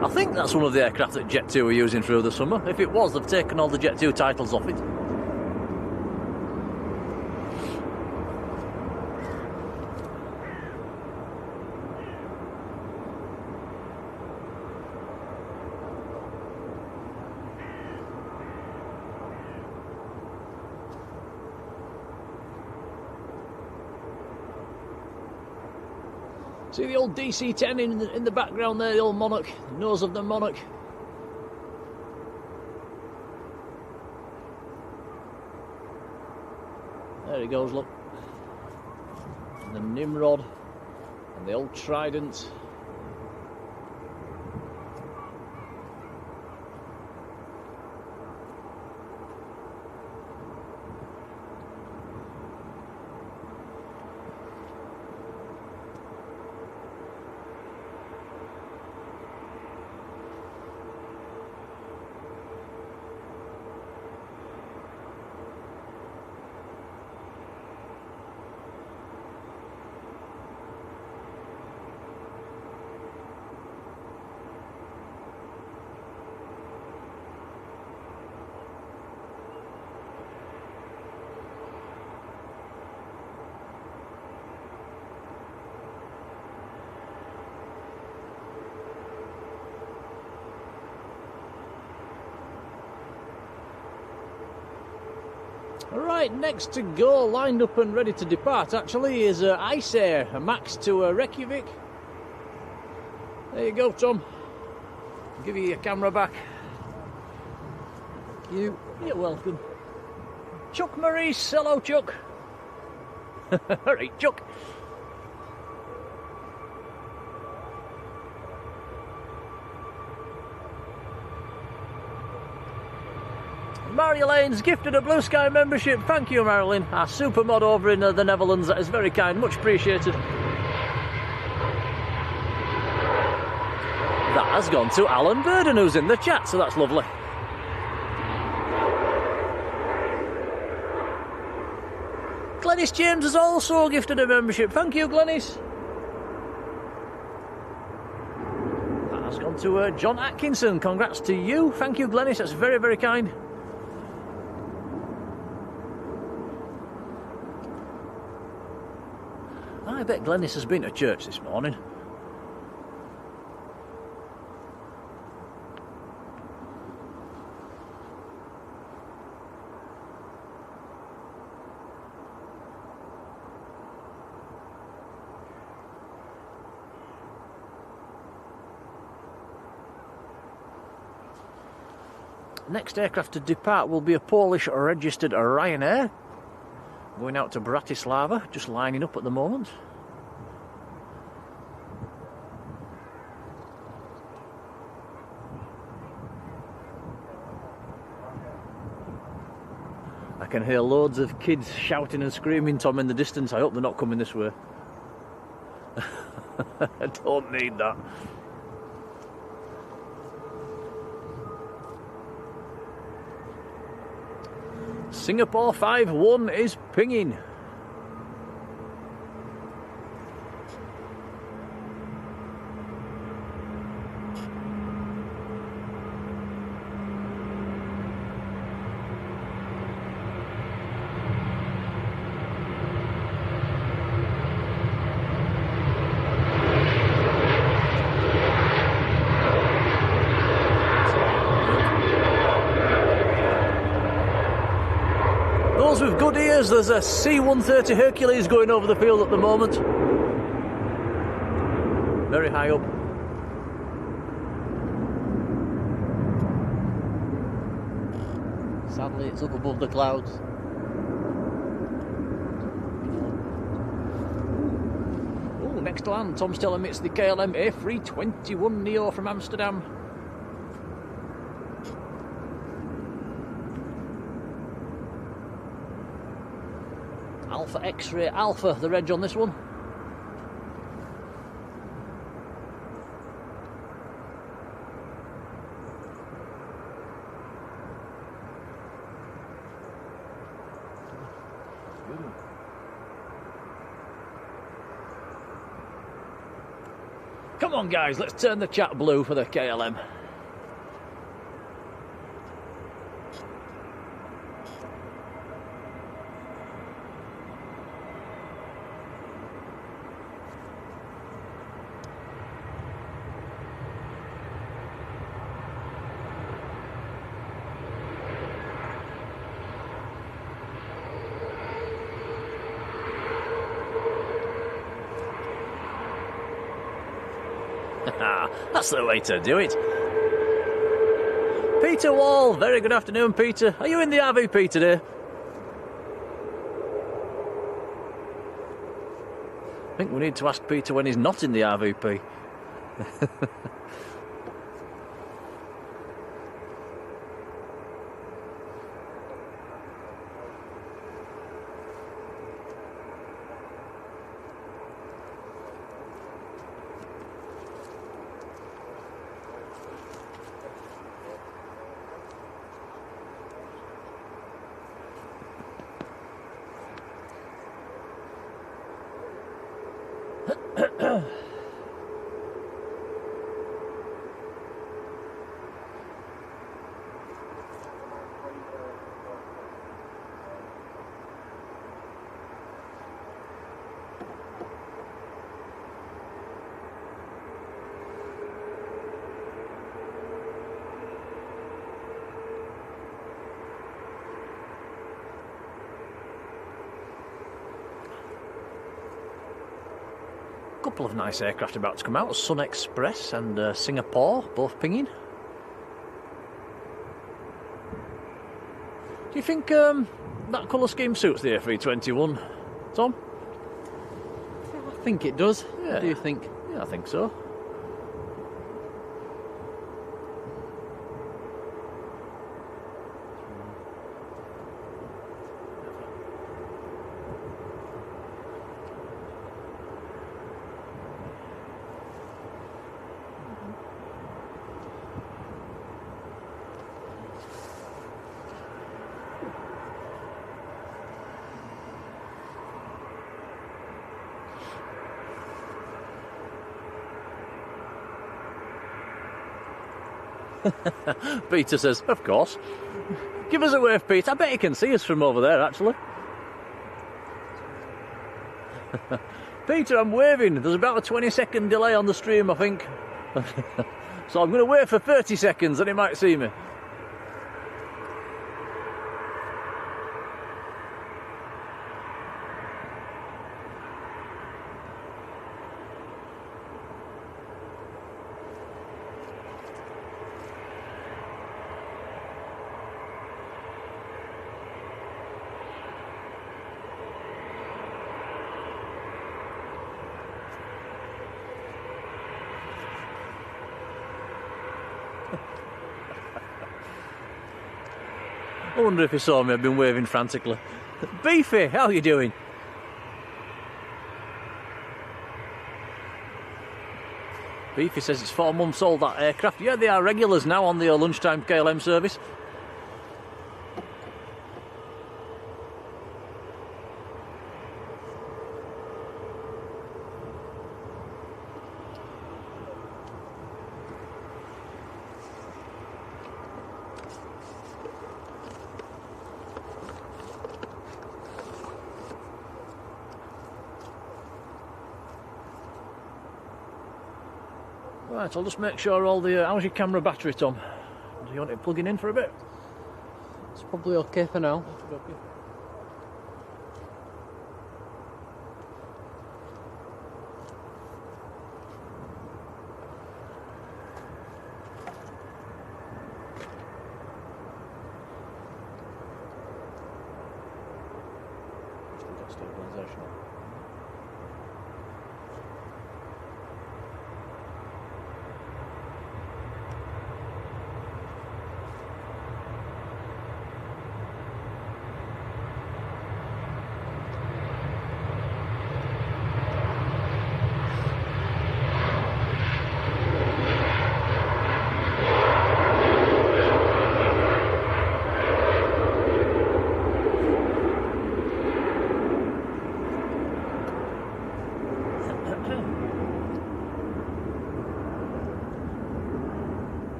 I think that's one of the aircraft that Jet2 were using through the summer. If it was, they've taken all the Jet2 titles off it. See the old DC-10 in the background there, the old Monarch, nose of the Monarch. There he goes, look. And the Nimrod, and the old Trident. Right, next to go, lined up and ready to depart, actually, is Ice Air, a Max to Reykjavik. There you go, Tom. I'll give you your camera back. Thank you. You're welcome. Chuck Maurice, hello, Chuck. Alright, Chuck. Marjoleine's gifted a Blue Sky membership. Thank you, Marjolein. Our supermod over in the Netherlands. That is very kind. Much appreciated. That has gone to Alan Burden, who's in the chat, so that's lovely. Glenis James has also gifted a membership. Thank you, Glenis. That has gone to John Atkinson. Congrats to you. Thank you, Glenis. That's very, very kind. I bet Glenis has been to church this morning. Next aircraft to depart will be a Polish registered Ryanair. Going out to Bratislava, just lining up at the moment. I can hear loads of kids shouting and screaming, Tom, in the distance. I hope they're not coming this way. I don't need that. Singapore 5-1 is pinging. Those with good ears, there's a C-130 Hercules going over the field at the moment. Very high up. Sadly, it's up above the clouds. Oh, next to land, Tom's telling me it's the KLM A321 Neo from Amsterdam. Alpha X-Ray Alpha, the reg on this one. Come on, guys, let's turn the chat blue for the KLM. That's the way to do it. Peter Wall, very good afternoon, Peter. Are you in the RVP today? I think we need to ask Peter when he's not in the RVP. couple of nice aircraft about to come out. Sun Express and Singapore, both pinging. Do you think that colour scheme suits the A321, Tom? I think it does. Yeah. What do you think? Yeah, I think so. Peter says, of course. Give us a wave, Pete. I bet he can see us from over there, actually. Peter, I'm waving. There's about a 20-second delay on the stream, I think. So I'm going to wait for 30 seconds and he might see me. I wonder if he saw me. I've been waving frantically. Beefy, how are you doing? Beefy says it's 4 months old, that aircraft. Yeah, they are regulars now on the lunchtime KLM service. Right, I'll just make sure all the... how's your camera battery, Tom? Do you want it plugging in for a bit? It's probably okay for now. Okay. Still got stabilisation on.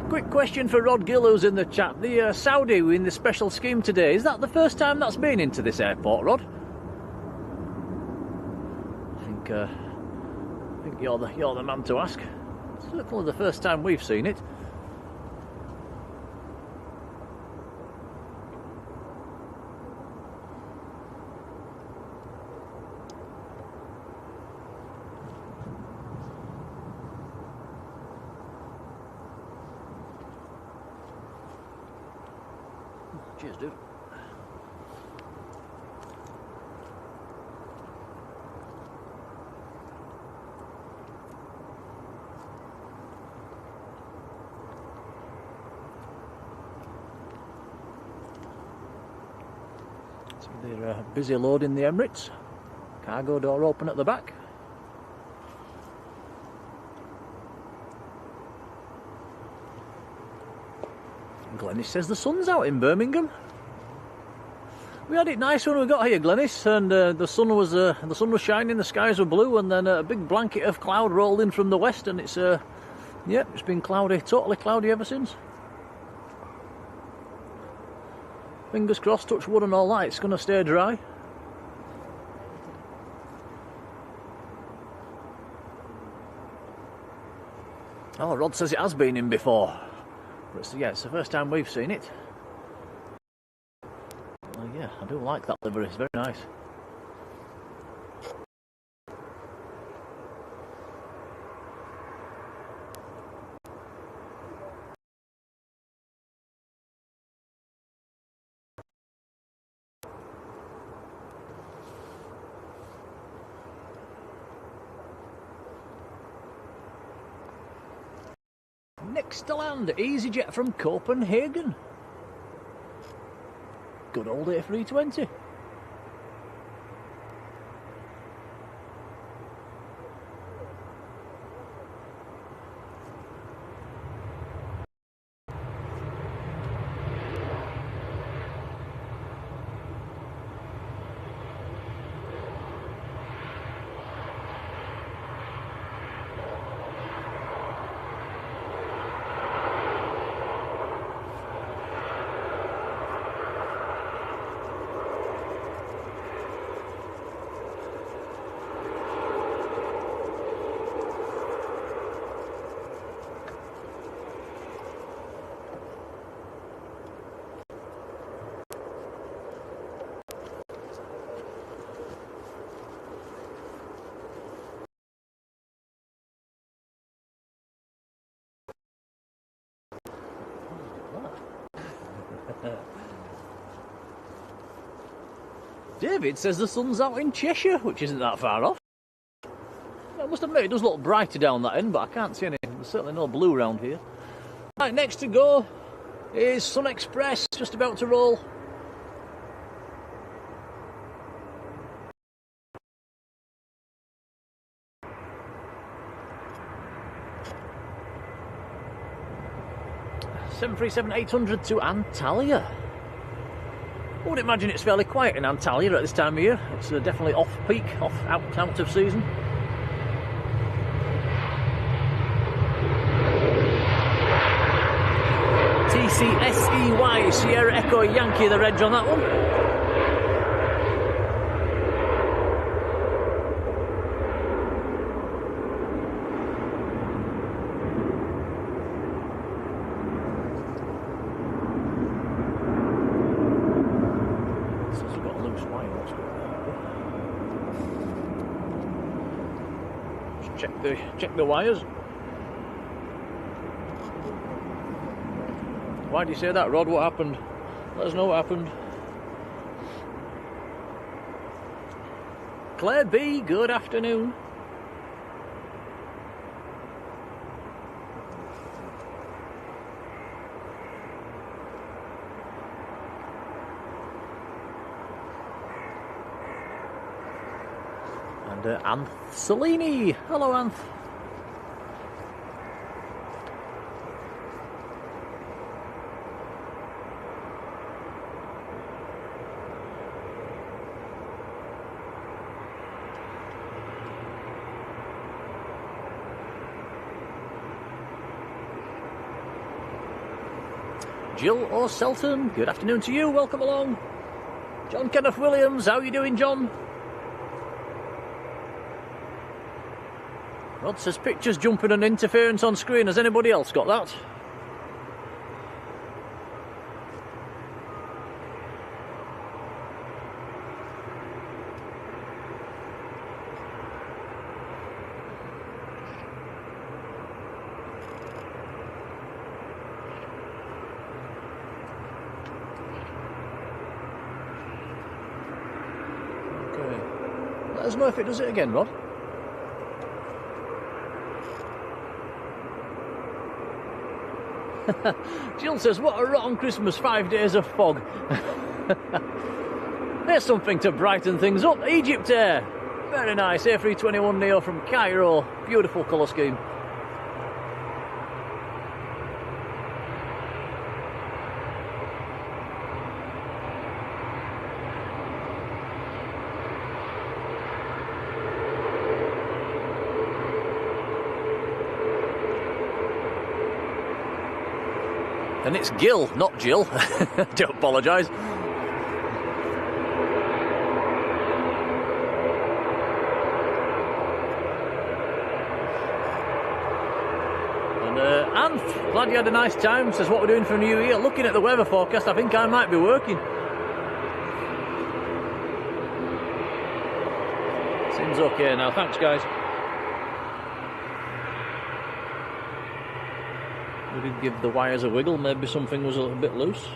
Quick question for Rod Gill, who's in the chat. The Saudi in the special scheme today, is that the first time that's been into this airport, Rod? I think you're the man to ask. It's certainly the first time we've seen it. Cheers, dude. So they're busy loading the Emirates. Cargo door open at the back. Glenis says the sun's out in Birmingham. We had it nice when we got here, Glenis, and the sun was shining, the skies were blue, and then a big blanket of cloud rolled in from the west, and it's it's been cloudy, totally cloudy ever since. Fingers crossed, touch wood and all that, it's going to stay dry. Oh, Rod says it has been in before. But it's the first time we've seen it. Well, yeah, I do like that livery, it's very nice. Next to land, EasyJet from Copenhagen. Good old A320. David says the sun's out in Cheshire, which isn't that far off. I must admit it does look brighter down that end, but I can't see any. There's certainly no blue around here. Right, next to go is Sun Express, just about to roll. (737-800) to Antalya. I would imagine it's fairly quiet in Antalya at this time of year. It's definitely off-peak, out of season. TCSEY, Sierra Echo Yankee, the reg on that one. Check the wires. Why do you say that, Rod? What happened? Let us know what happened. Claire B, good afternoon. And Anth Salini. Hello, Anth. Jill O'Selton, good afternoon to you, welcome along. John Kenneth Williams, how are you doing, John? Rod says pictures jumping and interference on screen. Has anybody else got that? Okay. Let us know if it does it again, Rod. Jill says, what a rotten Christmas, 5 days of fog. There's something to brighten things up. Egypt Air, very nice, A321neo from Cairo, beautiful colour scheme. And it's Gil, not Jill. Do apologise. And Anth, glad you had a nice time. Says what we're doing for New Year. Looking at the weather forecast, I think I might be working. Seems okay now. Thanks, guys. We did give the wires a wiggle, maybe something was a little bit loose.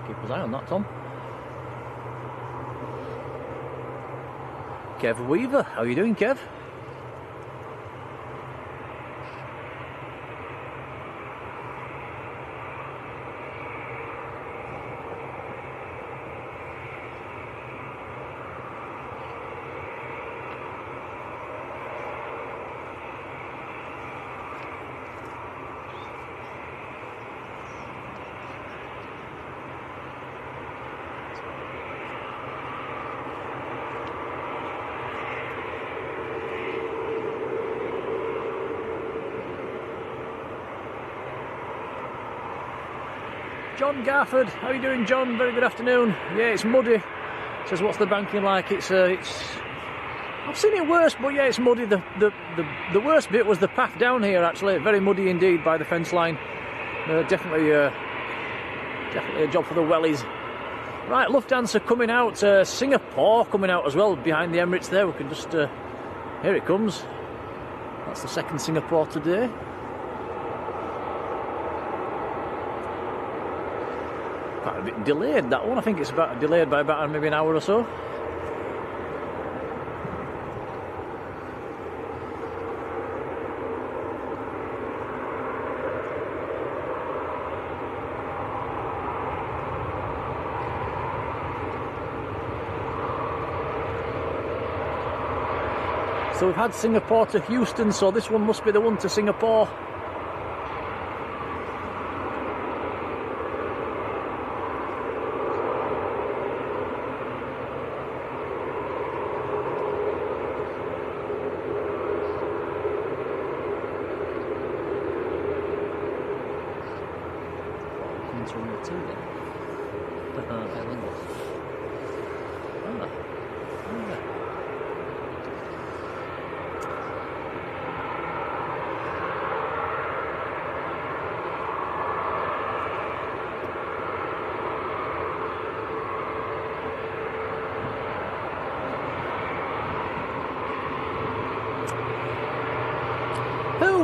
Keep his eye on that, Tom. Kev Weaver, how are you doing, Kev? John Garford, how are you doing, John? Very good afternoon. Yeah, it's muddy. Says, what's the banking like? It's. I've seen it worse, but yeah, it's muddy. The worst bit was the path down here. Actually, very muddy indeed by the fence line. Definitely a job for the wellies. Right, Lufthansa coming out. Singapore coming out as well behind the Emirates there. We can just. Here it comes. That's the second Singapore today. Quite a bit delayed, that one. I think it's delayed by about maybe an hour or so. So we've had Singapore to Houston, so this one must be the one to Singapore.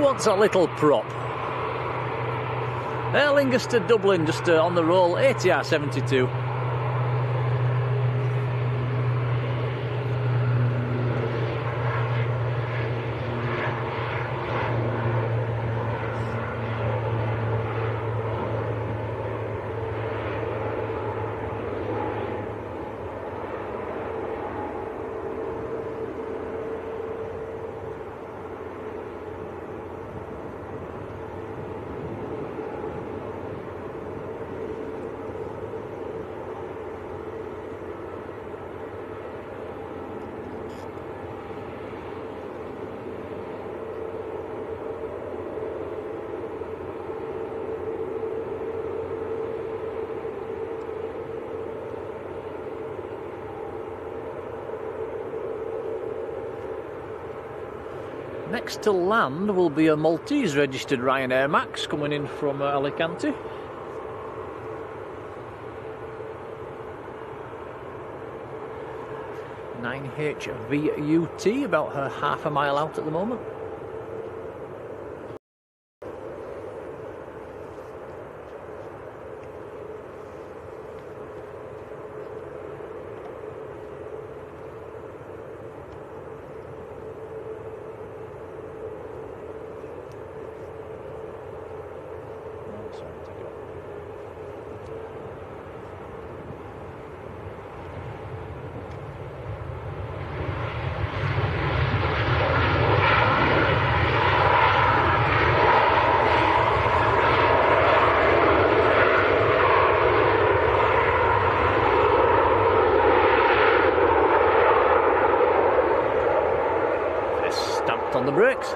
What's a little prop? Aer Lingus to Dublin, just on the roll, ATR 72. Next to land will be a Maltese registered Ryanair Max coming in from Alicante. (9HVUT), about half a mile out at the moment. On the brakes.